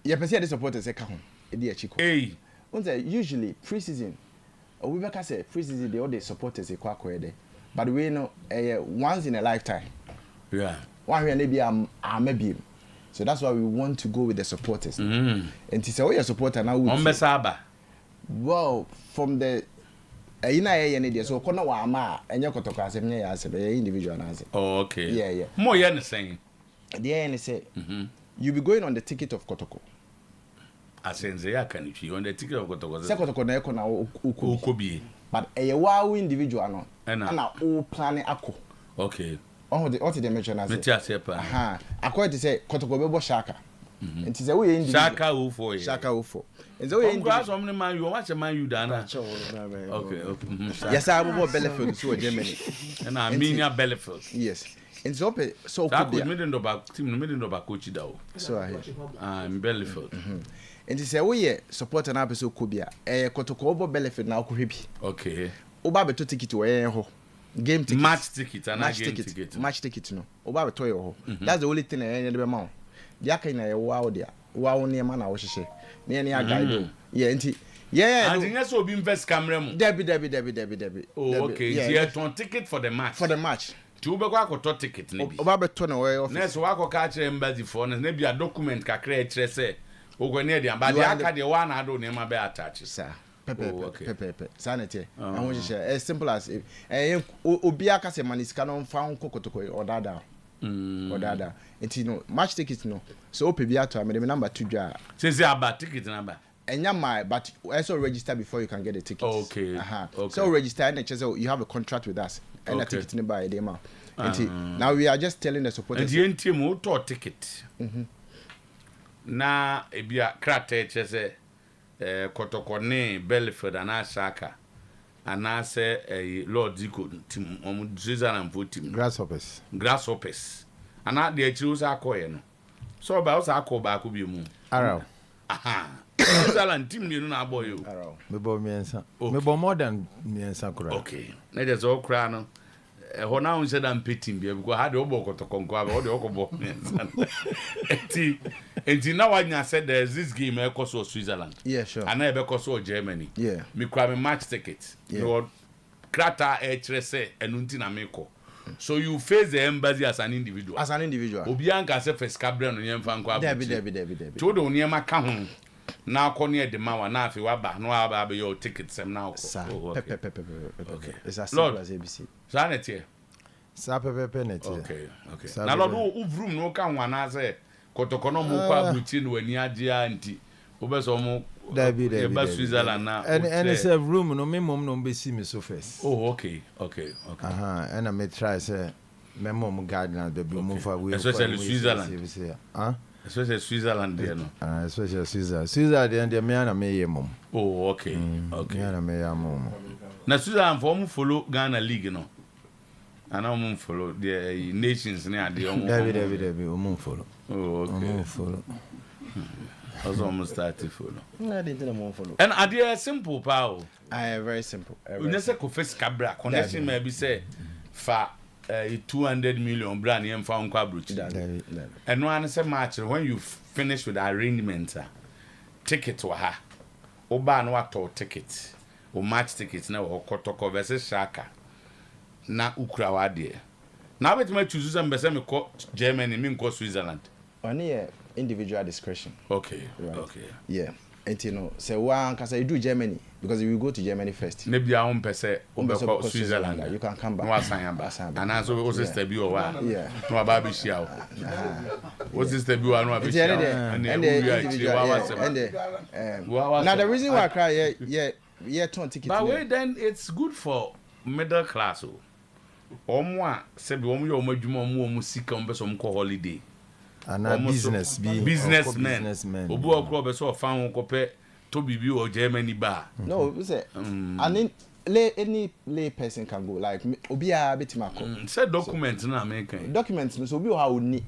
you perceive the supporters say, come on, dear Chico. Hey, usually preseason, or we can say preseason, the other supporters are quite but we know once in a lifetime. Yeah. One way maybe maybe. So that's why we want to go with the supporters. And to say, oh, your supporter now. Well, from the so kono wa ama enye Kotoko asem nya ya asem individual answer. Oh, okay. Yeah. More yen saying. The end say you be going on the ticket of Kotoko. Asenze ya kan you on the ticket of Kotoko. Say Kotoko na eko na ukobi. But wa individual no. Na o plan akọ. Okay. Oh, what did they mention as? Aha. According to say Kotoko bebo shaka. Nti say we individual. Shaka Ufo. Shaka Ufo. And so we individual. Man, you watch a man you dana. Okay. Yes, I will Bellefield so Germany. And I mean your Bellefield. Yes. And so so could be made about team made about coach daw. So I'm Bellefield. And say we support an episode Kubia. Kotoko Obo Bellefield now ko hebi. Okay. Oba beto ticket we ho. Game ticket. Match ticket and match game ticket. Match ticket no. Oba beto ye ho. That's the only thing I dey ma. Dia kan na ye wow dia. Wow ne ma na wo hihye. Ne ne guide. Yeah, nti yeah. And you so be invest camera mu. Debbie. Oh, okay. Yeah, ton ticket for the match. For the match. Tu be kwa ko ticket ne bi. Oba beto na we office. Next wa ko ka kire embassy for na bi a document kakra e kire say ogo ne dey amba dey aka dey one ado ne ma be attach sir. Pepe. Sanity. I want to share as simple as obi aka se manisika no fa nkokotoko odada. Odada. Enti no match ticket no. So ope bi ato am the number 2 dwa. Say about ticket number. Enya my but also register before you can get the ticket. Okay. Okay. So register and you have a contract with us. And the ticket number by the amount. Now we are just telling the supporters. And the team will talk ticket. Na ebia krate chese Kotoko ne Bellefield and Ashaka and I say Lord Zico team on Switzerland for team grasshoppers and not the choose our coin. So about our call back will be moon. Arrow. Aha. Switzerland team you know boy you. Arrow. Maybe more than me and Sakura. Okay. Let us all crown. Now said I'm pitting because I had the Obo Kotoko or the Okobo. And now I said there's this game because of Switzerland. Yeah, sure. And I because of Germany. Yeah. Me grab a match ticket. Yeah. Lord Krata HRS and Untina Meko. So you face the embassy as an individual. As an individual. Obianka se first cabra no yem fan kwa. Debbie. Todo onyema ka ho. Na kono e de ma wa na afi wa ba no aba be your ticket sem na ko. Okay. It's as simple as ABC. Sanity. Sa pepe net. Okay. Na Lord uvrum no ka ho na say Kotoko no mo kwa buti no ani age anti. Obeso mo Debbie. Switzerland na. And it's a room no me mom no be see me so first. Oh, okay. And I may try say my mom gardener be move away. Especially Switzerland. Especially Switzerland there no. Especially Switzerland there me and me mom. Oh, okay. Me and me mom. Na Switzerland for follow Ghana league no. And I follow the nations near the Debbie follow. Oh, okay. Follow. Also almost started follow. No, I didn't follow. And are they simple power? Very simple. We never go first cabra connection maybe say for 200 million brand yen for uncle brooch. And one say match when you finish with the arrangement ticket to her. Oba no ato ticket. O match tickets na o Kotoko versus Shaka. Na ukra wa de. Na bet me choose some be say me ko Germany me ko Switzerland. Only individual discretion. Okay. Yeah. And you know, say one can say you do Germany because you will go to Germany first. Maybe I won't say Switzerland. You can come back. No asan. And also also step you over. Yeah. No ababi shia. What's this step you are no ababi shia. And now the reason why I cry yeah turn ticket. But wait, then it's good for middle class. Omwa se bi omu yo madwuma omu sika ombe so mko holiday. And a businessmen. Obu okro be so fan won kope to bibi o Germany bar. No, we say and any lay person can go like obi a betima ko. Say document na American. Documents no so obi o ha oni.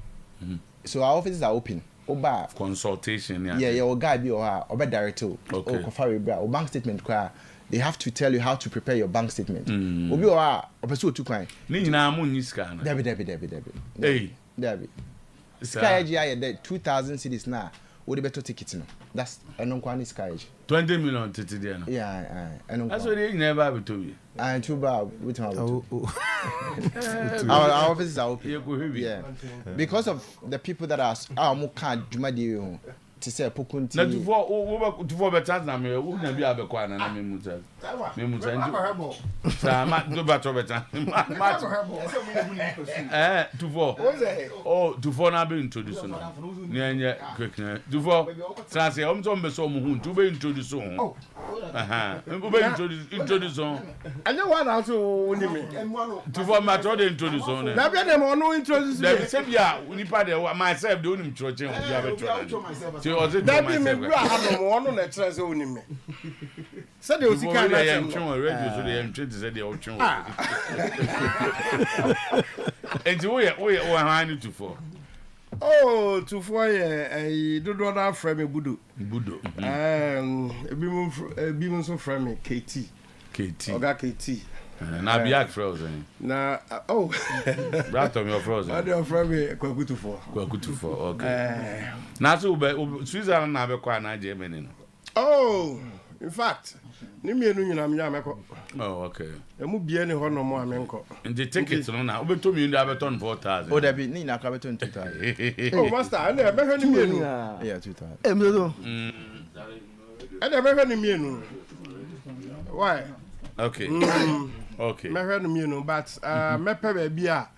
So our offices are open. Oba consultation yeah your guy be or oba director o kofari bra o bank statement kwa. They have to tell you how to prepare your bank statement. Obi o ha opeso tu kwan. Ni nyina mu nyi sika na. Debbie. Hey. Debbie. Sky GI there 2000 cedis now. What the better ticket no? That's kwani Sky. 20 million ticket there no. Yeah, that's what they never be to you. And too bad with our offices are open. Yeah. Because of the people that are more can't jumadi to say pokunti. Na before be chance na me wo na bi abekwa na me muta. Me muta nju. Sa ma do ba to beta. Tufo. Oh, tufo na be introduce no. Ni enye quick na. Tufo. Transe o mto mbe so mu hu, tu be introduce hu. Introduce on. I know what else you to form my told introduce on. Now be them on no introduce. Them say yeah, we need part myself the only church we have a church. So was it that be me bra ha no one na try say oni me. Say the osika na am twen radio so the am twen say the o twen. And we hand to for. Oh, to for I do not frame me budo. Ebi mo so frame me KT. Oga KT. Na biak frozen. Na oh. Bratom your frozen. I do frame me kwakutu for. Okay. Na so Switzerland na be kwa na Germany no. Oh, in fact, ni mienu nyina me ameko. Oh, okay. Emu bie ni ho no mo amenko. And the tickets no na obeto mi nda beton 4,000. Oh, there be ni na ka beton 2,000. Oh, master, and e be hwe ni mienu. Yeah, 2,000. Emelo. And e be hwe ni mienu. Why? Okay. Okay. Me hwe ni mienu, but me pe ba bia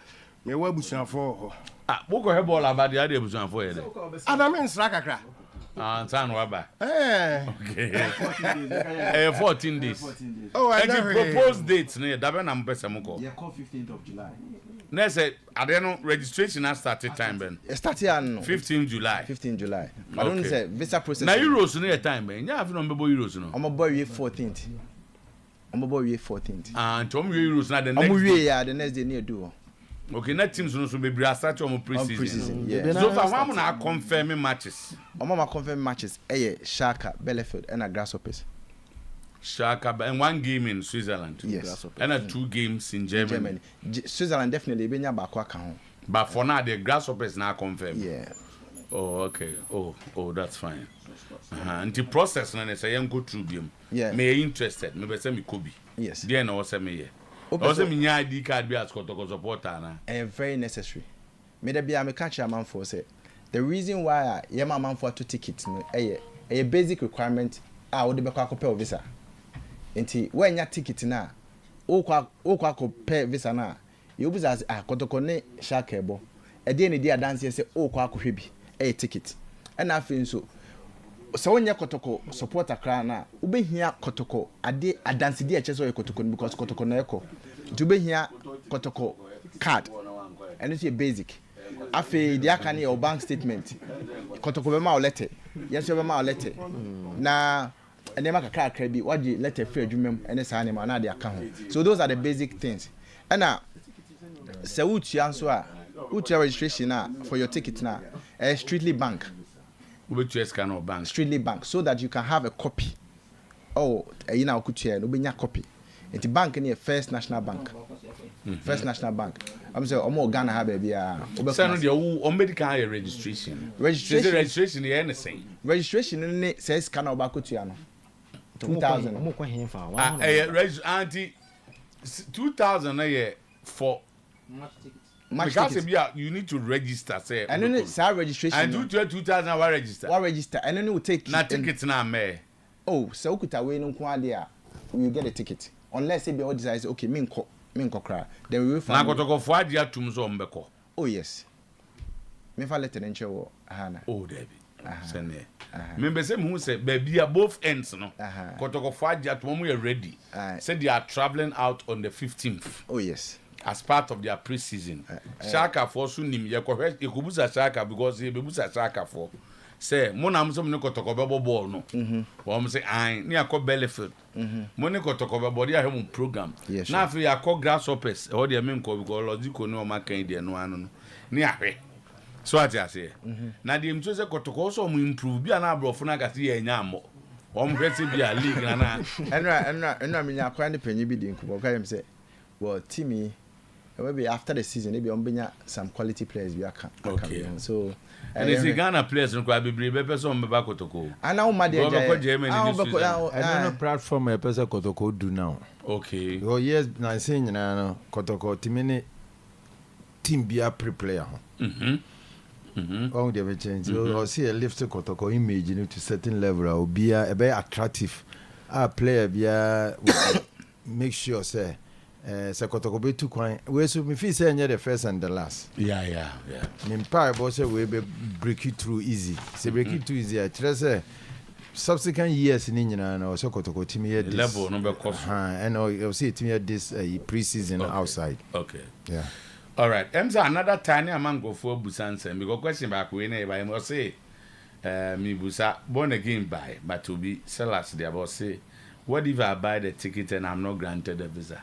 me wa busuafo ho. Ah, wo ko he ball abade ade busuafo ye de. Adam nsra kakra. Ah, ntan wa ba. Okay. 14 days. Oh, I know. Proposed dates ne da be na mpese mko. Yeah, call 15th of July. Na say ade no registration has started time ben. Started on 15 July. 15 July. I don't say visa process. Na Euros no time ben. Nya afi no mbebo Euros no. I'm boy 14th. I'm boy 14th. Ah, ntom Euros na the next. The next day near do. Okay, na teams no so be start on preseason. Yeah. So far one na confirming matches. Mama confirm matches. Shaka, Bellefield and Grasshoppers. Shaka and one game in Switzerland. Yes. And 2 games in Germany. Switzerland definitely be near back. But for now the Grasshoppers now confirmed. Yeah. Oh, okay. Oh, that's fine. And the process na say go through them. Yeah. Me interested. Me be say me Kobe. Yes. There na say me here. Also me nya ID card be as Koto supporter na. Very necessary. Me there be am catch a man for say the reason why ye man for to ticket no a basic requirement wo de be kwa kopɛ visa. Enti when ya ticket na o kwa kopɛ visa na you be as Koto ne shaka ebo. E dey ne dey dance say o kwa kohwe bi ticket. And I feel so when you Koto support a crown now, ube here Koto ade adansi di eche so Koto because Koto na eko. To be here Koto card, and it's a basic. Afe di aka your bank statement. Koto be ma letter. Yes, you be ma letter. Na and them aka credit. What the letter free adwumem and say animal na the account. So those are the basic things. And now, se uchi anso a uchi registration na for your ticket na strictly bank. Bank. Strictly bank, so that you can have a copy. Oh, you know, could share no be copy. It's bank in First National Bank. First National Bank. I'm saying, more Ghana have a Send the medical registration. Registration, the anything. Registration in it says Cano Bacutiano. 2000. Auntie 2000 a year for. Because you need to register, say. And then it's our registration. And do 2,000 register. What register? And then we take. Not tickets now, me. Oh, so could away no quadia. You get a ticket unless it be all decides. Okay, minko cry. Then we will find. Now go for dia tumzo mbeko. Oh yes. Me fa letter and show Hana. Oh, Debbie. Send me. Remember, say who said baby are both ends, no. Kotoko for dia tumu are ready. Said they are traveling out on the 15th. Oh yes. As part of their preseason. Shaka for sunim ye kubuza Shaka because he bebuza Shaka for. Say mona mso mne kotoko bebo ball no. Wo say ai ni akọ Bellefield. Mone kotoko bebo dia hemu program. Na afi akọ Grasshoppers e ho dia me nko because logical no ma kan dia no anu no. Ni ahwe. So ati ase. Na dia mso say kotoko so mu improve bia na abrofo na gase ye nya amo. Wo mhwese bia league na. Enra me nya akwa ne panyi bi di nko ka yem say well Timmy maybe after the season, maybe on some quality players we are okay. So and is the Ghana players no quite be person be back Kotoko. And now my dear no platform a person Kotoko do now. Okay. Oh yes, na saying na Kotoko timene team be a pre-player. Oh, they will change. So see a lift Kotoko image to certain level or be a very attractive. A player be make sure say Kotoko be too quiet. We so me feel say the first and the last. Yeah. Me power boss we be break it through easy. Say break it too easy. I try say subsequent years in India and also Koto team here this level number cost. And you'll see team here this pre-season outside. Okay. Yeah. All right. Another tiny amount go for Busan because question back we never I must say me Busa born again by but to be sellers they about say what if I buy the ticket and I'm not granted a visa?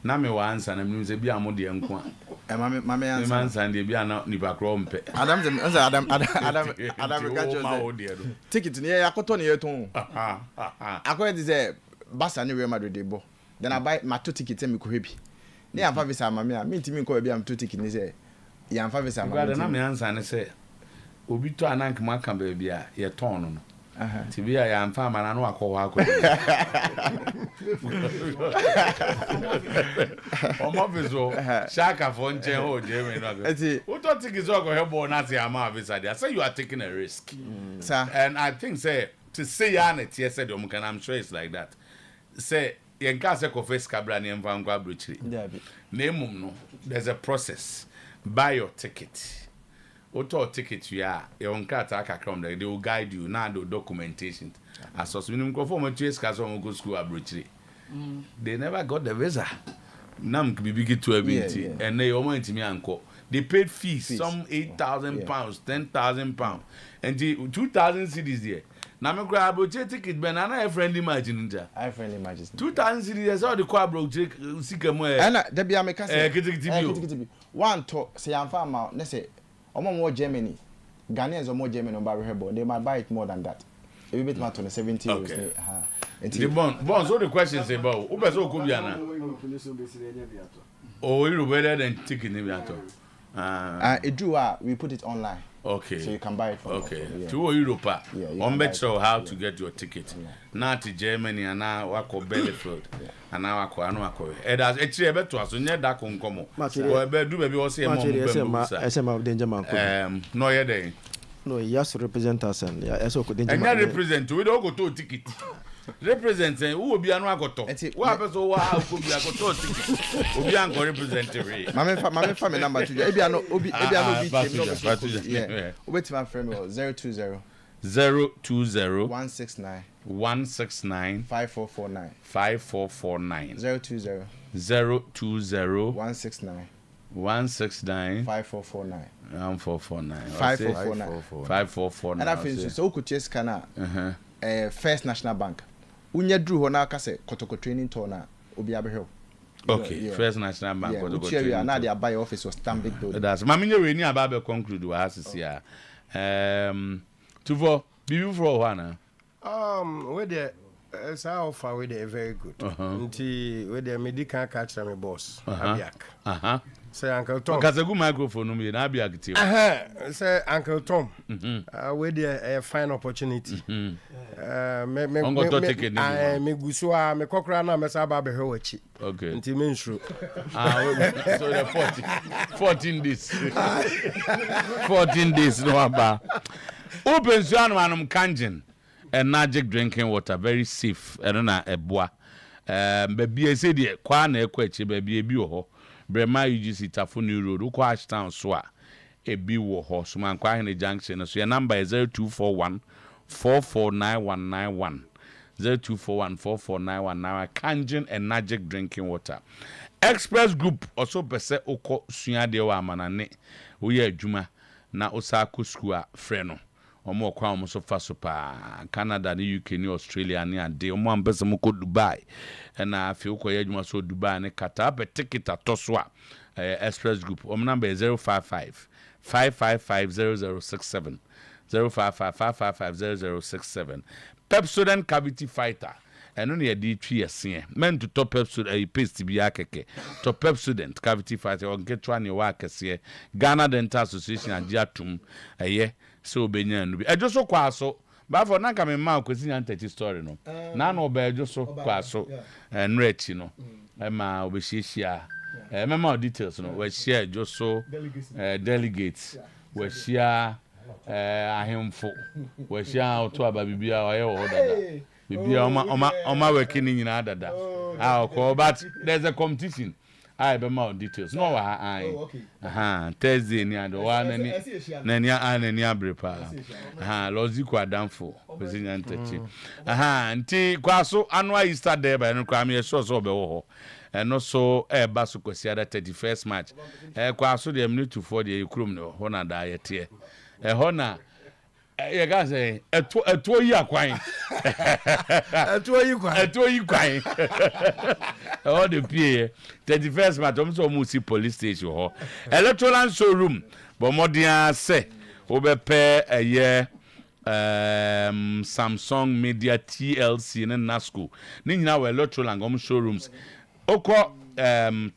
Na me wa answer na me say bia mo de enko a mame answer answer de bia na nipa krompe Adam ticket ni yakoto ni yeton akoye di say Barca ni Real Madrid dey bo then I buy my two ticket me ko hebi ni am fa visa mame a me ntimi ko bia am two ticket ni say ya am fa visa mame na me answer ne say obi to anank ma kan ba bia ye ton no Tibia ya am fa mana no akọ akọ Omo bizo shaka for nche ho je me no be who to take is go help na say am visa there say you are taking a risk sir and I think say to say ya na tie say dem can I'm sure it's like that say yen ka say ko face cabra ne mfa nkwa brochiri na emum no there's a process buy your ticket Oto ticket you are your card they will guide you now the documentation as us minimum go for my choice cause go school abroad they never got the visa nam be big to a bit and they almost me anko they paid fees some 8,000 pounds 10,000 pounds and 2,000 cedis there now me grab abroad ticket banana friendly margin I friendly margin 2,000 cedis all the car abroad sikamo and there be make say one to say am fa ma na say more Germany, Ghanaians or more Germany on Barry they might buy it more than that. If you bet my 70 okay. The bonds, all the questions about who better go be ana. Oh, you better than ticket in it do we put it online. Okay. So you can buy it from okay. To Europe. On bet show how to get your ticket. Now to Germany and now wako Bellefield. And now wako anu wako. Edas actually beto aso nye da konkomo. O be do baby o say mom be SMA danger man. No ye dey. No, he has to represent us and yeah, so could danger man. And represent we don't go to ticket. Represent who be anu akoto. What happen so how go be akoto ticket. Obi an go represent we. Mama family number to ebi ano be yeah. Wait my friend 020 169 5449 020 169 5449 5449 and I feel so could chase kana First National Bank unya dru ho na aka say Kotoko training tour na obi abehwe okay First National Bank Kotoko training na dey buy office was Stanbic building that's mama nye we ni aba be conclude wa asisi tuvo bibi for one we dey how far we dey very good nti we dey medical catch me boss abiak say Uncle Tom because a good microphone me na abiak team say Uncle Tom we dey a fine opportunity me guso a me kokra na me sa ba be hwechi okay nti me nsuru so the 14 days 14 days no aba open so anum kanjin and magic drinking water very safe and na eboa baby e say de kwa na ekwachi baby ebi wo ho brema UGC Tafuni Road ukwa Ashtown so a ebi wo ho so man kwa hene junction so your number is 0241 449191 0241 449191 Kanjin and magic drinking water Express Group also pese oko sua de wa amanane wo ye adwuma na osako school a frɛ no omo kwa omo so fa so pa Canada ni UK ni Australia ni ade omo ambese mo ko Dubai na afi ko ye adwuma so Dubai ni Qatar be ticket atoso a Express Group omo number is 055 555 0067 055 555 0067 Pepsodent Cavity Fighter eno ne yedi twi ese men to top Pepsodent paste bi akeke to Pepsodent Cavity Fighter on get one wa akese Ghana Dental Association agiatum so benya no bi ejoso kwaso ba for na ka me ma kwesi nya story no na no ba ejoso kwaso nrechi no ma obehihia mema details no we share ejoso delegates we share ahemfo we share Otuo-Aba bibia oye wo dada bibia oma working nyina dada but there's a competition I be more details no wa ai Thursday ni ado wa na ni abrepa logical adamfo president techi nti kwaso annual Easter day ba no kwa me sure so be wo ho eno so ba so kwasi ada 31st match kwaso de minute 4 de ekrum no ho na da yete ho na ye ga say eto yi akwan eto yi kwan all the PA 31st match almost see police station ho electoral showroom but modern say obepe eye Samsung Media TLC na Nasco ni nyina we electoral showrooms oko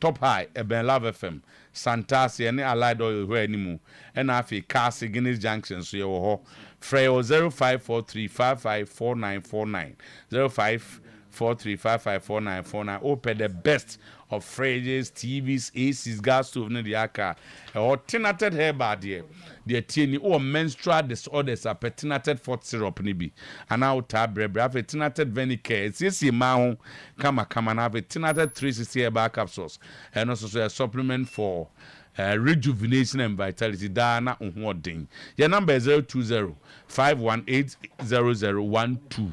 Top High Ben Love FM Santas ye ne Allied Oil hwe animu na afi Cars Guinness Junction so ye wo ho frey 0543554949 0543554949 open the best of fridges, TVs, ACs, gas stove no the aka or tinated hair bar there the tieni or menstrual disorders are petinated fort syrup ni bi and now tab brebre have tinated venicare it's ma ho kama na have tinated 360 hair bar capsules and also a supplement for rejuvenation and vitality dana unhodin your number is 020-518-0012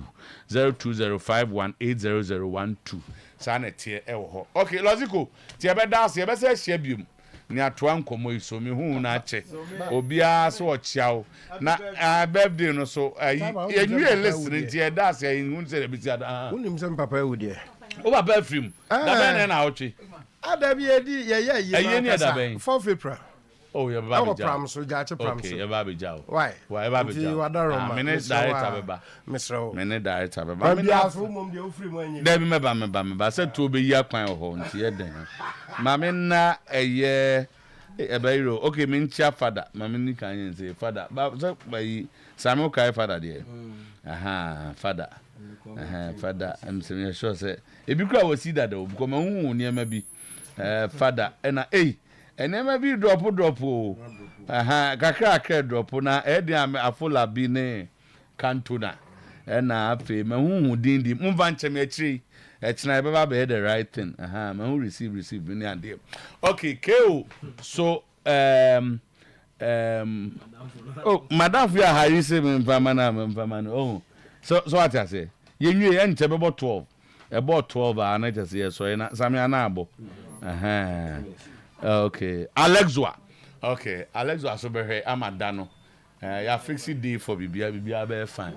020-518-0012 sanete ewo ho okay logical tie be das ye be se hia biom ni atoa nkomo iso mi hu na ache obia so ochiawo na birthday no so yenwie listen tie das ye hu se be tia da unim se papa ewu de o baba film da ben na ochi adabi edi ye ni adaben 4 April oh yeah baba ja pram so ja che pram so okay yeah baba ja why baba ja minute director baba misro minute director baba me afro mom de ofri mu anyi da bi meba se to be yi akwan ho nti ye den mama na eye ebairo okay me ncha father mama ni kan yin say father ba so bayi samuel kai father there father father am say sure say e bi kura wo see that o because hu ni ema bi father na enema bi drop o kakra drop na ediam afola bi ne kantona na afi me hu dindi mva nchem akiri echina beba be the right thing me hu receive ni ande okay ko so madam fi ahari se me mfama na oh so what I say yenwie ye nche bebo 12 about 12 na just yes so na sami ana abo okay Alexwa so be here amadano ya fix it day for bibia be fine